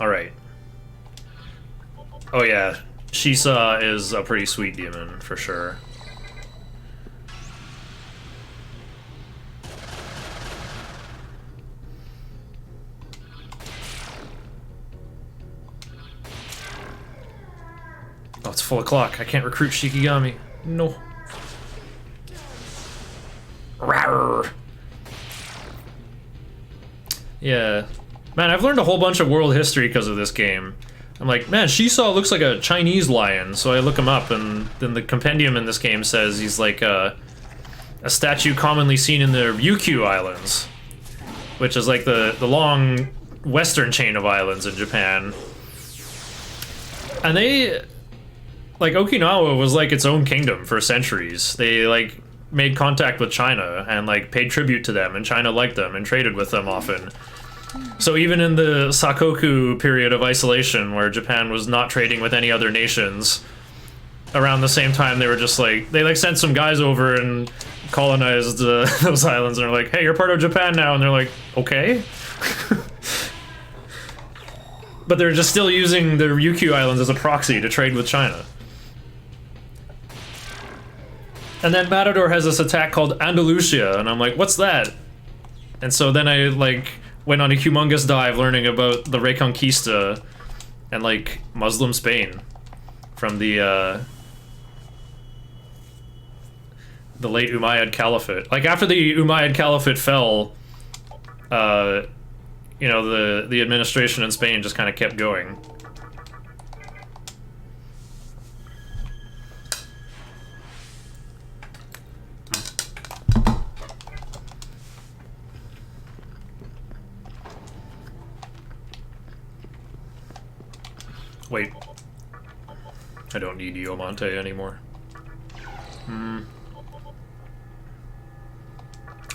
Alright. Oh yeah, Shisa is a pretty sweet demon, for sure. Oh, it's full o'clock. I can't recruit Shikigami. No. Rawr. Yeah. Man, I've learned a whole bunch of world history because of this game. I'm like, man, Shisa looks like a Chinese lion, so I look him up, and then the compendium in this game says he's like a statue commonly seen in the Ryukyu Islands, which is like the long western chain of islands in Japan. And they... Like, Okinawa was like its own kingdom for centuries. They, like, made contact with China and, like, paid tribute to them, and China liked them and traded with them often. So even in the Sakoku period of isolation, where Japan was not trading with any other nations, around the same time they were just like, they, like, sent some guys over and colonized those islands, and they're like, hey, you're part of Japan now, and they're like, okay? But they're just still using the Ryukyu Islands as a proxy to trade with China. And then Matador has this attack called Andalusia, and I'm like, what's that? And so then I, like, went on a humongous dive learning about the Reconquista and, like, Muslim Spain from the late Umayyad Caliphate. Like, after the Umayyad Caliphate fell, you know, the administration in Spain just kind of kept going. Wait. I don't need Diamante anymore.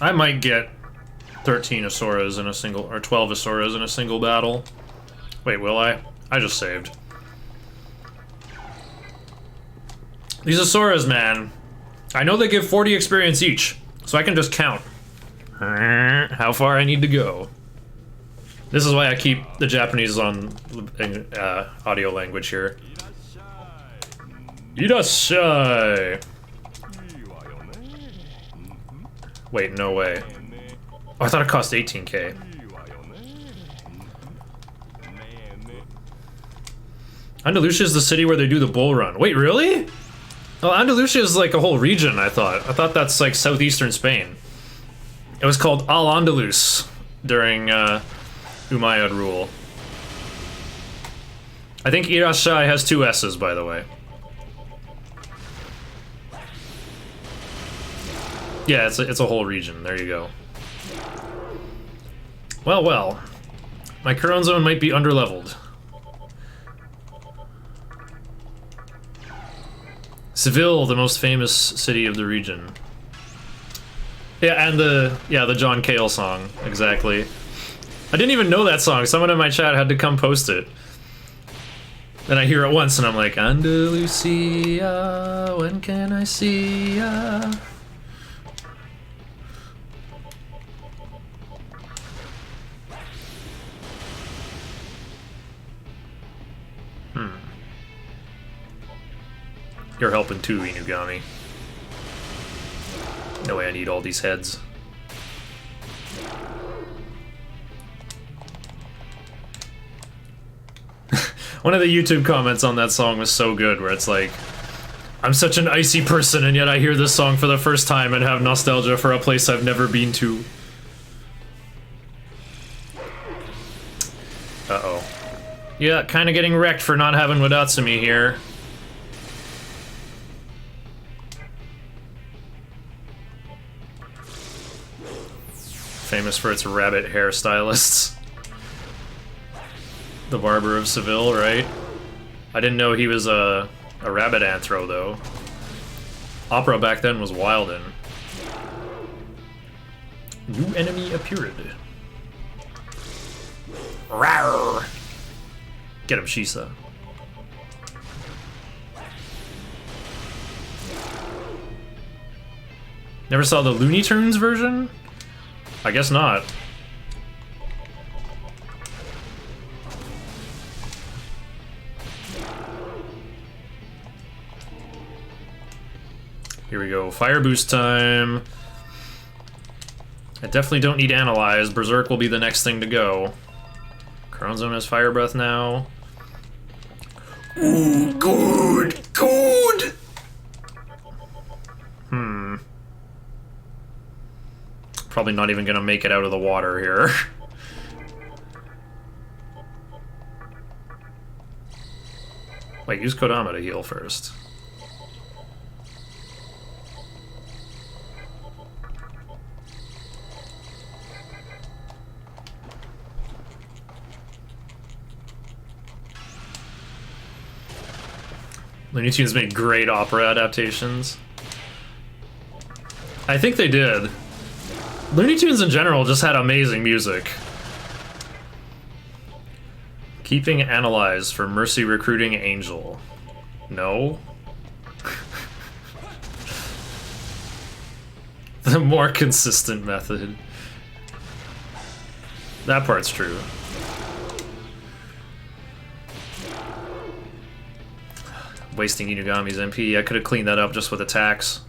I might get 13 Asuras in a single, or 12 Asuras in a single battle. Wait, will I? I just saved. These Asuras, man. I know they give 40 experience each, So I can just count how far I need to go. This is why I keep the Japanese on audio language here. Irashai! Wait, no way. Oh, I thought it cost 18k. Andalusia is the city where they do the bull run. Wait, really? Well, Andalusia is like a whole region, I thought. I thought that's like southeastern Spain. It was called Al-Andalus during Umayyad rule. I think Irashai has 2 S's, by the way. Yeah, it's a whole region. There you go. Well, well. My current zone might be underleveled. Seville, the most famous city of the region. Yeah, and the John Cale song, exactly. I didn't even know that song. Someone in my chat had to come post it. Then I hear it once and I'm like, Andalusia, when can I see ya? You're helping too, Inugami. No way I need all these heads. One of the YouTube comments on that song was so good, where it's like, I'm such an icy person, and yet I hear this song for the first time and have nostalgia for a place I've never been to. Uh-oh. Yeah, kinda getting wrecked for not having Wadatsumi here. Famous for its rabbit hairstylists. The Barber of Seville, right? I didn't know he was a rabbit anthro, though. Opera back then was Wilden. New enemy appeared. Rawr! Get him, Shisa. Never saw the Looney Tunes version? I guess not. Here we go, fire boost time. I definitely don't need Analyze. Berserk will be the next thing to go. Crown Zone has Fire Breath now.
Ooh, good, good.
Probably not even gonna make it out of the water here. Wait, use Kodama to heal first. Looney Tunes made great opera adaptations. I think they did. Looney Tunes in general just had amazing music. Keeping Analyze for Mercy recruiting Angel. No? The more consistent method. That part's true. Wasting Inugami's MP. I could have cleaned that up just with attacks.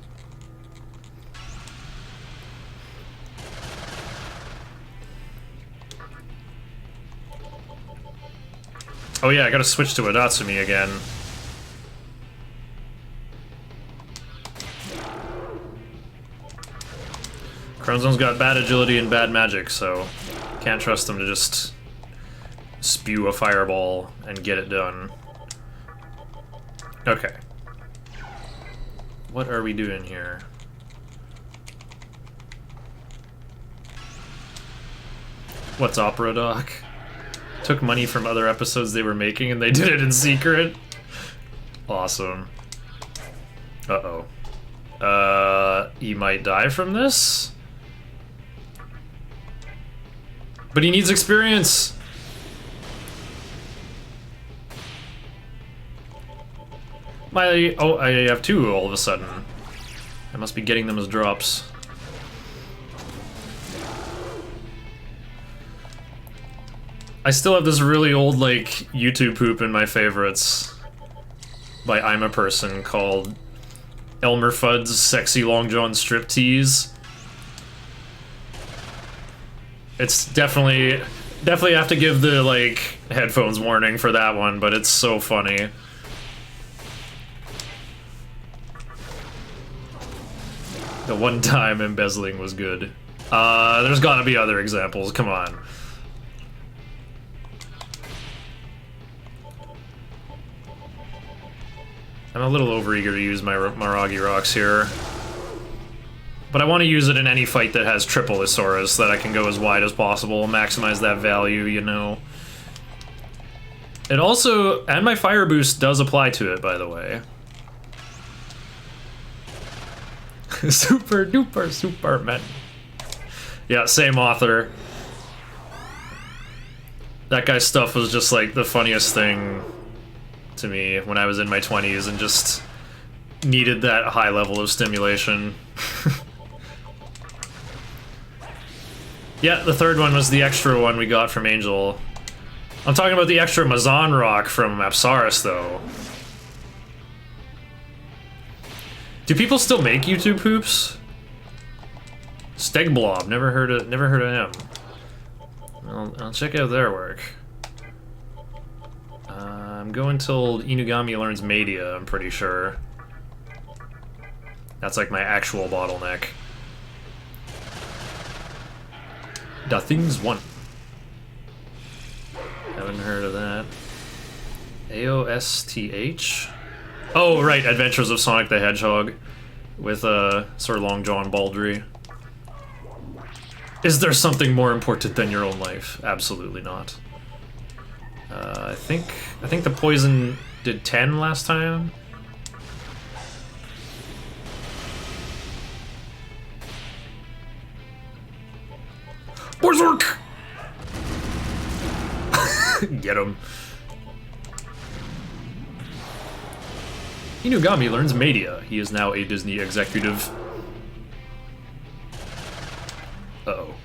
Oh yeah, I gotta switch to Adatsumi again. Chronzone's got bad agility and bad magic, so can't trust them to just spew a fireball and get it done. Okay. What are we doing here? What's Opera Doc? Took money from other episodes they were making and they did it in secret? Awesome. Uh-oh. He might die from this? But he needs experience! Oh, I have 2 all of a sudden. I must be getting them as drops. I still have this really old, like, YouTube poop in my favorites by I'm a Person called Elmer Fudd's Sexy Long John Striptease. It's definitely have to give the, like, headphones warning for that one, but it's so funny. The one time embezzling was good. There's gotta be other examples, come on. I'm a little overeager to use my Miragi Rocks here. But I want to use it in any fight that has triple Isaurus so that I can go as wide as possible, maximize that value, you know. It also, and my fire boost does apply to it, by the way. Super duper Superman. Yeah, same author. That guy's stuff was just like the funniest thing to me when I was in my 20s and just needed that high level of stimulation. Yeah, the third one was the extra one we got from Angel. I'm talking about the extra Mazan rock from Apsaris, though. Do people still make YouTube poops? Stegblob, never heard of him. I'll check out their work. I'm going till Inugami learns Media, I'm pretty sure. That's like my actual bottleneck. Da Things 1. Haven't heard of that. AOSTH? Oh, right, Adventures of Sonic the Hedgehog with Sir Long John Baldry. Is there something more important than your own life? Absolutely not. I think the poison did 10 last time. Berserk! Get him. Inugami learns Media. He is now a Disney executive. Uh-oh.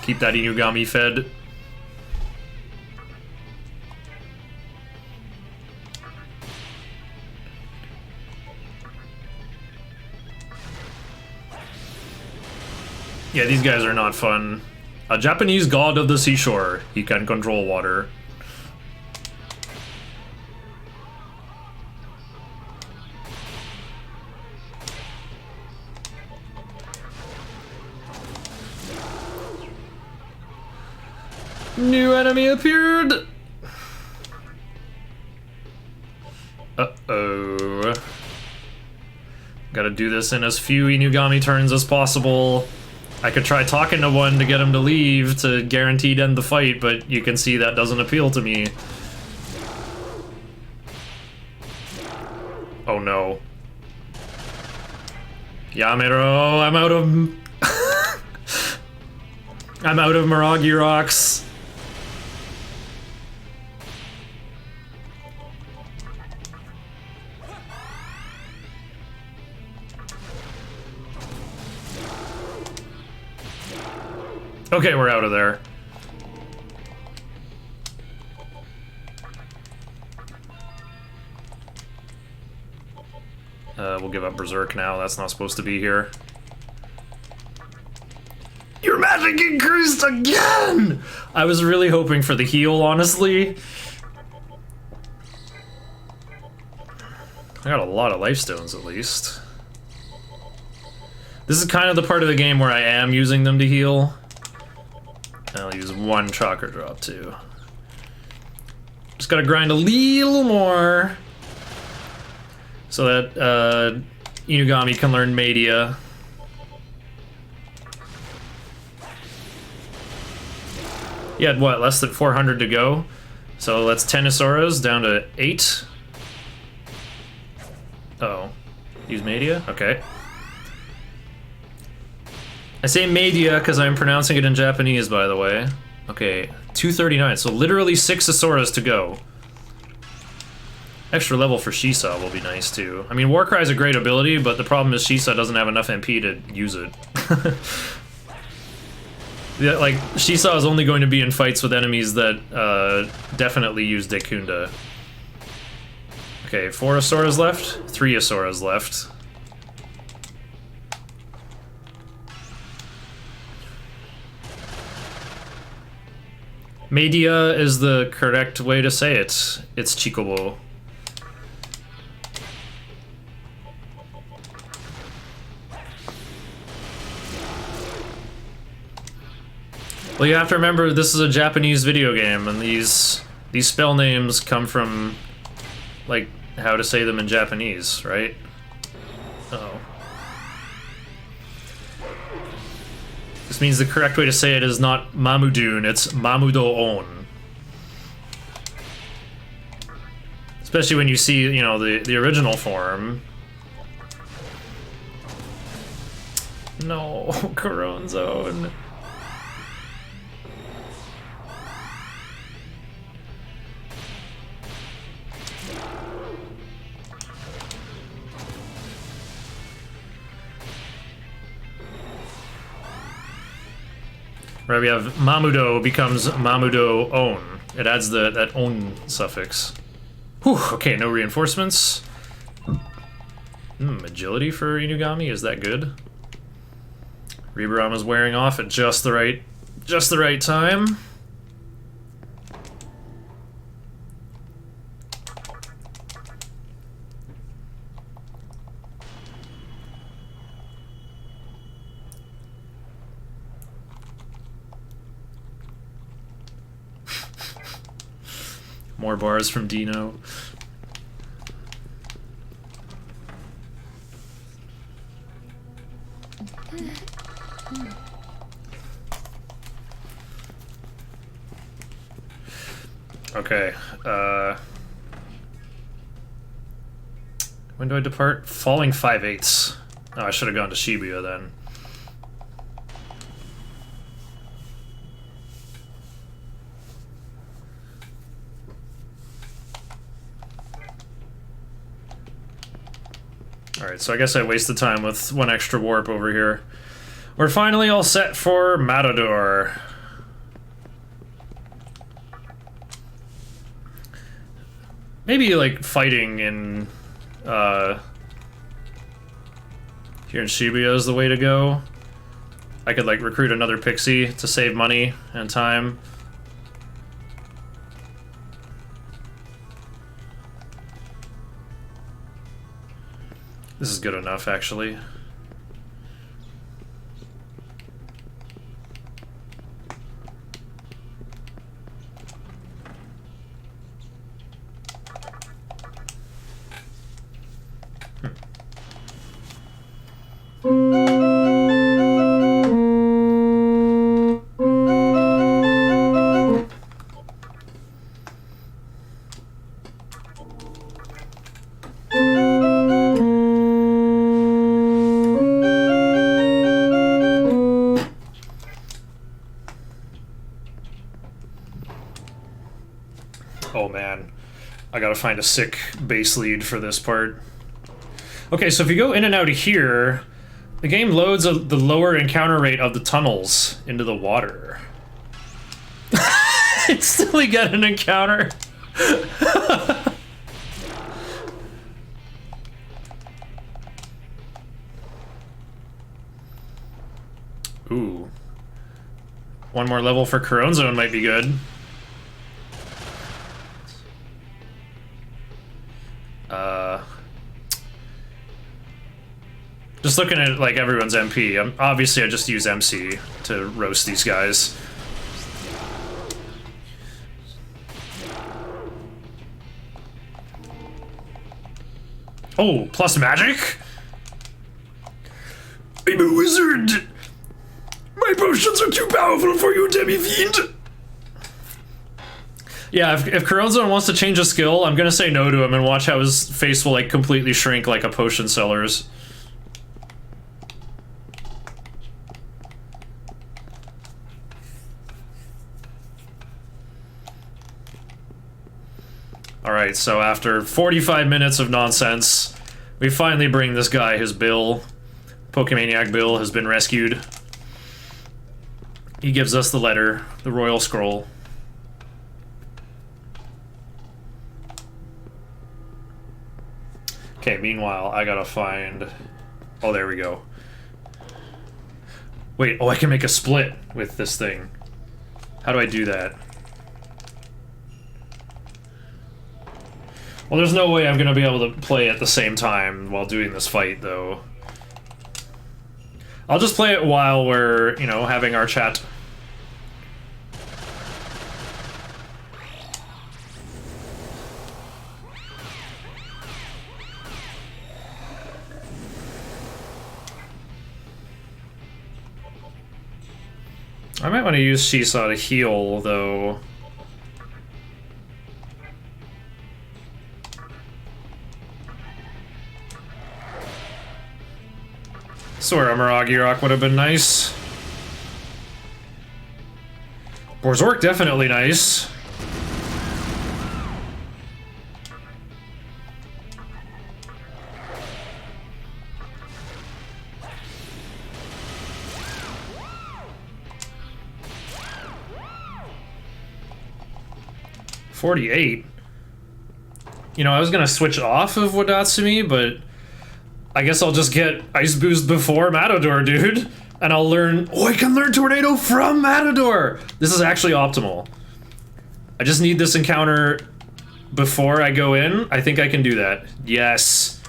Keep that Inugami fed. Yeah, these guys are not fun. A Japanese god of the seashore. He can control water. New enemy appeared! Uh-oh. Gotta do this in as few Inugami turns as possible. I could try talking to one to get him to leave to guaranteed end the fight, but you can see that doesn't appeal to me. Oh no. Yamero, I'm out of... I'm out of Miragi Rocks. Okay, we're out of there. We'll give up Berserk now. That's not supposed to be here. Your magic increased again! I was really hoping for the heal, honestly. I got a lot of life stones, at least. This is kind of the part of the game where I am using them to heal. I'll use one chakra drop too. Just gotta grind a little more so that Inugami can learn Media. He had what, less than 400 to go? So that's 10 Isauras down to 8. Uh-oh. Use Media? Okay. I say Media because I'm pronouncing it in Japanese, by the way. Okay, 239, so literally 6 Isauras to go. Extra level for Shisa will be nice, too. I mean, Warcry is a great ability, but the problem is Shisa doesn't have enough MP to use it. Yeah, like, Shisaw is only going to be in fights with enemies that definitely use Dekunda. Okay, 4 Asoras left, 3 Asoras left. Media is the correct way to say it. It's Chikobo. Well, you have to remember this is a Japanese video game, and these spell names come from, like, how to say them in Japanese, right? Uh-oh. This means the correct way to say it is not Mamudun, it's Mamudo-on. Especially when you see, you know, the original form. No, Corone Zone. Right, we have Mamudo becomes Mamudo-on. It adds that on suffix. Whew, okay, no reinforcements. Agility for Inugami, is that good? Ribarama's wearing off at just the right time. More bars from Dino. Okay, when do I depart? Falling 5/8. Oh, I should have gone to Shibuya then. Alright, so I guess I wasted time with 1 extra warp over here. We're finally all set for Matador. Maybe, like, fighting in, here in Shibuya is the way to go. I could, like, recruit another pixie to save money and time. This is good enough, actually. Oh man, I gotta find a sick base lead for this part. Okay, so if you go in and out of here, the game loads the lower encounter rate of the tunnels into the water. Instantly get an encounter. Ooh. 1 more level for Corone Zone might be good. Just looking at, like, everyone's MP, obviously I just use MC to roast these guys. Oh, plus magic? I'm a wizard! My potions are too powerful for you, Demi-Fiend! Yeah, if Corone Zone wants to change a skill, I'm gonna say no to him and watch how his face will, like, completely shrink like a potion seller's. Alright, so after 45 minutes of nonsense, we finally bring this guy his bill. Pokemaniac Bill has been rescued. He gives us the letter, the royal scroll. Okay, meanwhile, I gotta find... Oh, there we go. Wait, oh, I can make a split with this thing. How do I do that? Well, there's no way I'm gonna be able to play at the same time while doing this fight, though. I'll just play it while we're, you know, having our chat. I might want to use Seesaw to heal, though. Sora Maragi would have been nice. Borzork definitely nice. $48. You know, I was gonna switch off of Wadatsumi, but I guess I'll just get Ice Boost before Matador, dude. And I'll learn... Oh, I can learn Tornado from Matador! This is actually optimal. I just need this encounter before I go in. I think I can do that. Yes.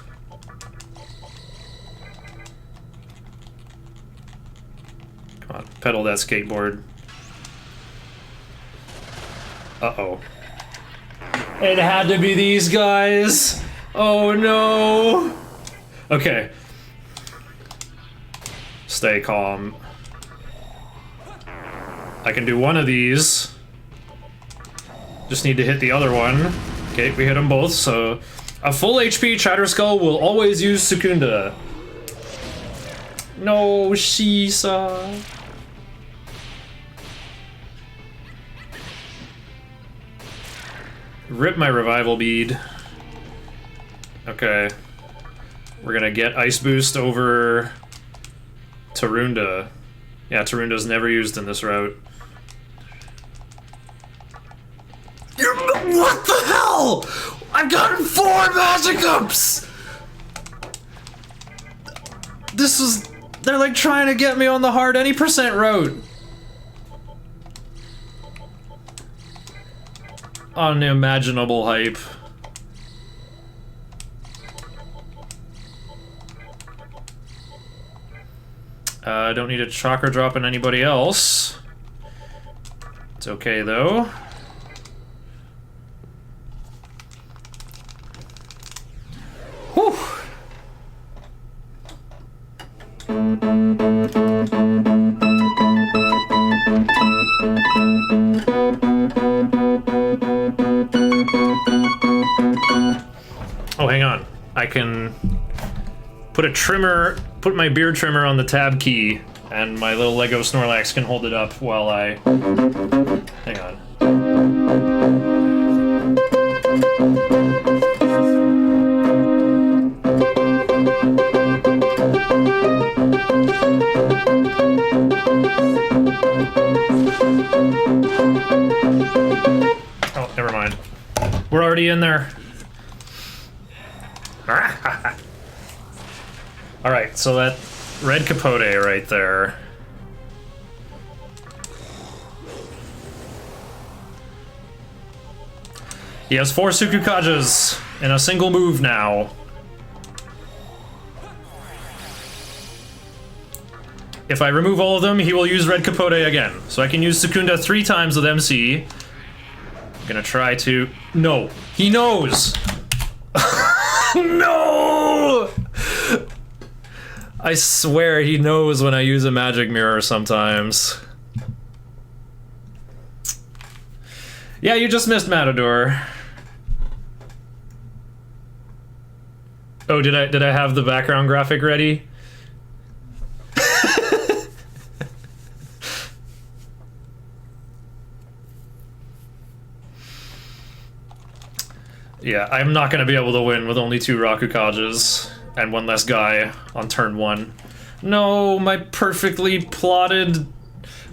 Come on, pedal that skateboard. Uh-oh. It had to be these guys. Oh no. Okay. Stay calm. I can do one of these. Just need to hit the other one. Okay, we hit them both, so... A full HP Chatterskull will always use Secunda. No, Seesaw. Rip my revival bead. Okay. We're gonna get Ice Boost over Tarunda. Yeah, Tarunda's never used in this route.
What the hell? I've gotten 4 magic ups!
This was... They're like trying to get me on the hard any percent route. Unimaginable hype. I don't need a chakra drop on anybody else. It's okay though. Whew. Oh, hang on. I can put a trimmer, put my beard trimmer on the tab key, and my little Lego Snorlax can hold it up while I... Hang on. Oh, never mind. We're already in there. Alright, so that red Capote right there. He has 4 Sukukajas in a single move now. If I remove all of them, he will use red Capote again. So I can use Secunda 3 times with MC. I'm gonna try to... No! He knows! No! I swear he knows when I use a magic mirror sometimes. Yeah, you just missed Matador. Oh, did I have the background graphic ready? Yeah, I'm not gonna be able to win with only 2 Rakukajas and 1 less guy on turn 1. No, my perfectly plotted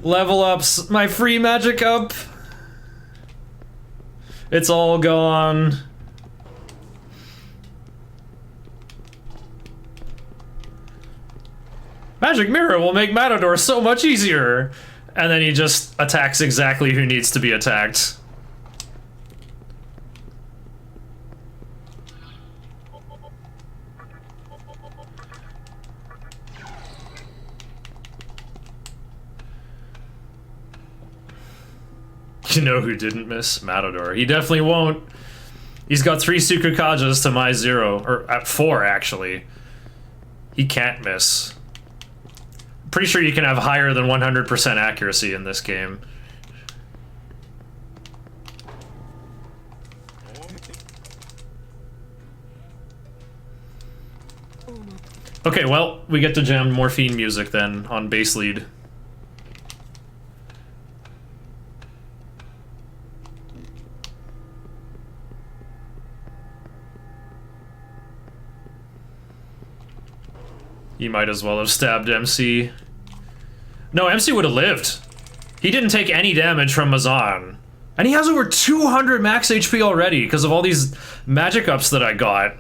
level ups, my free magic up. It's all gone. Magic Mirror will make Matador so much easier. And then he just attacks exactly who needs to be attacked. You know who didn't miss? Matador. He definitely won't. He's got 3 Sukukajas to my 0. Or at 4, actually. He can't miss. Pretty sure you can have higher than 100% accuracy in this game. Okay, well, we get to jam Morphine music then on bass lead. He might as well have stabbed MC. No, MC would have lived. He didn't take any damage from Mazan. And he has over 200 max HP already because of all these magic ups that I got.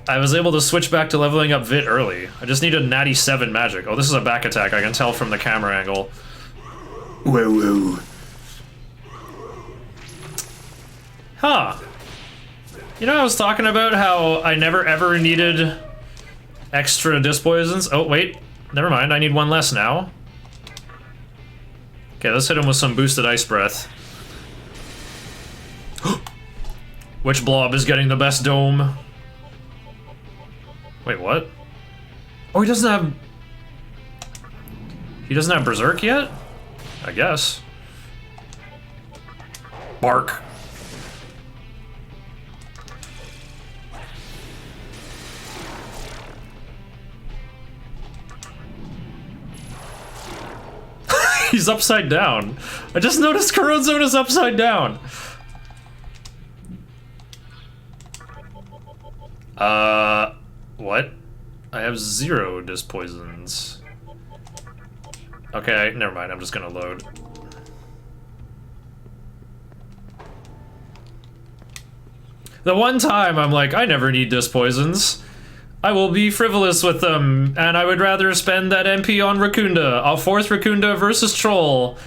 I was able to switch back to leveling up Vit early. I just needed natty 7 magic. Oh, this is a back attack. I can tell from the camera angle.
Whoa, whoa.
Huh. You know, I was talking about how I never ever needed extra disc poisons. Oh, wait. Never mind. I need 1 less now. Okay, let's hit him with some boosted ice breath. Which blob is getting the best dome? Wait, what? Oh, he doesn't have... He doesn't have Berserk yet? I guess. Bark. He's upside down. I just noticed Corrode Zone is upside down. What? I have 0 disc poisons. Okay, never mind. I'm just gonna load. The one time I'm like, I never need disc poisons. I will be frivolous with them, and I would rather spend that MP on Racunda, a 4th Racunda versus Troll,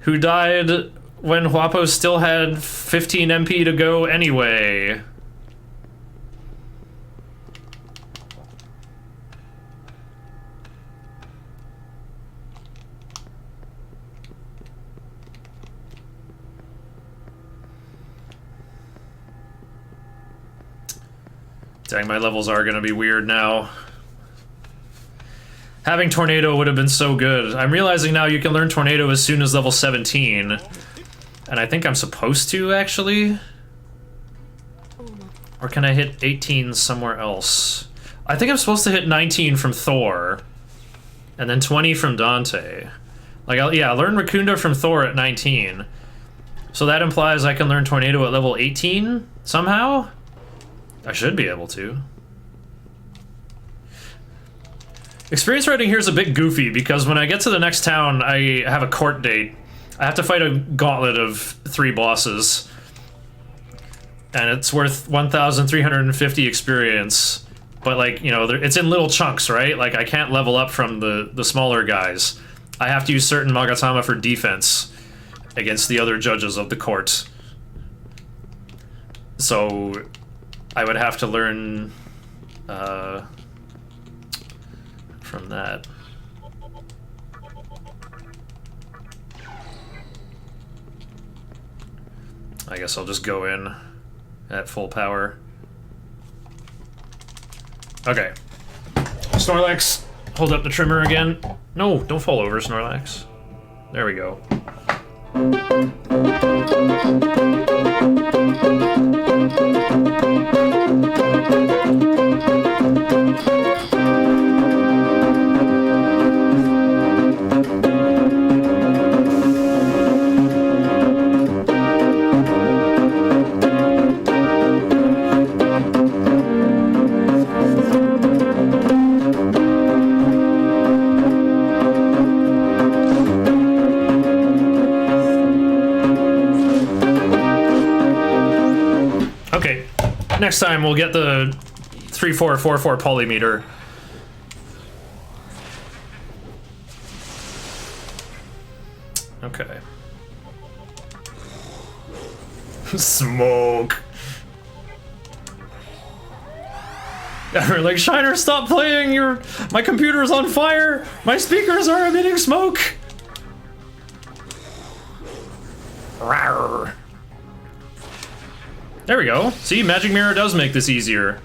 who died when Huapo still had 15 MP to go anyway. Dang, my levels are gonna be weird now. Having Tornado would have been so good. I'm realizing now you can learn Tornado as soon as level 17. And I think I'm supposed to, actually. Or can I hit 18 somewhere else? I think I'm supposed to hit 19 from Thor. And then 20 from Dante. Like, yeah, learn Racunda from Thor at 19. So that implies I can learn Tornado at level 18, somehow? I should be able to. Experience writing here is a bit goofy because when I get to the next town, I have a court date. I have to fight a gauntlet of 3 bosses. And it's worth 1,350 experience. But, like, you know, it's in little chunks, right? Like, I can't level up from the smaller guys. I have to use certain Magatama for defense against the other judges of the court. So I would have to learn from that. I guess I'll just go in at full power. Okay. Snorlax, hold up the trimmer again. No, don't fall over, Snorlax. There we go. next time we'll get the 3444 polymeter. Okay. Smoke. We're like, Shiner, stop playing! My computer's on fire! My speakers are emitting smoke! Rawr. There we go. See, Magic Mirror does make this easier.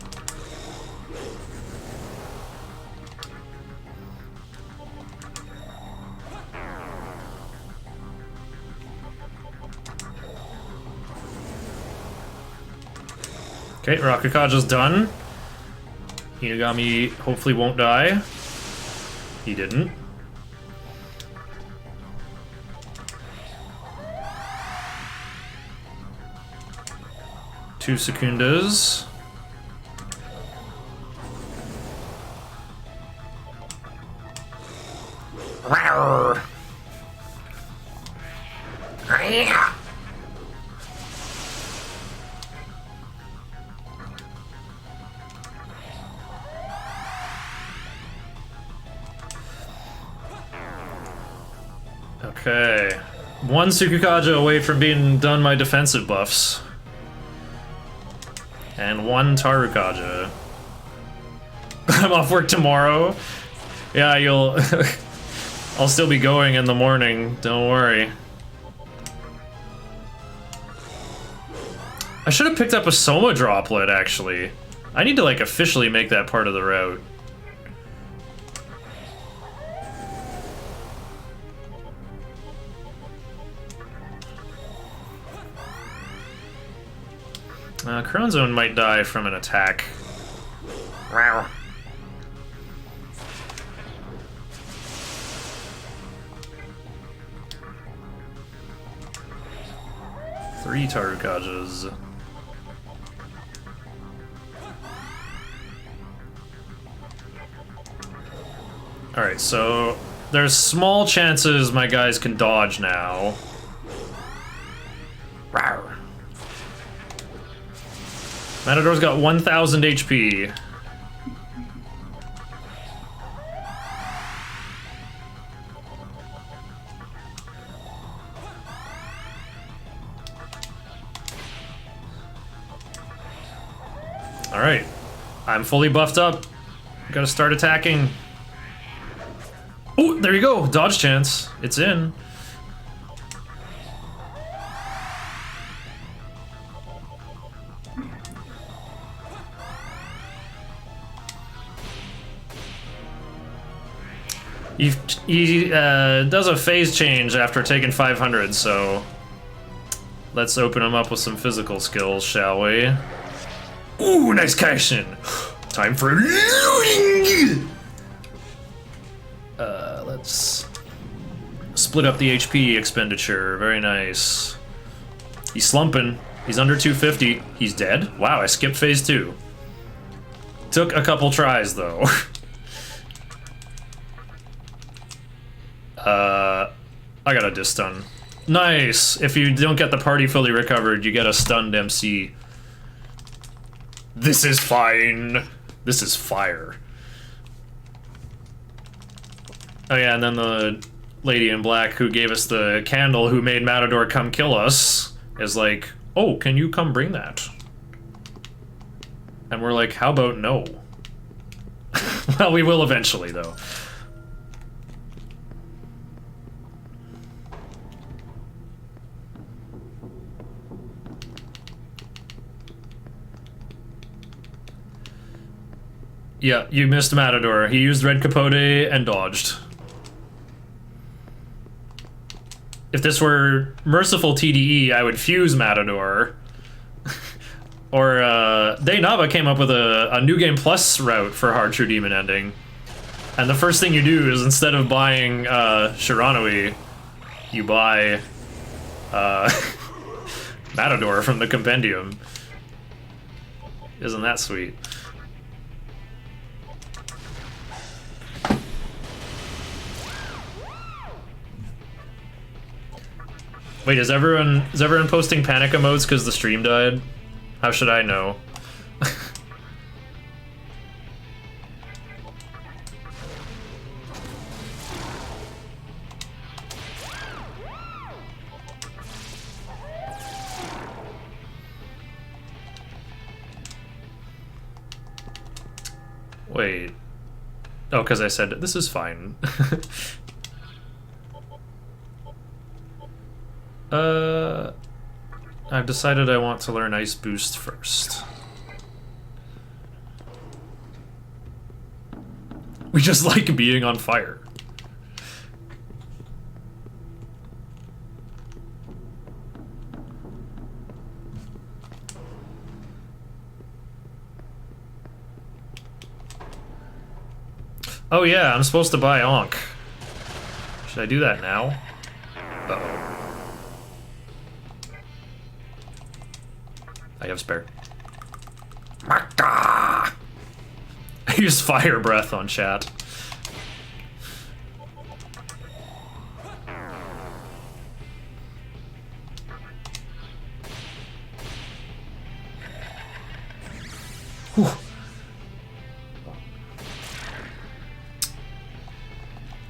Okay, Rakukaja's done. Megami hopefully won't die. He didn't. Two secundas. Rawr. Okay. One Tsukukaja away from being done my defensive buffs. And one Tarukaja. I'm off work tomorrow. Yeah, you'll... I'll still be going in the morning, don't worry. I should have picked up a Soma droplet, actually. I need to, like, officially make that part of the route. Crown Zone might die from an attack. Wow. Three Tarukajas. Alright, so there's small chances my guys can dodge now. Rawr. Matador's got 1,000 HP. Alright. I'm fully buffed up. Gotta start attacking. Oh, there you go. Dodge chance. It's in. He does a phase change after taking 500, so let's open him up with some physical skills, shall we? Ooh, nice cash in. Time for looting. Let's split up the HP expenditure. Very nice. He's slumping. He's under 250. He's dead. Wow, I skipped phase 2. Took a couple tries though. I got a dis-stun. Nice! If you don't get the party fully recovered, you get a stunned MC. This is fine. This is fire. Oh yeah, and then the lady in black who gave us the candle who made Matador come kill us is like, oh, can you come bring that? And we're like, how about no? Well, we will eventually, though. Yeah, you missed Matador. He used Red Capote and dodged. If this were merciful TDE, I would fuse Matador. Or, Dainaba came up with a New Game Plus route for Hard True Demon ending. And the first thing you do is, instead of buying, Shiranui, you buy, Matador from the Compendium. Isn't that sweet? Wait, is everyone posting panic emotes because the stream died? How should I know? Wait. Oh, because I said this is fine. I've decided I want to learn Ice Boost first. We just like being on fire. Oh yeah, I'm supposed to buy Ankh. Should I do that now? Uh-oh. I have spare. I use fire breath on chat. Whew.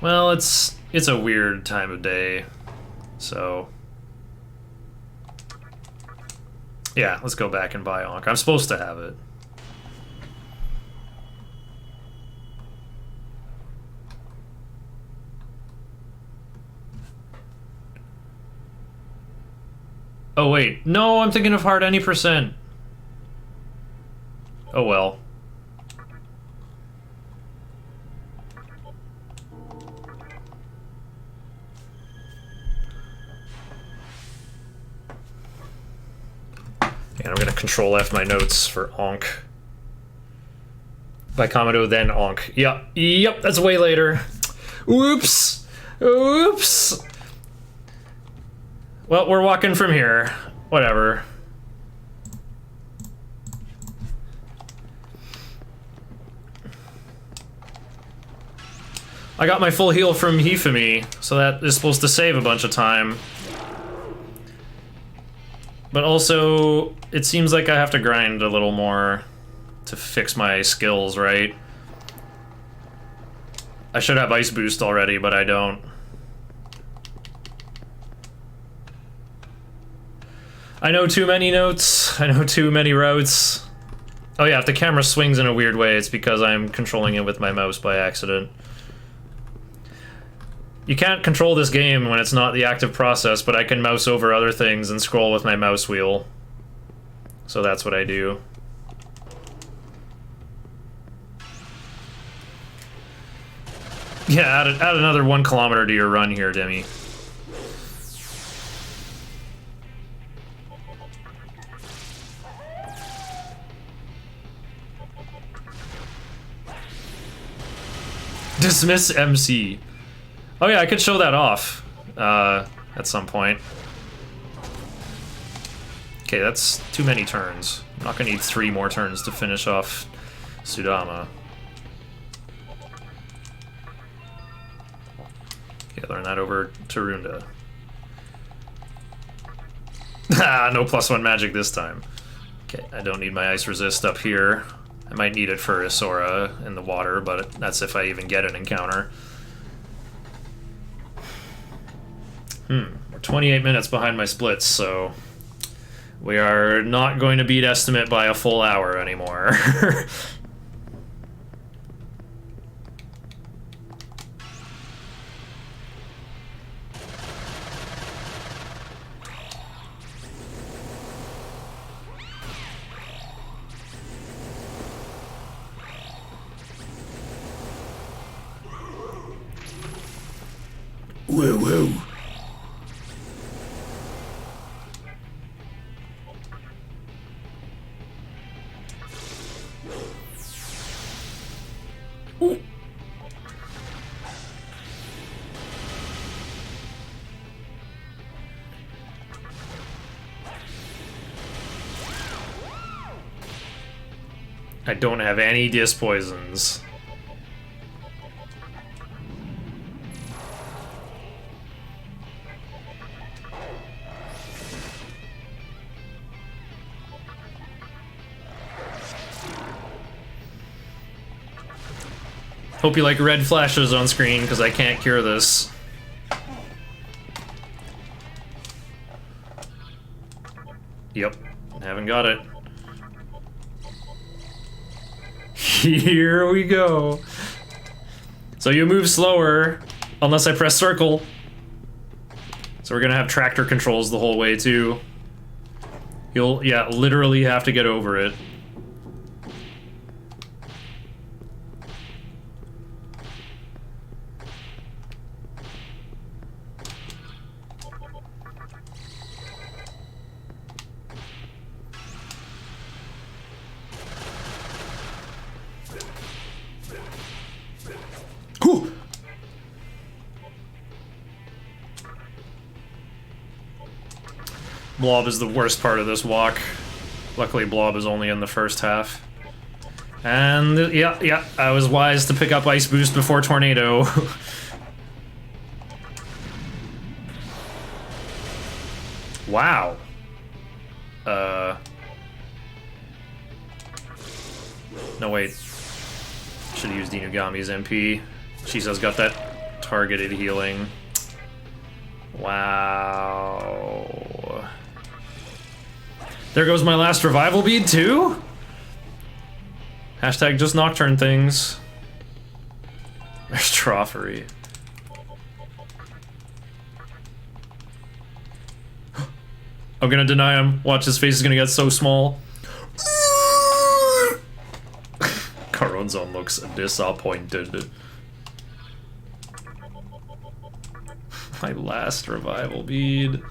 Well, it's a weird time of day, so yeah, let's go back and buy Ankh. I'm supposed to have it. Oh wait, no, I'm thinking of hard any percent. Oh well. And I'm gonna Control F my notes for Ankh. By Komodo, then Ankh. Yep, that's way later. Oops. Well, we're walking from here. Whatever. I got my full heal from Hifumi, so that is supposed to save a bunch of time. But also, it seems like I have to grind a little more to fix my skills, right? I should have Ice Boost already, but I don't. I know too many notes. I know too many routes. Oh yeah, if the camera swings in a weird way, it's because I'm controlling it with my mouse by accident. You can't control this game when it's not the active process, but I can mouse over other things and scroll with my mouse wheel. So that's what I do. Yeah, add another 1 kilometer to your run here, Demi. Dismiss MC. Oh yeah, I could show that off at some point. Okay, that's too many turns. I'm not gonna need 3 more turns to finish off Sudama. Okay, learn that over Tarunda. Ah, no +1 magic this time. Okay, I don't need my ice resist up here. I might need it for Isora in the water, but that's if I even get an encounter. We're 28 minutes behind my splits, so we are not going to beat estimate by a full hour anymore.
Whoa, whoa.
I don't have any disc poisons. Hope you like red flashes on screen, because I can't cure this. Yep, haven't got it. Here we go. So you move slower, unless I press circle. So we're gonna have tractor controls the whole way too. You'll, yeah, literally have to get over it. Whew. Blob is the worst part of this walk. Luckily, Blob is only in the first half. And yeah, I was wise to pick up Ice Boost before Tornado. Wow. No, wait. Should have used Inugami's MP. Shisa's got that targeted healing. Wow. There goes my last revival bead, too? Hashtag just Nocturne things. There's Trophery. I'm gonna deny him. Watch, his face is gonna get so small. Caronzon looks disappointed. My last revival bead.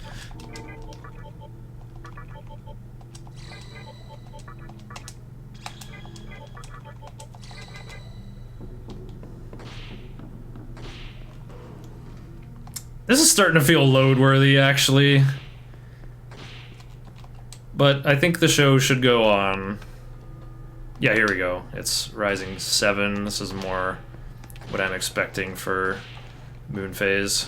This is starting to feel load-worthy, actually. But I think the show should go on. Yeah, here we go. It's Rising 7. This is more what I'm expecting for Moon Phase.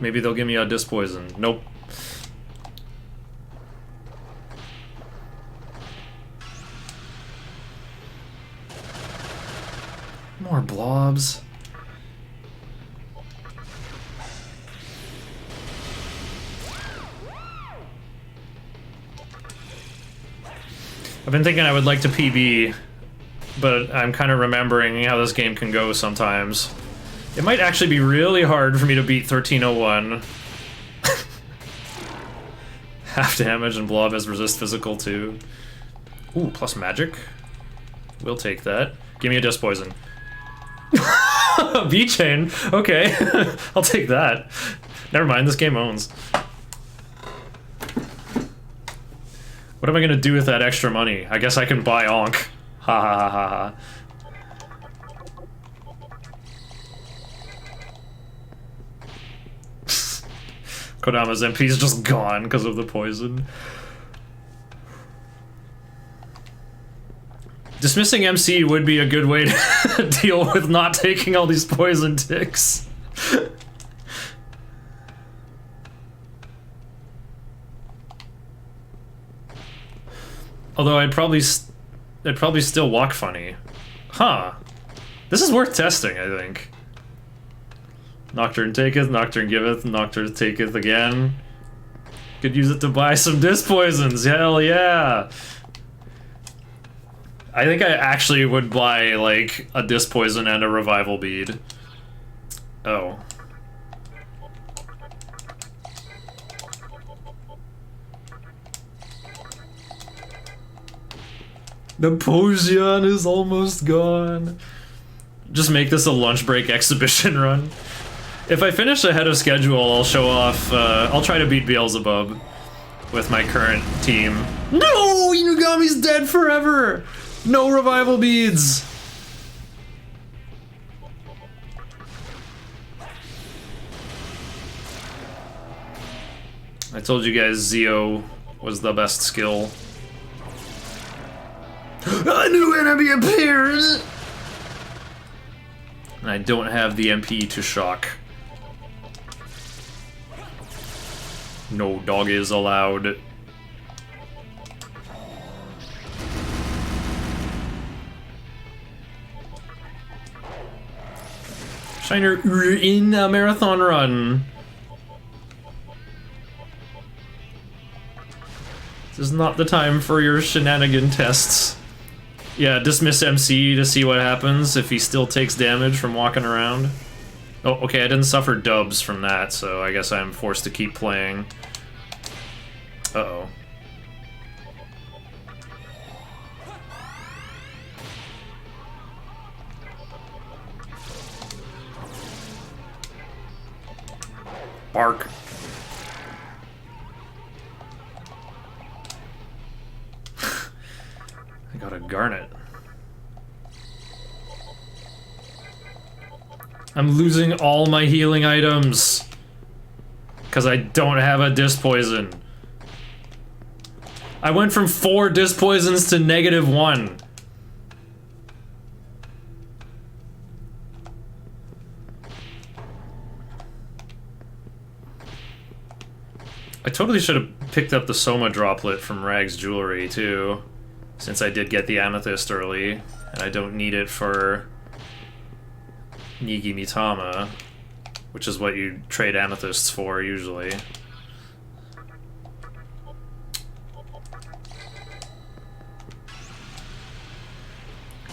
Maybe they'll give me a Disc Poison. Nope. More blobs. I've been thinking I would like to PB, but I'm kind of remembering how this game can go sometimes. It might actually be really hard for me to beat 1301. Half damage and Blob has resist physical too. Ooh, plus magic. We'll take that. Give me a Disc Poison. V-Chain? Okay. I'll take that. Never mind, this game owns. What am I gonna do with that extra money? I guess I can buy Onk. Ha ha ha ha ha. Kodama's MP is just gone because of the poison. Dismissing MC would be a good way to deal with not taking all these poison ticks. Although I'd probably still walk funny. Huh. This is worth testing, I think. Nocturne taketh, Nocturne giveth, Nocturne taketh again. Could use it to buy some Disc Poisons, hell yeah! I think I actually would buy, like, a Disc Poison and a Revival Bead. Oh. The potion is almost gone. Just make this a lunch break exhibition run. If I finish ahead of schedule, I'll show off, I'll try to beat Beelzebub with my current team. No! Inugami's dead forever! No revival beads! I told you guys Zeo was the best skill. A new enemy appears! And I don't have the MP to shock. No dog is allowed. Shiner, you're in a marathon run. This is not the time for your shenanigan tests. Yeah, dismiss MC to see what happens if he still takes damage from walking around. Oh, okay, I didn't suffer dubs from that, so I guess I'm forced to keep playing. Uh-oh. Bark. I got a garnet. I'm losing all my healing items because I don't have a disc poison. I went from 4 disc poisons to -1. I totally should have picked up the Soma droplet from Rag's Jewelry too, since I did get the amethyst early, and I don't need it for Nigi Mitama, which is what you trade amethysts for usually.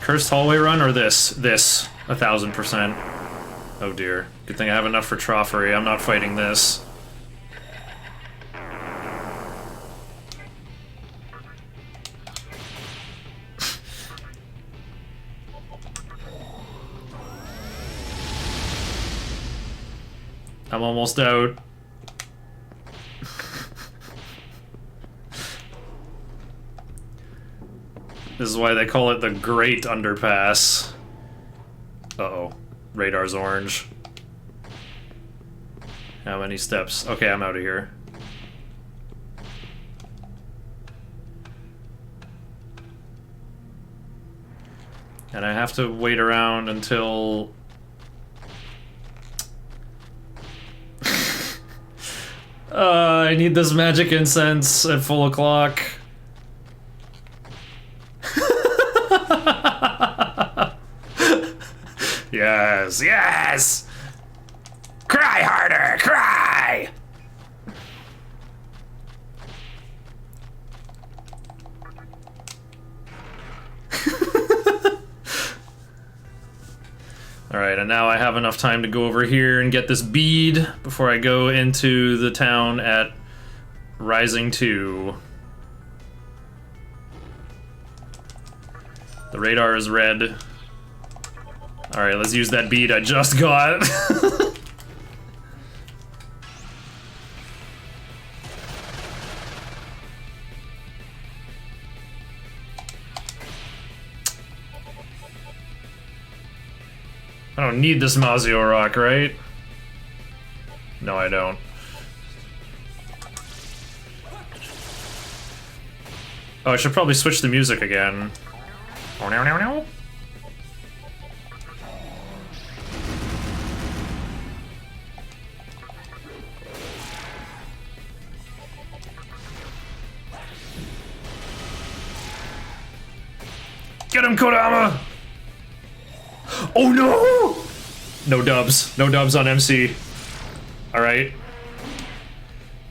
Cursed hallway run or this? This. 1000%. Oh dear. Good thing I have enough for Troffery. I'm not fighting this. I'm almost out. This is why they call it the Great Underpass. Uh-oh. Radar's orange. How many steps? Okay, I'm out of here. And I have to wait around until... I need this magic incense at full o'clock. Yes, yes! Cry harder, cry! Alright, and now I have enough time to go over here and get this bead before I go into the town at Rising 2. The radar is red. Alright, let's use that bead I just got. I don't need this Mazio rock, right? No, I don't. Oh, I should probably switch the music again. Oh, no, no, no. Get him, Kodama! Oh no! No dubs. No dubs on MC. Alright.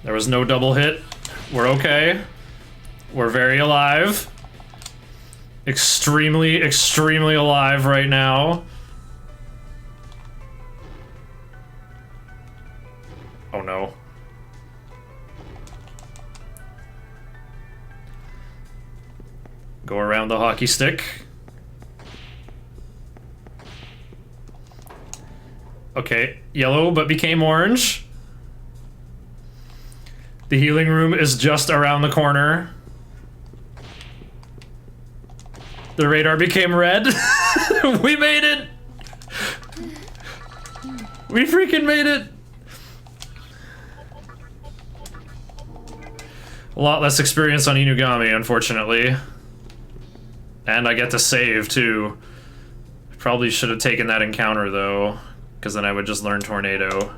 There was no double hit. We're okay. We're very alive. Extremely, extremely alive right now. Oh no. Go around the hockey stick. Okay, yellow but became orange. The healing room is just around the corner. The radar became red. We made it! We freaking made it! A lot less experience on Inugami, unfortunately. And I get to save, too. Probably should have taken that encounter, though, because then I would just learn Tornado.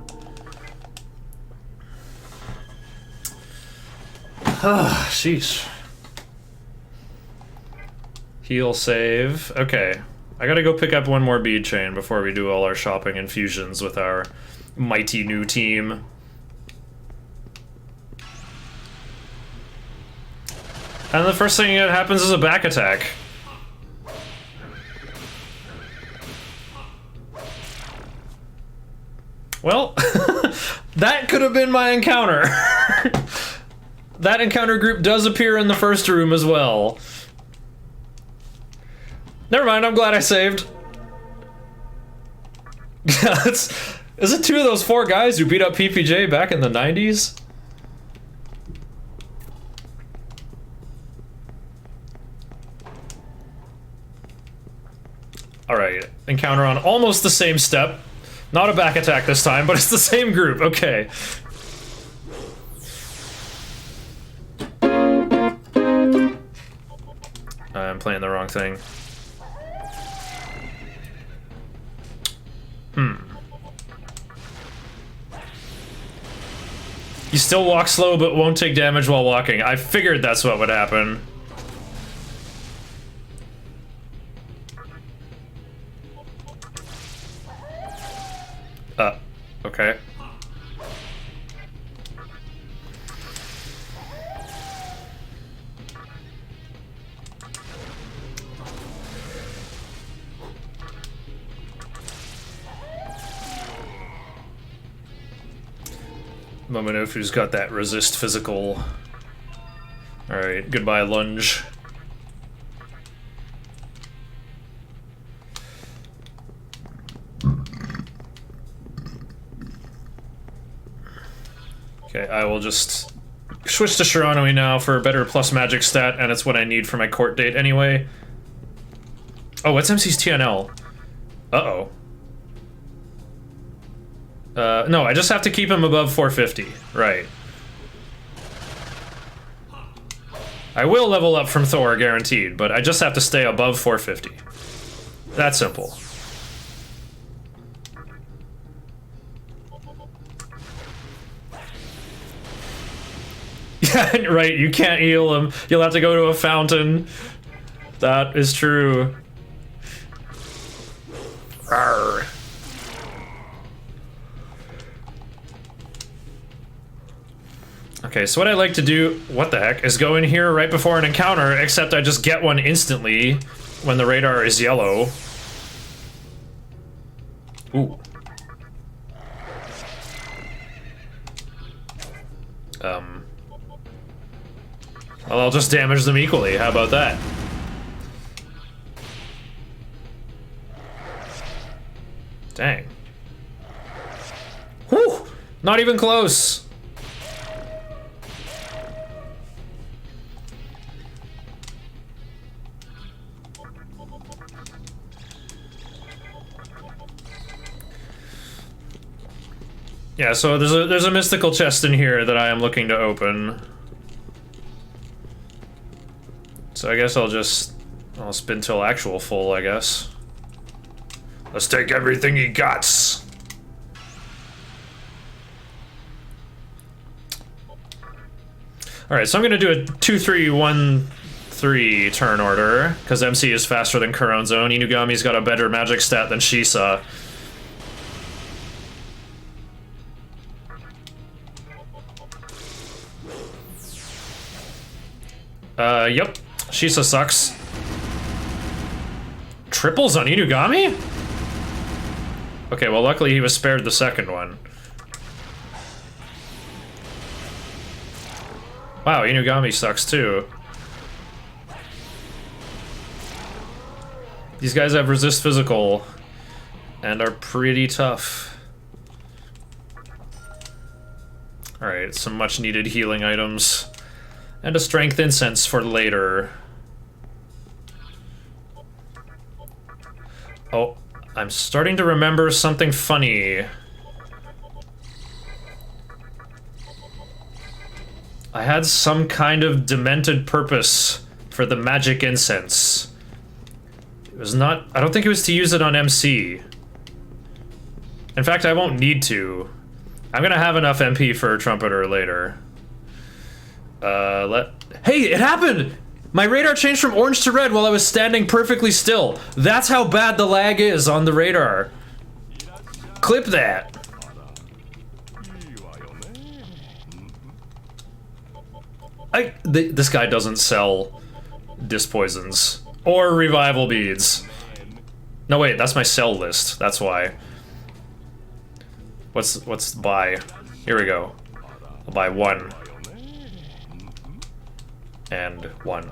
Ah, sheesh. Heal save. Okay. I gotta go pick up one more bead chain before we do all our shopping and fusions with our mighty new team. And the first thing that happens is a back attack. Well, that could have been my encounter. That encounter group does appear in the first room as well. Never mind, I'm glad I saved. Is it two of those 4 guys who beat up PPJ back in the 90s? Alright, encounter on almost the same step. Not a back attack this time, but it's the same group, okay. I'm playing the wrong thing. You still walk slow, but won't take damage while walking. I figured that's what would happen. Okay. Momonofu's got that resist physical. Alright, goodbye lunge. Okay, I will just switch to Shiranui now for a better plus magic stat, and it's what I need for my court date anyway. Oh, what's MC's TNL? Uh-oh. No, I just have to keep him above 450. Right. I will level up from Thor, guaranteed, but I just have to stay above 450. That simple. Yeah, right, you can't heal him. You'll have to go to a fountain. That is true. Arrgh. Okay, so what I like to do, what the heck, is go in here right before an encounter, except I just get one instantly when the radar is yellow. Ooh. Well, I'll just damage them equally, how about that? Dang. Whew! Not even close! Yeah, so there's a mystical chest in here that I am looking to open. So I guess I'll spin till actual full, I guess. Let's take everything he got. Alright, so I'm gonna do a 2-3-1-3 turn order, because MC is faster than Kuron's own. Inugami's got a better magic stat than Shisa. Yep. Shisa sucks. Triples on Inugami? Okay, well luckily he was spared the second one. Wow, Inugami sucks too. These guys have resist physical and are pretty tough. Alright, some much needed healing items. And a strength incense for later. Oh, I'm starting to remember something funny. I had some kind of demented purpose for the magic incense. It was not... I don't think it was to use it on MC. In fact, I won't need to. I'm gonna have enough MP for a trumpeter later. Hey, it happened! My radar changed from orange to red while I was standing perfectly still. That's how bad the lag is on the radar. Clip that. This guy doesn't sell disc poisons or revival beads. No wait, that's my sell list. That's why. What's buy? Here we go. I'll buy 1 and 1.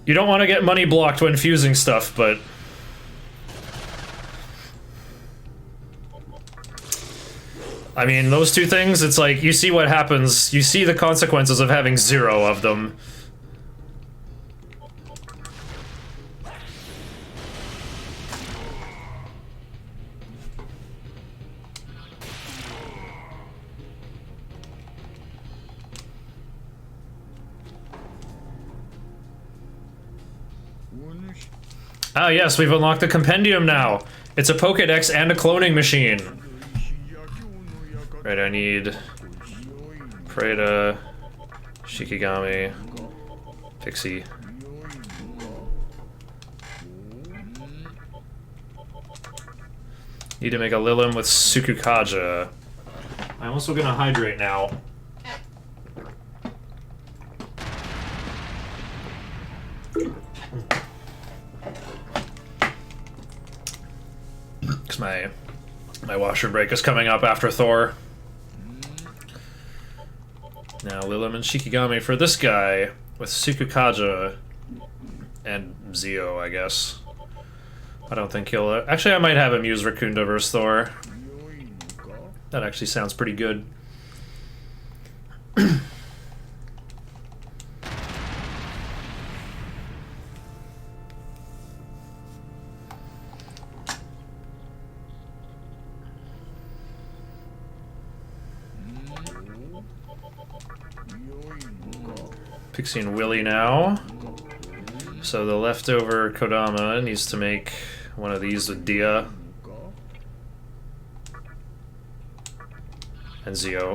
You don't want to get money blocked when fusing stuff, but I mean, those two things, it's like, you see what happens, you see the consequences of having 0 of them. Ah yes, we've unlocked the compendium now. It's a Pokédex and a cloning machine. Right, I need Preda, Shikigami, Pixie. Need to make a Lilim with Sukukaja. I'm also gonna hydrate now. Cause my washer break is coming up after Thor. Now Lilim and Shikigami for this guy with Sukukaja and Zio, I guess. I don't think he'll... actually, I might have him use Rakunda versus Thor. That actually sounds pretty good. Pixie and Willy now. So the leftover Kodama needs to make one of these with Dia. And Zio.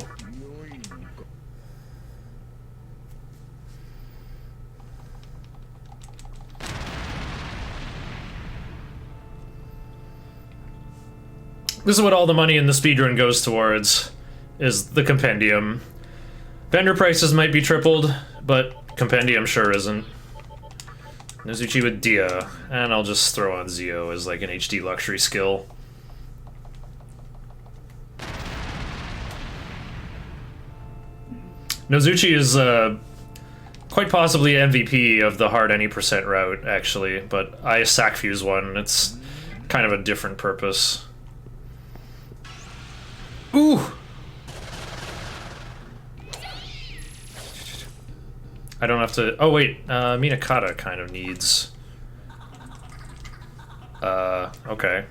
This is what all the money in the speedrun goes towards, is the compendium. Vendor prices might be tripled, but compendium sure isn't. Nozuchi with Dia, and I'll just throw on Zio as like an HD luxury skill. Nozuchi is quite possibly MVP of the hard any percent route, actually, but I sack fuse one. It's kind of a different purpose. Ooh! I don't have to... oh wait, Minakata kind of needs... okay.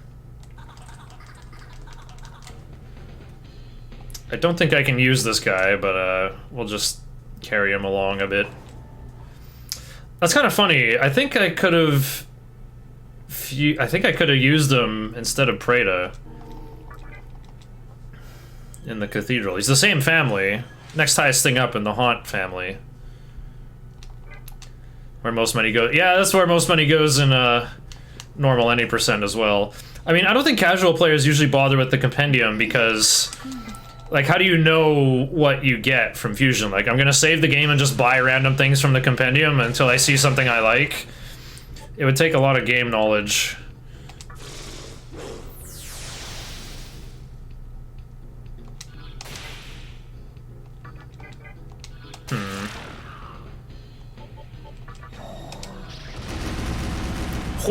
I don't think I can use this guy, but we'll just carry him along a bit. That's kind of funny. I think I could have... used him instead of Preda in the Cathedral. He's the same family. Next highest thing up in the Haunt family. Where most money goes. Yeah, that's where most money goes in normal any percent as well. I mean, I don't think casual players usually bother with the compendium because, like, how do you know what you get from Fusion? Like, I'm gonna save the game and just buy random things from the compendium until I see something I like. It would take a lot of game knowledge.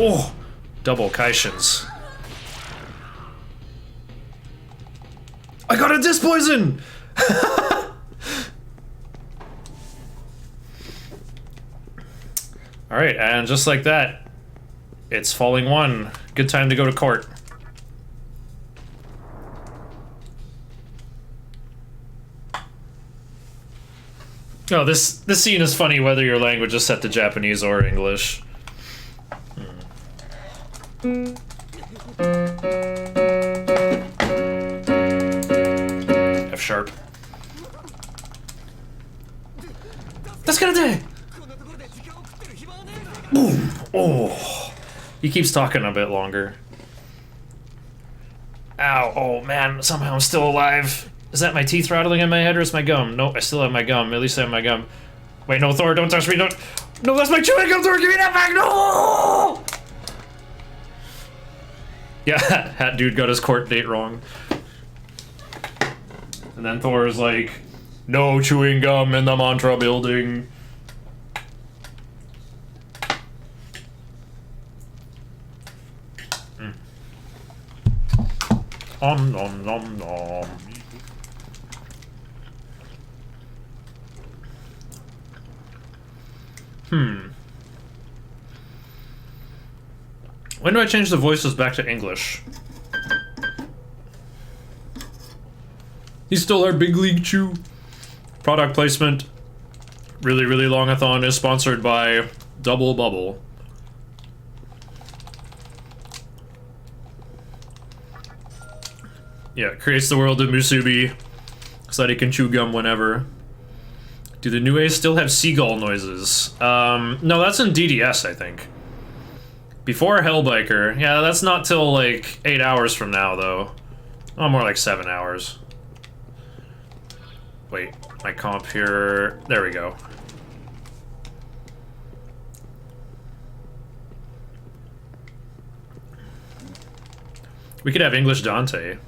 Oh, double Kaishins. I got a disc poison! Alright, and just like that, it's falling 1. Good time to go to court. Oh, this scene is funny whether your language is set to Japanese or English. sharp. That's gonna die! Boom! Oh! He keeps talking a bit longer. Ow, oh man, somehow I'm still alive. Is that my teeth rattling in my head or is my gum? Nope, I still have my gum. At least I have my gum. Wait, no, Thor, don't touch me, don't. No, that's my chewing gum, Thor, give me that back, no! Yeah, hat dude got his court date wrong. And then Thor is like, no chewing gum in the mantra building. Nom nom nom. When do I change the voices back to English? He's still our big league chew. Product placement. Really, really long-a-thon is sponsored by Double Bubble. Yeah, creates the world of Musubi so that he can chew gum whenever. Do the new A's still have seagull noises? No, that's in DDS, I think. Before Hellbiker. Yeah, that's not till like 8 hours from now, though. Oh, more like 7 hours. Wait, my comp here. There we go. We could have English Dante.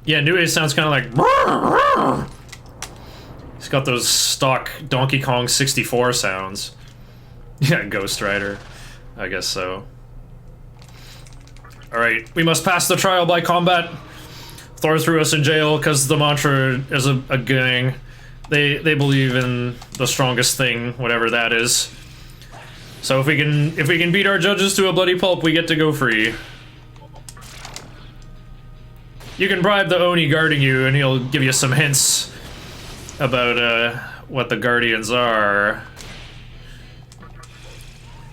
Yeah, New Age sounds kind of like... He's got those stock Donkey Kong 64 sounds. Yeah, Ghost Rider. I guess so. Alright, we must pass the trial by combat. Thor threw us in jail because the mantra is a gang. They believe in the strongest thing, whatever that is. So if we can beat our judges to a bloody pulp, we get to go free. You can bribe the Oni guarding you, and he'll give you some hints about what the Guardians are.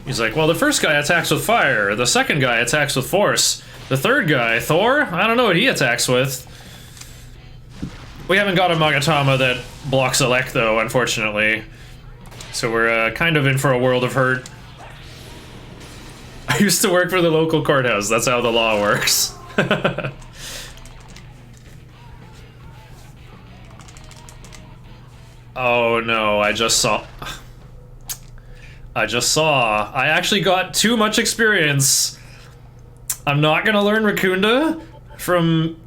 He's like, well, the first guy attacks with fire, the second guy attacks with force, the third guy, Thor, I don't know what he attacks with. We haven't got a Magatama that blocks Elec, though, unfortunately. So we're kind of in for a world of hurt. I used to work for the local courthouse, that's how the law works. Oh no, I just saw. I actually got too much experience. I'm not gonna learn Rakunda from...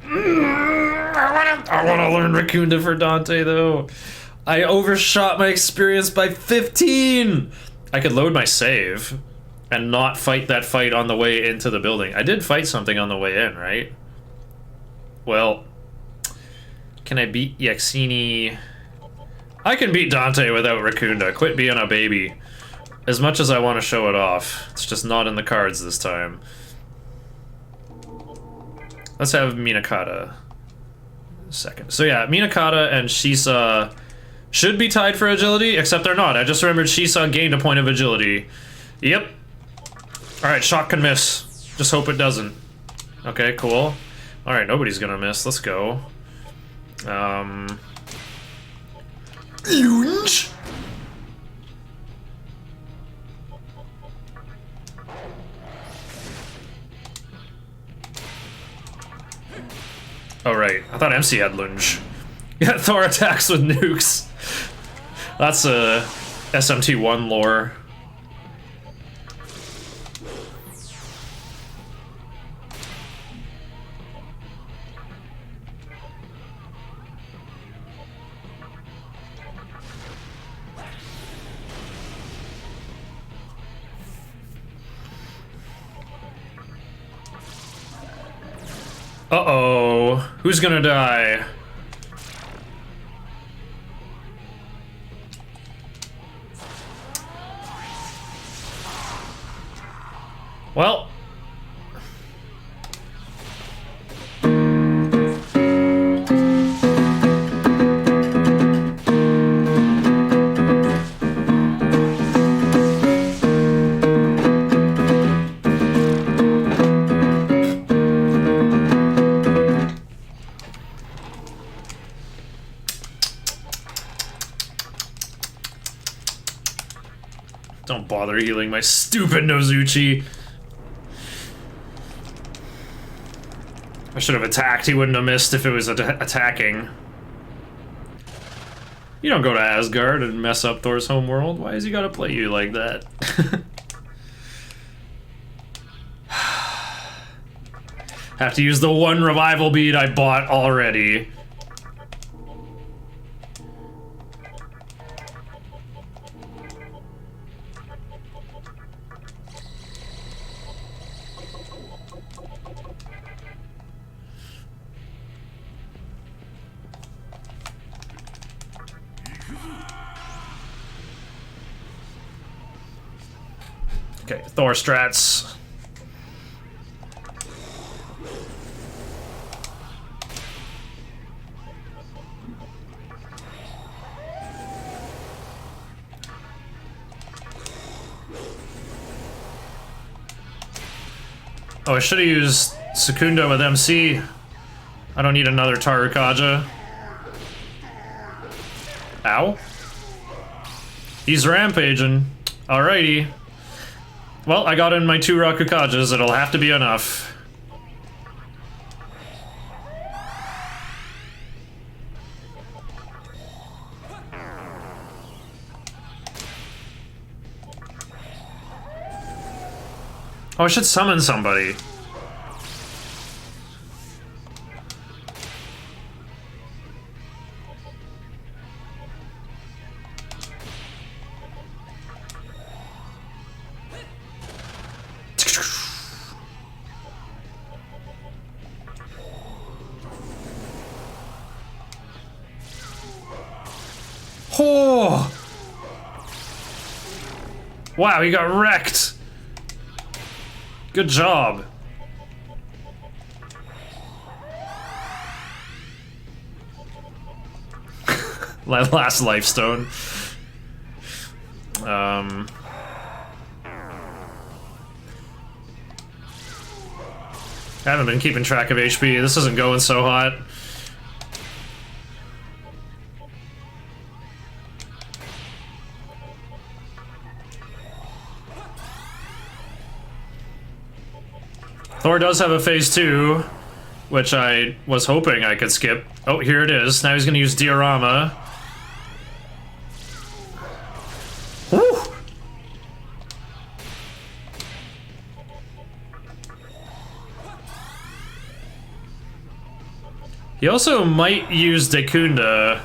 I wanna learn Rakunda for Dante though. I overshot my experience by 15! I could load my save and not fight that fight on the way into the building. I did fight something on the way in, right? Well... Can I beat Yaxini? I can beat Dante without Rakunda. Quit being a baby. As much as I want to show it off, it's just not in the cards this time. Let's have Minakata. Second. So yeah, Minakata and Shisa should be tied for agility, except they're not. I just remembered Shisa gained a point of agility. Yep. Alright, shot can miss. Just hope it doesn't. Okay, cool. Alright, nobody's gonna miss. Let's go. Lunge. Oh right, I thought MC had lunge. Yeah, Thor attacks with nukes. That's a SMT1 lore. Uh-oh. Who's gonna die? Well. Don't bother healing my stupid Nozuchi. I should have attacked. He wouldn't have missed if it was attacking. You don't go to Asgard and mess up Thor's homeworld. Why has he got to play you like that? Have to use the one revival bead I bought already. Okay, Thor strats. Oh, I should have used Secunda with MC. I don't need another Tarukaja. Ow. He's rampaging. Alrighty. Well, I got in my 2 Rakukajas. It'll have to be enough. Oh, I should summon somebody. Oh! Wow, he got wrecked. Good job. Last life stone. I haven't been keeping track of HP. This isn't going so hot. Thor does have a phase 2, which I was hoping I could skip. Oh, here it is. Now he's gonna use Diorama. Woo! He also might use Dekunda.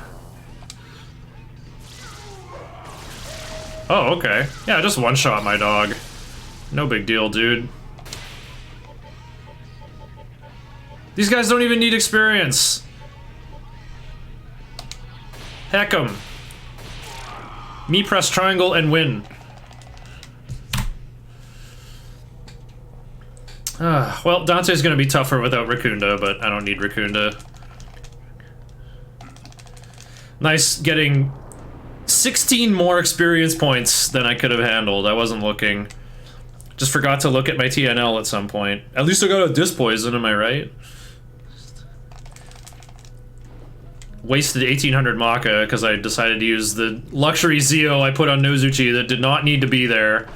Oh, okay. Yeah, just one-shot my dog. No big deal, dude. These guys don't even need experience. Heck 'em. Me press triangle and win. Well, Dante's gonna be tougher without Raccoonda, but I don't need Raccoonda. Nice getting 16 more experience points than I could have handled. I wasn't looking. Just forgot to look at my TNL at some point. At least I got a disc poison, am I right? Wasted 1800 Maka because I decided to use the luxury Zeo I put on Nozuchi that did not need to be there.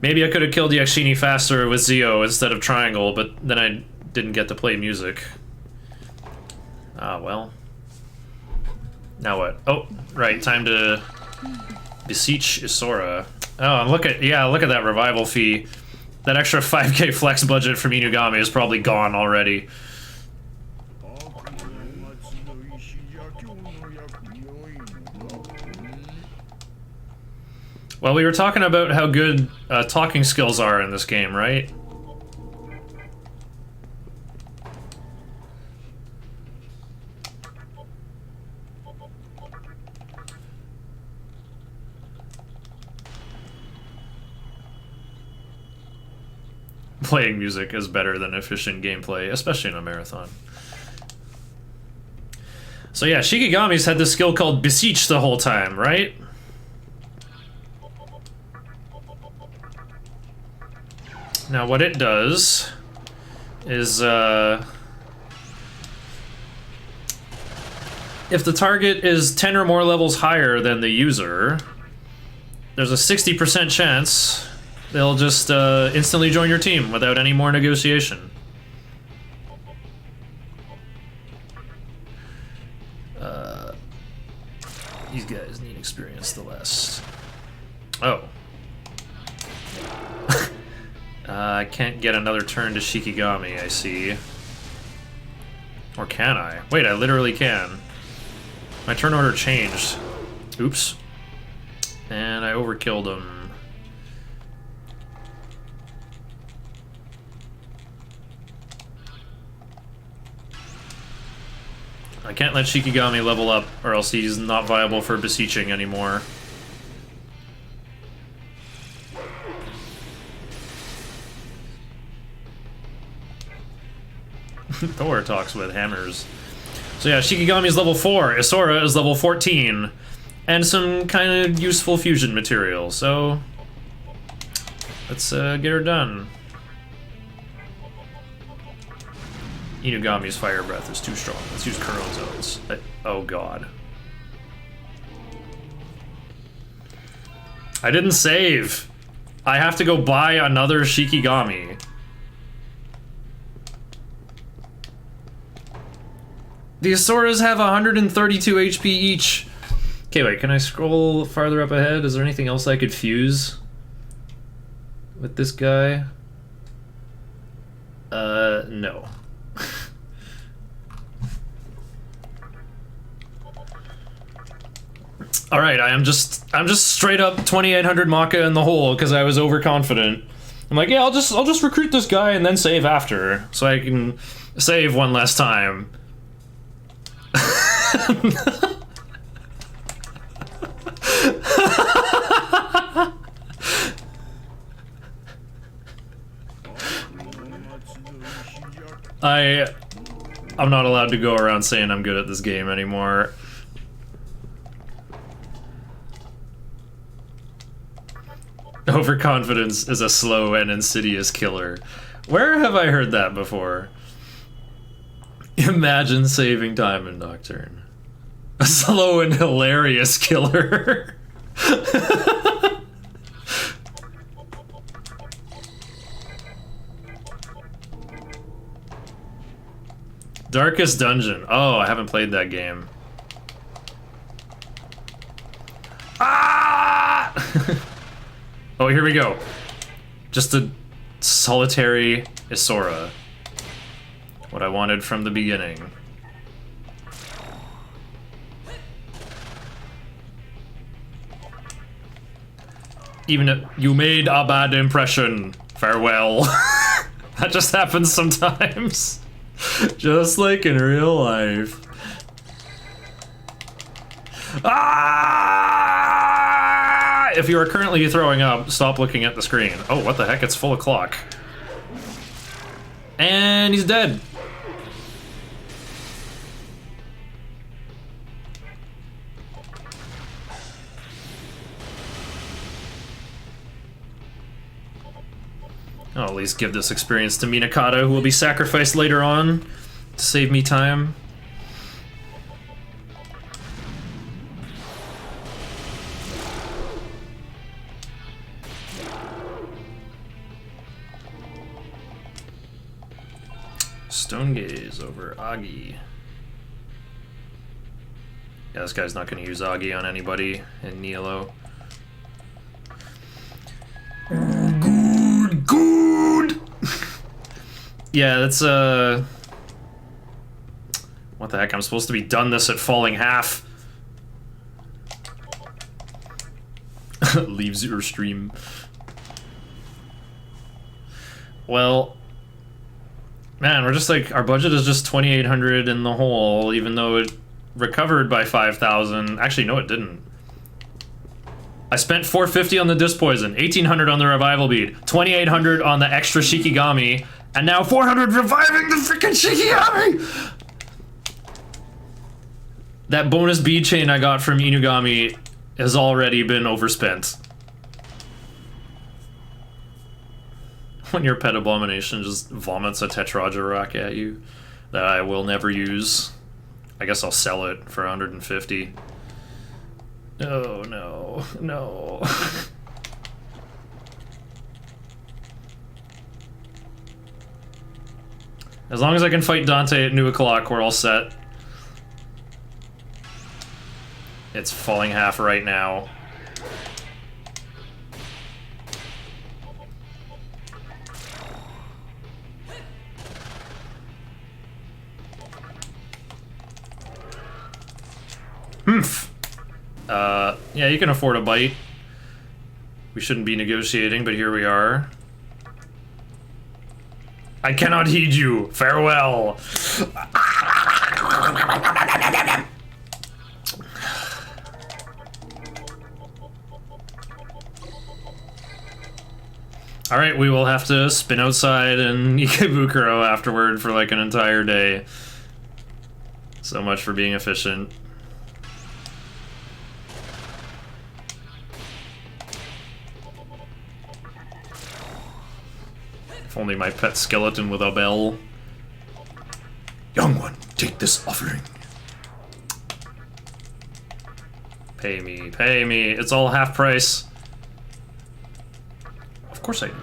Maybe I could have killed Yakshini faster with Zeo instead of Triangle, but then I didn't get to play music. Ah, well. Now what? Oh, right, time to beseech Isora. Oh, and look at that revival fee. That extra 5k flex budget from Inugami is probably gone already. Well, we were talking about how good talking skills are in this game, right? Playing music is better than efficient gameplay, especially in a marathon. So yeah, Shikigami's had this skill called Beseech the whole time, right? Now what it does is, if the target is 10 or more levels higher than the user, there's a 60% chance they'll just instantly join your team without any more negotiation. These guys need experience the less. Oh. I can't get another turn to Shikigami, I see. Or can I? Wait, I literally can. My turn order changed. Oops. And I overkilled him. I can't let Shikigami level up, or else he's not viable for beseeching anymore. Thor talks with hammers. So yeah, Shikigami is level 4, Isora is level 14, and some kind of useful fusion material, so let's get her done. Inugami's fire breath is too strong. Let's use Kuron zones. Oh god. I didn't save! I have to go buy another Shikigami. The Asoras have 132 HP each. Okay, wait, can I scroll farther up ahead? Is there anything else I could fuse with this guy? No. All right, I'm just straight up 2800 Maka in the hole because I was overconfident. I'm like, yeah, I'll just recruit this guy and then save after, so I can save one last time. I'm not allowed to go around saying I'm good at this game anymore. Overconfidence is a slow and insidious killer. Where have I heard that before? Imagine saving time in Nocturne. A slow and hilarious killer. Darkest Dungeon. Oh, I haven't played that game. Ah! Oh, here we go. Just a solitary Isora. What I wanted from the beginning. Even if you made a bad impression, farewell. That just happens sometimes. Just like in real life. Ah! If you are currently throwing up, stop looking at the screen. Oh, what the heck? It's full o'clock. And he's dead. I'll at least give this experience to Minakata, who will be sacrificed later on to save me time. Stone Gaze over Agi. Yeah, this guy's not going to use Agi on anybody in Nielo. Good. Yeah, that's what the heck? I'm supposed to be done this at falling half. Leaves your stream. Well, man, we're just like, our budget is just 2,800 in the hole, even though it recovered by 5,000. Actually, no, it didn't. I spent 450 on the disc poison, 1,800 on the revival bead, 2,800 on the extra Shikigami, and now 400 reviving the freaking Shikigami! That bonus bead chain I got from Inugami has already been overspent. When your pet abomination just vomits a Tetraja rock at you that I will never use. I guess I'll sell it for 150. Oh no. No, no. As long as I can fight Dante at noon o'clock, we're all set. It's falling half right now. Humph. Yeah, you can afford a bite. We shouldn't be negotiating, but here we are. I cannot heed you. Farewell. Alright, we will have to spin outside and Ikebukuro afterward for like an entire day. So much for being efficient. If only my pet skeleton with a bell.
Young one, take this offering.
Pay me, pay me. It's all half price. Of course I do.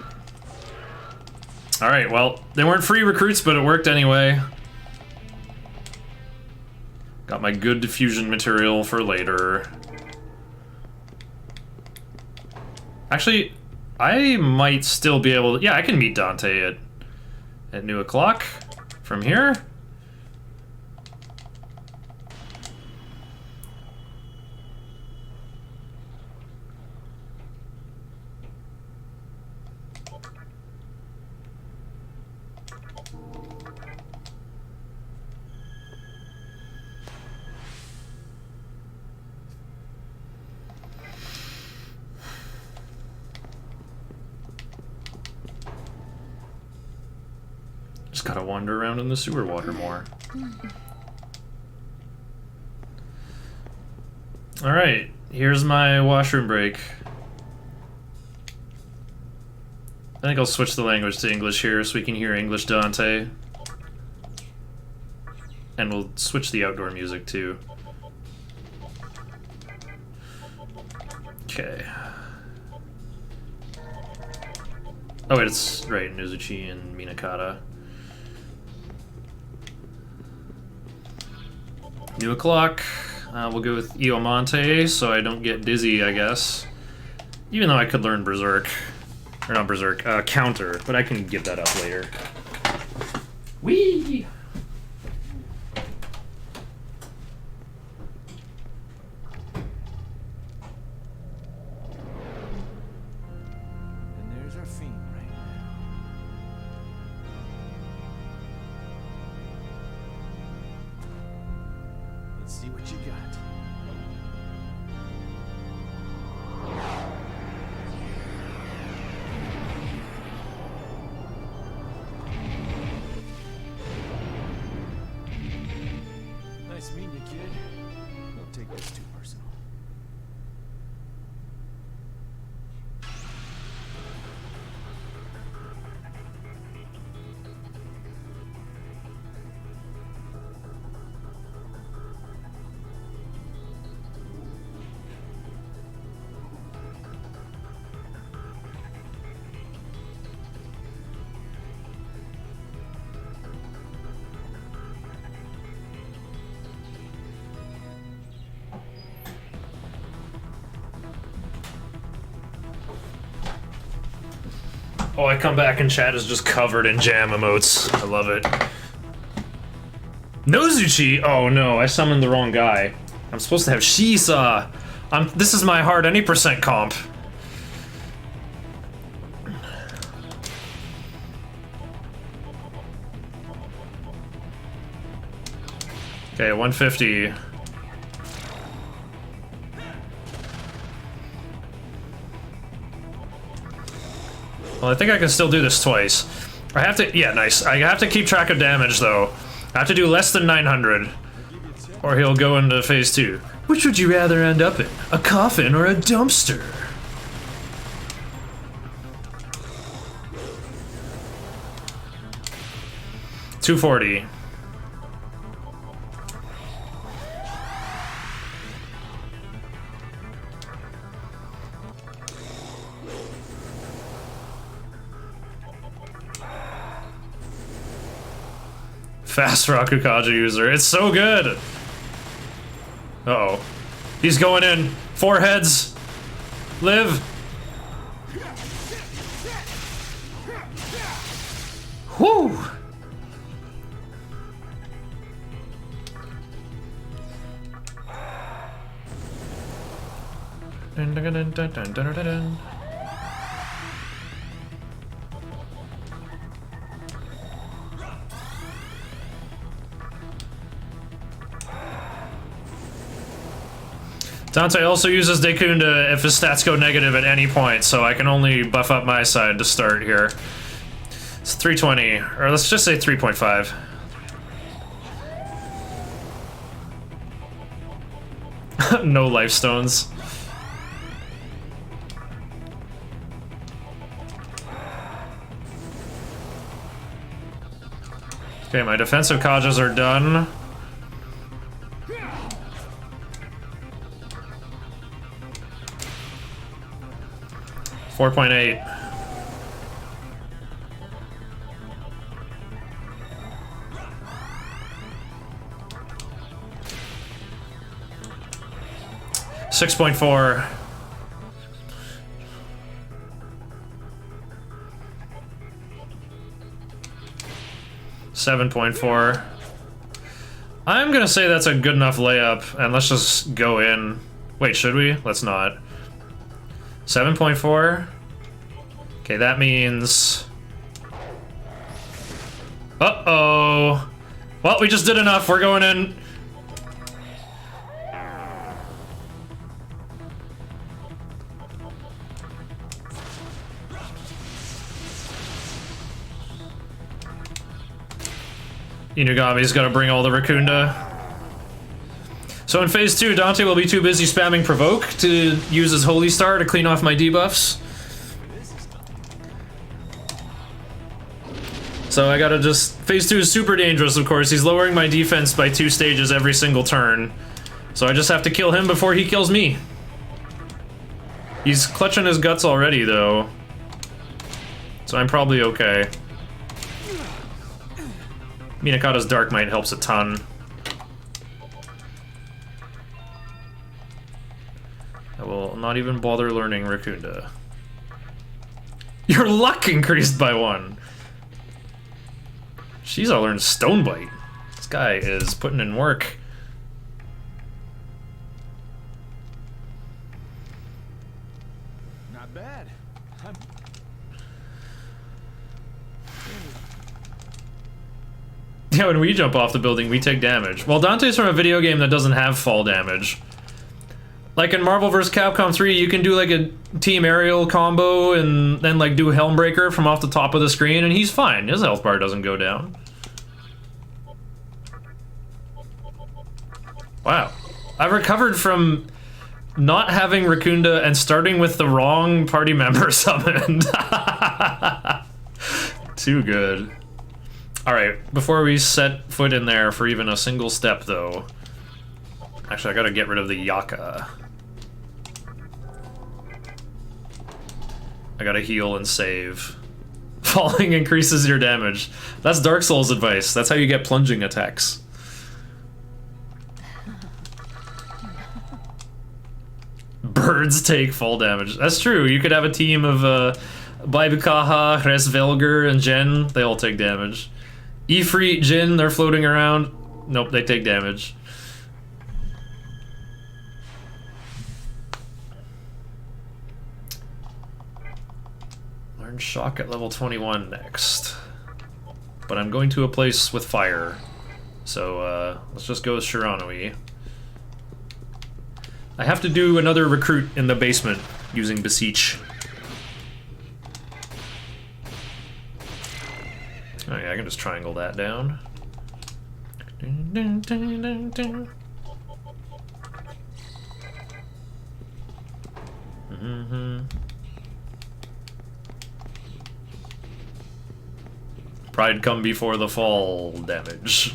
Alright, well, they weren't free recruits, but it worked anyway. Got my good diffusion material for later. Actually, I might still be able to... Yeah, I can meet Dante at noon o'clock from here. Just gotta wander around in the sewer water more. Alright, here's my washroom break. I think I'll switch the language to English here so we can hear English Dante. And we'll switch the outdoor music too. Okay. Oh wait, it's right, Nozuchi and Minakata. Noon o'clock. We'll go with Iomonte so I don't get dizzy, I guess. Even though I could learn Berserk. Or not Berserk, Counter, but I can give that up later. Whee!
And there's our fiend right now. Let's see what you got. Nice meeting you, kid. Don't take this too personal.
Oh, I come back and chat is just covered in jam emotes. I love it. Nozuchi! Oh no, I summoned the wrong guy. I'm supposed to have Shisa. This is my hard any percent comp. Okay, 150. Well, I think I can still do this twice. I have to, yeah, nice. I have to keep track of damage, though. I have to do less than 900, or he'll go into phase 2. Which would you rather end up in? A coffin or a dumpster? $240. Fast Rakukaja user. It's so good! Uh-oh. He's going in. 4 heads. Live. Whew! Dun, dun, dun, dun, dun, dun, dun, dun. Dante also uses Dekunda if his stats go negative at any point, so I can only buff up my side to start here. It's 320, or let's just say 3.5. No life stones. Okay, my defensive Kajas are done. $4.8. $6.4. $7.4. I'm gonna say that's a good enough layup, and let's just go in. Wait, should we? Let's not. 7.4. Okay, that means... Uh-oh. Well, we just did enough. We're going in. Inugami's gotta bring all the Rakunda. So in phase 2, Dante will be too busy spamming Provoke to use his Holy Star to clean off my debuffs. So I gotta just... Phase 2 is super dangerous, of course. He's lowering my defense by 2 stages every single turn. So I just have to kill him before he kills me. He's clutching his guts already, though. So I'm probably okay. Minakata's Dark Might helps a ton. I will not even bother learning Rakunda. Your luck increased by 1! Jeez, I learned Stone Bite. This guy is putting in work.
Not bad.
Yeah, when we jump off the building, we take damage. Well, Dante's from a video game that doesn't have fall damage. Like in Marvel vs. Capcom 3, you can do like a team aerial combo and then like do Helmbreaker from off the top of the screen, and he's fine. His health bar doesn't go down. Wow. I've recovered from not having Rakunda and starting with the wrong party member summoned. Too good. Alright, before we set foot in there for even a single step, though... Actually, I gotta get rid of the Yaka. I gotta heal and save. Falling increases your damage. That's Dark Souls advice. That's how you get plunging attacks. Birds take fall damage. That's true. You could have a team of Baibukaha, Resvelger, and Jen. They all take damage. Ifrit, Jin, they're floating around. Nope, they take damage. Learn Shock at level 21 next. But I'm going to a place with fire. So let's just go with Shiranui. I have to do another recruit in the basement using Beseech. Oh yeah, I can just triangle that down. Pride come before the fall damage.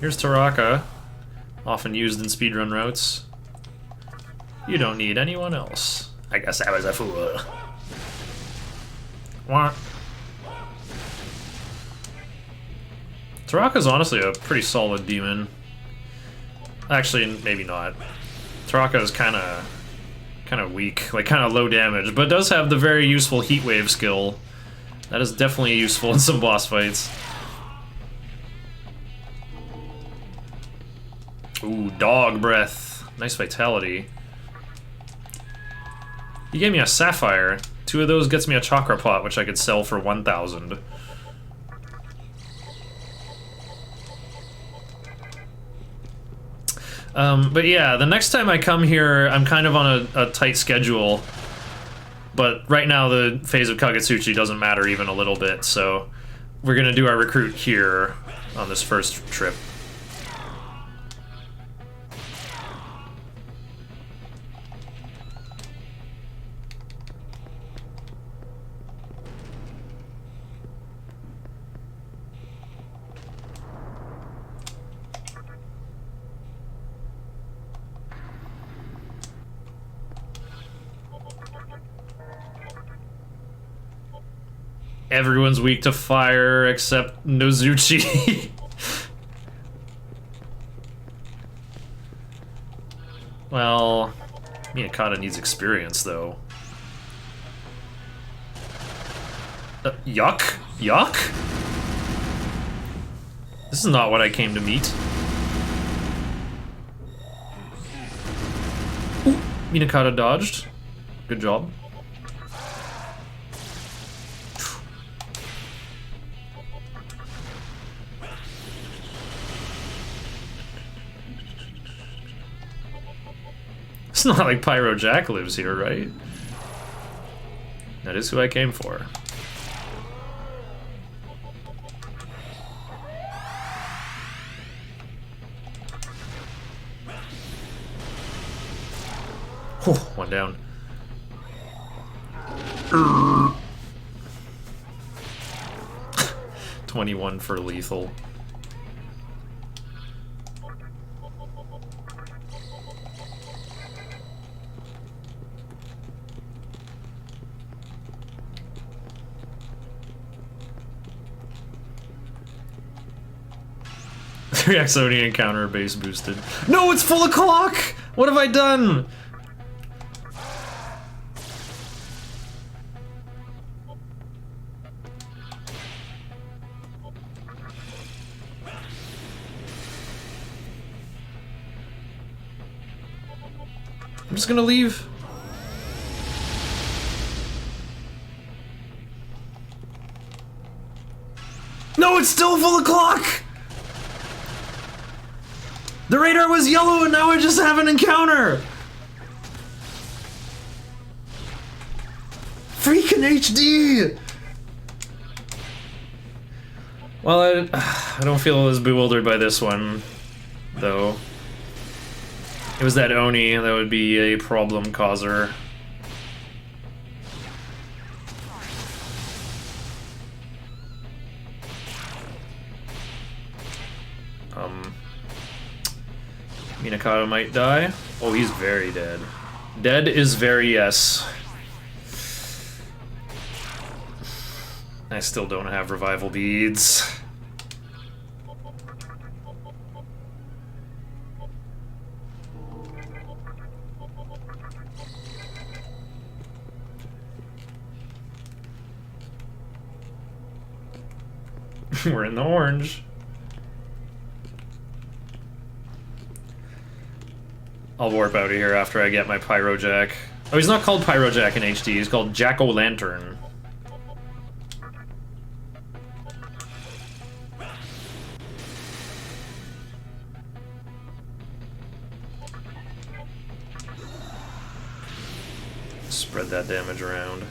Here's Taraka, often used in speedrun routes. You don't need anyone else. I guess I was a fool. What? Taraka's honestly a pretty solid demon. Actually, maybe not. Taraka is kind of weak, like kind of low damage, but does have the very useful heat wave skill. That is definitely useful in some boss fights. Ooh, dog breath. Nice vitality. You gave me a sapphire. 2 of those gets me a chakra pot, which I could sell for 1,000. But yeah, the next time I come here, I'm kind of on a tight schedule. But right now, the phase of Kagetsuchi doesn't matter even a little bit, so we're gonna do our recruit here on this first trip. Everyone's weak to fire except Nozuchi. Well, Minakata needs experience, though. Yuck? Yuck? This is not what I came to meet. Ooh, Minakata dodged. Good job. It's not like Pyro Jack lives here, right? That is who I came for. Whew, one down. 21 for lethal. Reaxoni encounter base boosted. No, it's full of clock! What have I done? I'm just gonna leave. No, it's still full of clock! The radar was yellow and now I just have an encounter! Freaking HD! Well, I don't feel as bewildered by this one, though. It was that Oni that would be a problem causer. Minakata might die. Oh, he's very dead. Dead is very yes. I still don't have revival beads. We're in the orange. I'll warp out of here after I get my Pyro Jack. Oh, he's not called Pyro Jack in HD, he's called Jack-O-Lantern. Spread that damage around.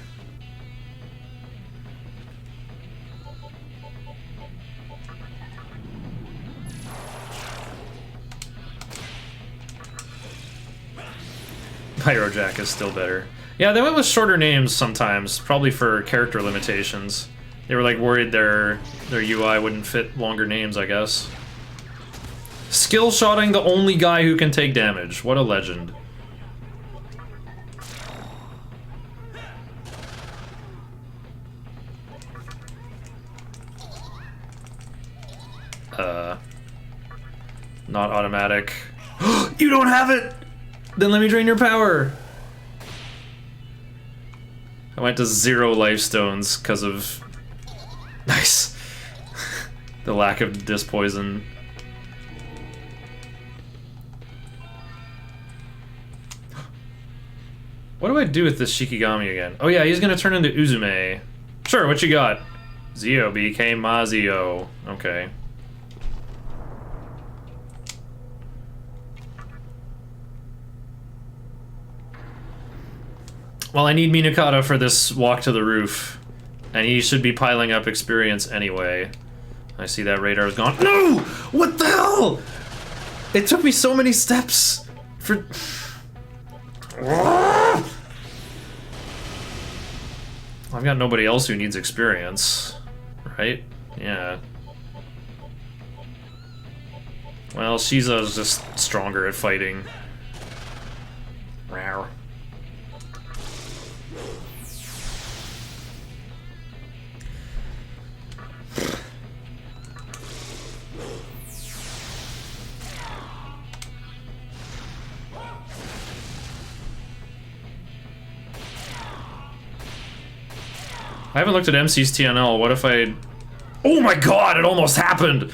Pyro Jack is still better. Yeah, they went with shorter names sometimes, probably for character limitations. They were like worried their UI wouldn't fit longer names, I guess. Skill shotting the only guy who can take damage. What a legend. Not automatic. You don't have it! Then let me drain your power! I went to 0 life stones because of... Nice. The lack of disc poison. What do I do with this Shikigami again? Oh yeah, he's gonna turn into Uzume. Sure, what you got? Zio became Mazio. Okay. Well, I need Minakata for this walk to the roof. And he should be piling up experience anyway. I see that radar is gone. No! What the hell? It took me so many steps for... I've got nobody else who needs experience, right? Yeah. Well, Shiza's just stronger at fighting. Rawr. I haven't looked at MC's TNL. What if I... Oh my god, it almost happened!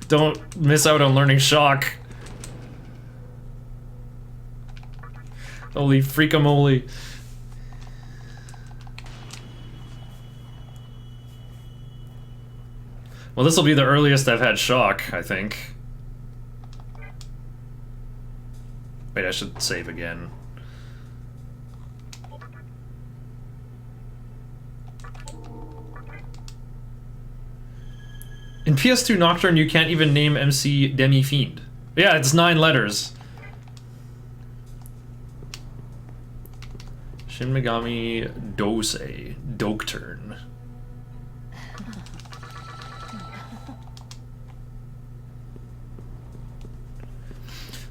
Don't miss out on learning shock. Holy freakamoly. Well, this will be the earliest I've had shock, I think. Wait, I should save again. In PS2 Nocturne, you can't even name MC Demi Fiend. Yeah, it's 9 letters. Shin Megami Dosei. Nocturne.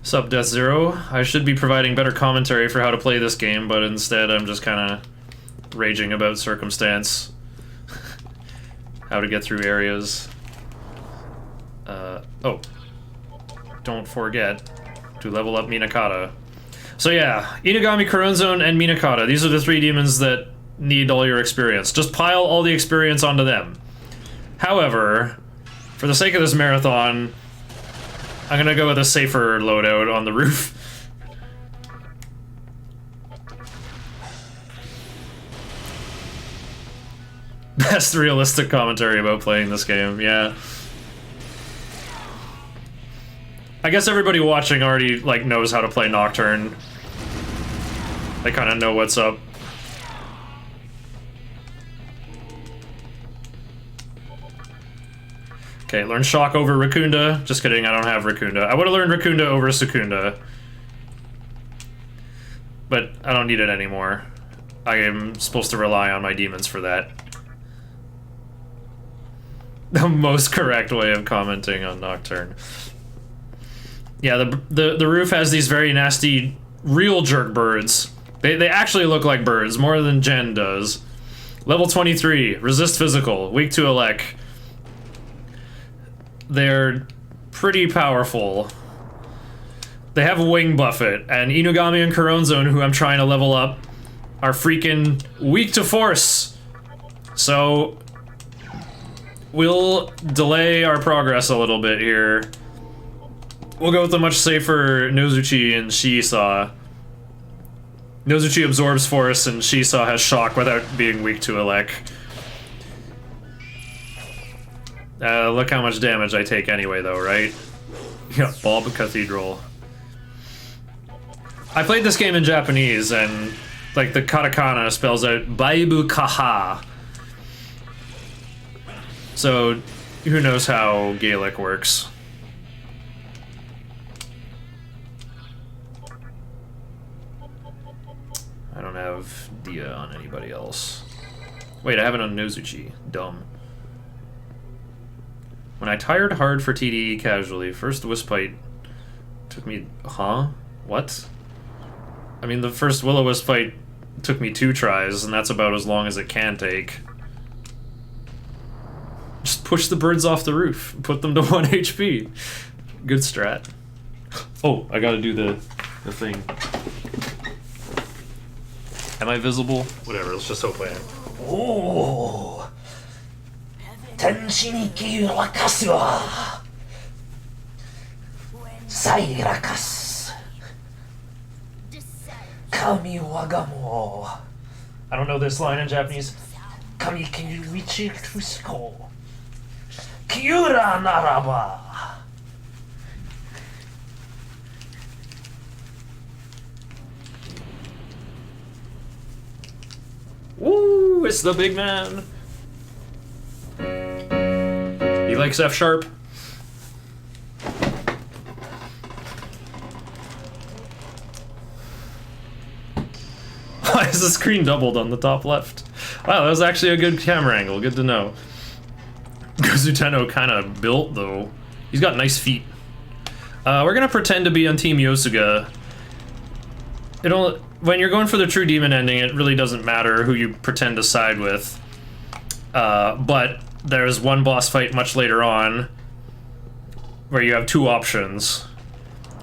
Sup, Death Zero. I should be providing better commentary for how to play this game, but instead I'm just kind of raging about circumstance. How to get through areas. Oh. Don't forget to level up Minakata. So yeah, Inugami, Coronzone, and Minakata. These are the 3 demons that need all your experience. Just pile all the experience onto them. However, for the sake of this marathon, I'm gonna go with a safer loadout on the roof. Best realistic commentary about playing this game, yeah. I guess everybody watching already, like, knows how to play Nocturne. They kind of know what's up. Okay, learn Shock over Raccoonda. Just kidding, I don't have Raccoonda. I would have learned Raccoonda over Sukunda. But I don't need it anymore. I am supposed to rely on my demons for that. The most correct way of commenting on Nocturne. Yeah, the roof has these very nasty real jerk birds. They actually look like birds, more than Jen does. Level 23, resist physical, weak to elec. They're pretty powerful. They have Wing Buffet, and Inugami and Coronzone, who I'm trying to level up, are freaking weak to force. So we'll delay our progress a little bit here. We'll go with the much safer Nozuchi and Shiisa. Nozuchi absorbs force and Shiisa has shock without being weak to elec. Look how much damage I take anyway though, right? Yeah, Bulb Cathedral. I played this game in Japanese and like the katakana spells out Baibu Kaha. So who knows how Gaelic works. I don't have Dia on anybody else. Wait, I have it on Nozuchi. Dumb. When I tired hard for TDE casually, first Wisp-Bite took me... Huh? What? I mean, the first Will-O-Wisp fight took me 2 tries, and that's about as long as it can take. Just push the birds off the roof. Put them to 1 HP. Good strat. Oh, I gotta do the thing. Am I visible? Whatever, let's just hope I am.
Oh, Tensei ni kirakasu wa sairakasu kami wagamo.
I don't know this line in Japanese.
Kami kirichi fusko Kyura naraba.
Woo! It's the big man. He likes F sharp. Why is the screen doubled on the top left? Wow, that was actually a good camera angle. Good to know. Gozuteno kind of built though. He's got nice feet. We're gonna pretend to be on Team Yosuga. When you're going for the true demon ending, it really doesn't matter who you pretend to side with. But there's one boss fight much later on where you have 2 options,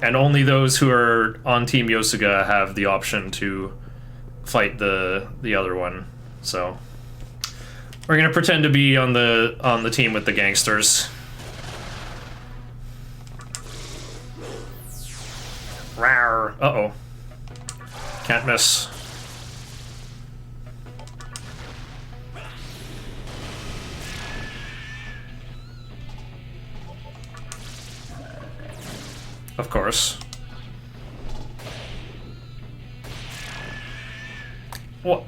and only those who are on Team Yosuga have the option to fight the other one. So we're gonna pretend to be on the team with the gangsters. Rawr. Uh-oh. Can't miss. Of course. What?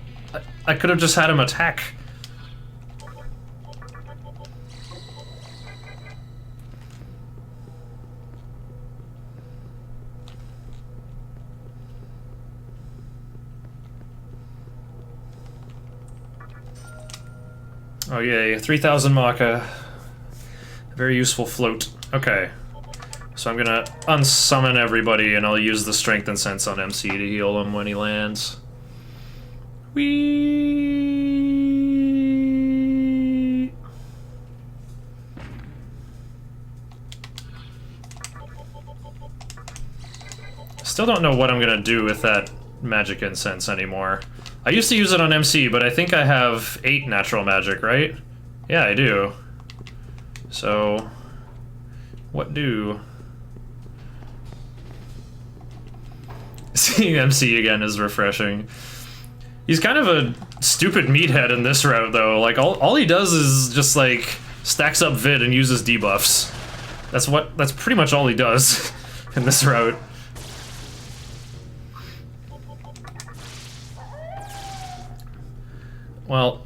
I could have just had him attack. Oh yay, 3,000 Maka. Very useful float. Okay. So I'm gonna unsummon everybody and I'll use the Strength and Sense on MC to heal him when he lands. Whee! Still don't know what I'm gonna do with that magic incense anymore. I used to use it on MC, but I think I have 8 natural magic, right? Yeah, I do. So, what do? Seeing MC again is refreshing. He's kind of a stupid meathead in this route, though. Like, all he does is just, like, stacks up vid and uses debuffs. That's pretty much all he does in this route. Well,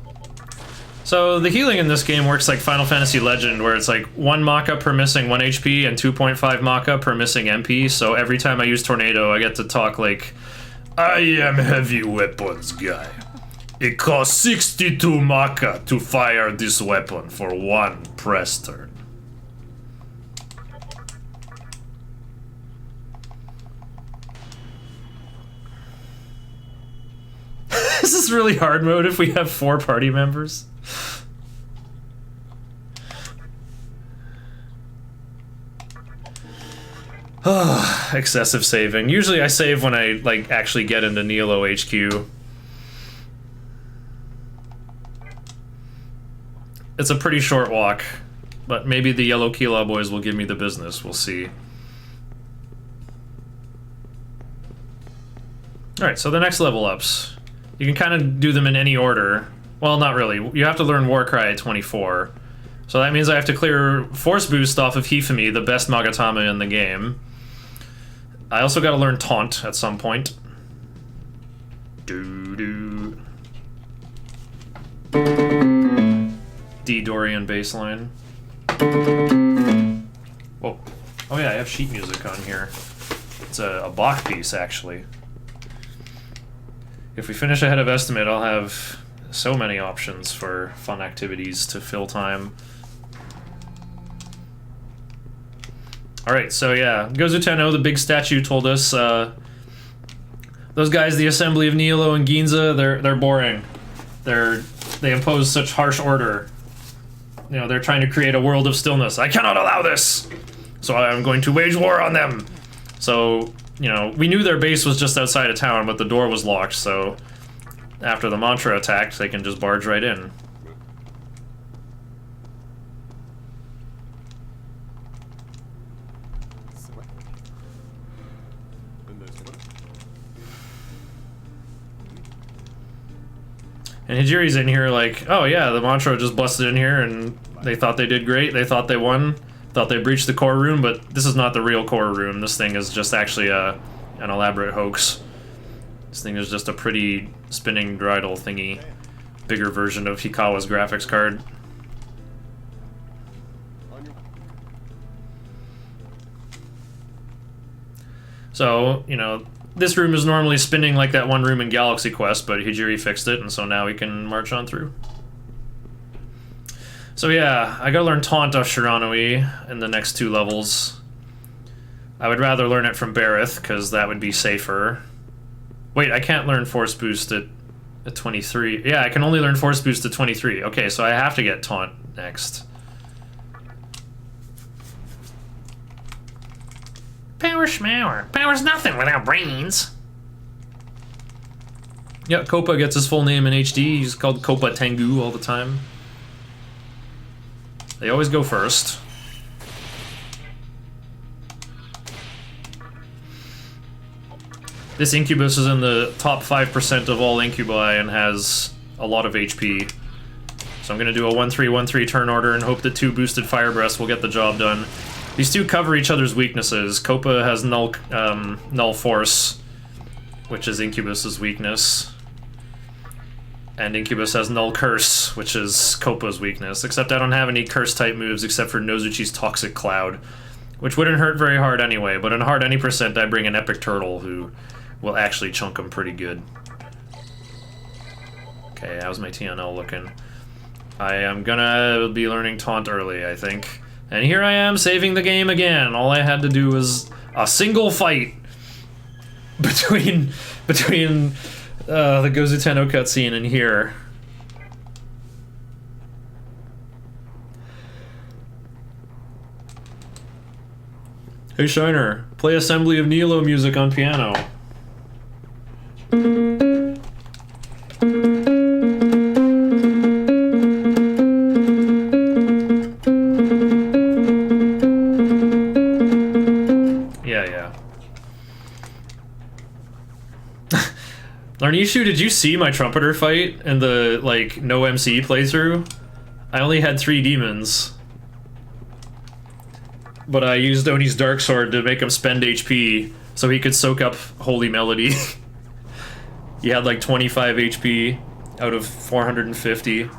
so the healing in this game works like Final Fantasy Legend, where it's like 1 Maka per missing 1 HP and 2.5 Maka per missing MP, so every time I use Tornado, I get to talk like, I am heavy weapons guy. It costs 62 Maka to fire this weapon for 1 press turn. This is really hard mode if we have 4 party members. Excessive saving. Usually I save when I like actually get into Nilo HQ. It's a pretty short walk, but maybe the Yellow Kila boys will give me the business. We'll see. Alright, so the next level ups. You can kind of do them in any order. Well, not really. You have to learn Warcry at 24. So that means I have to clear Force Boost off of Hifumi, the best Magatama in the game. I also gotta learn Taunt at some point. Doo-doo. D Dorian baseline. Whoa. Oh yeah, I have sheet music on here. It's a Bach piece, actually. If we finish ahead of estimate, I'll have so many options for fun activities to fill time. Alright, so yeah, Gozuteno, the big statue, told us, those guys, the Assembly of Nihilo and Ginza, they're boring. They impose such harsh order. you know, they're trying to create a world of stillness. I cannot allow this! So I'm going to wage war on them! So, you know, we knew their base was just outside of town, but the door was locked, so after the Mantra attacked, they can just barge right in. And Hijiri's in here like, oh yeah, the Mantra just busted in here and they thought they did great, they thought they won, thought they breached the core room, but this is not the real core room. This thing is just actually an elaborate hoax. This thing is just a pretty spinning dreidel thingy. Bigger version of Hikawa's graphics card. So, you know, this room is normally spinning like that one room in Galaxy Quest, but Hijiri fixed it, and so now we can march on through. So yeah, I gotta learn Taunt off Shiranui in the next 2 levels. I would rather learn it from Bareth, because that would be safer. Wait, I can't learn Force Boost at 23. Yeah, I can only learn Force Boost at 23. Okay, so I have to get Taunt next. Power schmower. Power's nothing without brains. Yeah, Copa gets his full name in HD. He's called Copa Tengu all the time. They always go first. This Incubus is in the top 5% of all Incubi and has a lot of HP. So I'm gonna do a 1-3-1-3 turn order and hope that 2 boosted Fire Breaths will get the job done. These 2 cover each other's weaknesses. Copa has null force, which is Incubus's weakness. And Incubus has null curse, which is Copa's weakness. Except I don't have any curse type moves except for Nozuchi's Toxic Cloud, which wouldn't hurt very hard anyway, but in hard any percent I bring an Epic Turtle who will actually chunk him pretty good. Okay, how's my TNL looking? I am gonna be learning Taunt early, I think. And here I am saving the game again. All I had to do was a single fight between the Gozu Tenno cutscene and here. Hey Shiner, play Assembly of Nilo music on piano. Larnishu, did you see my trumpeter fight in the, like, no MC playthrough? I only had 3 demons. But I used Oni's Dark Sword to make him spend HP so he could soak up Holy Melody. He had like 25 HP out of 450.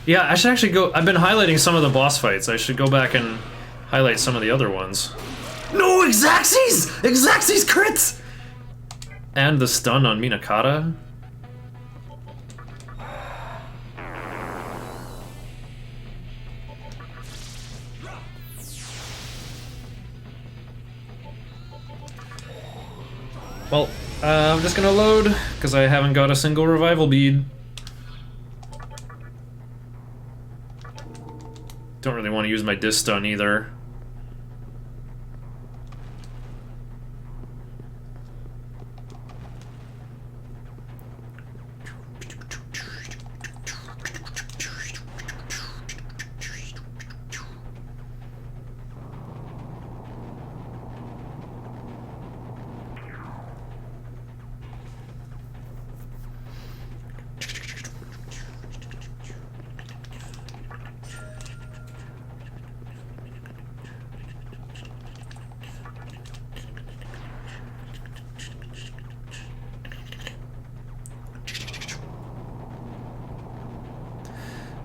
Yeah, I should actually go... I've been highlighting some of the boss fights. I should go back and highlight some of the other ones.
No, Exaxes! Exaxes crits!
And the stun on Minakata. Well, I'm just gonna load, because I haven't got a single revival bead. Don't really want to use my disc stun either.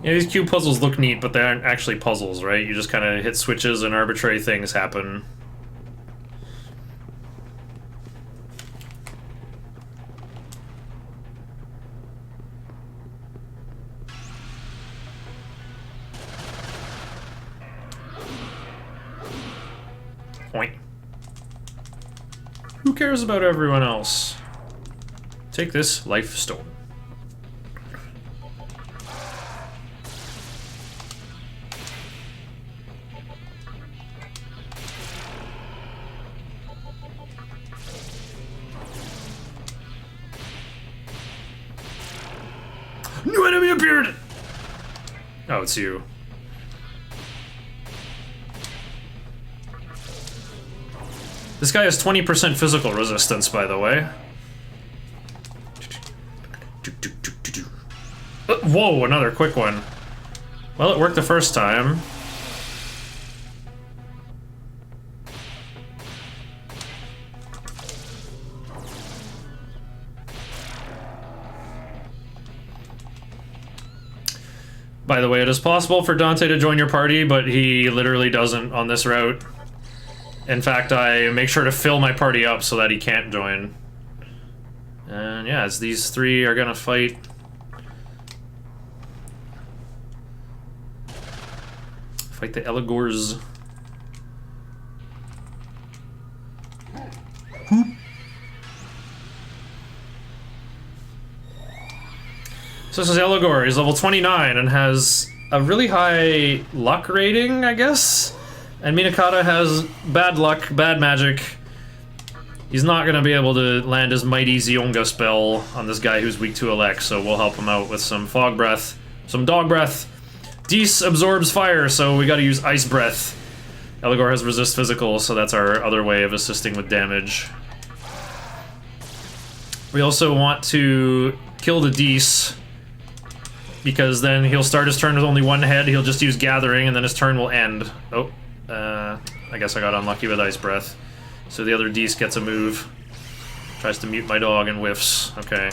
Yeah, these cube puzzles look neat, but they aren't actually puzzles, right? You just kind of hit switches and arbitrary things happen. Oink. Who cares about everyone else? Take this life stone. New enemy appeared! Oh, it's you. This guy has 20% physical resistance, by the way. Whoa, another quick one. Well, it worked the first time. By the way, it is possible for Dante to join your party, but he literally doesn't on this route. In fact, I make sure to fill my party up so that he can't join. And yeah, as these three are gonna fight. Fight the Eligors. So this is Eligor. He's level 29 and has a really high luck rating, I guess? And Minakata has bad luck, bad magic. He's not going to be able to land his Mighty Zionga spell on this guy who's weak to Elect, so we'll help him out with some Fog Breath, some Dog Breath. Dees absorbs fire, so we got to use Ice Breath. Eligor has Resist Physical, so that's our other way of assisting with damage. We also want to kill the Dees, because then he'll start his turn with only one head, he'll just use Gathering, and then his turn will end. Oh, I guess I got unlucky with Ice Breath. So the other Dees gets a move. Tries to mute my dog and whiffs. Okay.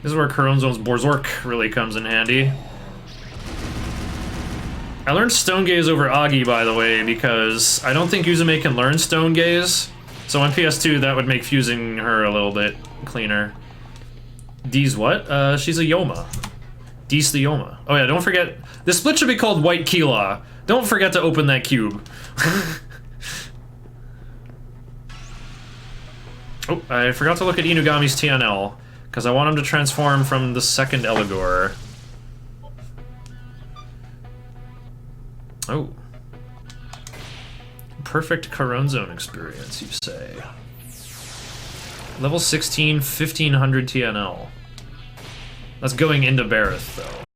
This is where Kuronzo's Borzork really comes in handy. I learned Stone Gaze over Agi, by the way, because I don't think Uzume can learn Stone Gaze. So on PS2, that would make fusing her a little bit cleaner. Dee's what? She's a Yoma. Dee's the Yoma. Oh yeah, don't forget, this split should be called White Kila. Don't forget to open that cube. Oh, I forgot to look at Inugami's TNL, because I want him to transform from the second Eligor. Oh. Perfect Corone Zone experience, you say. Level 16, 1500 TNL. That's going into Bareth, though.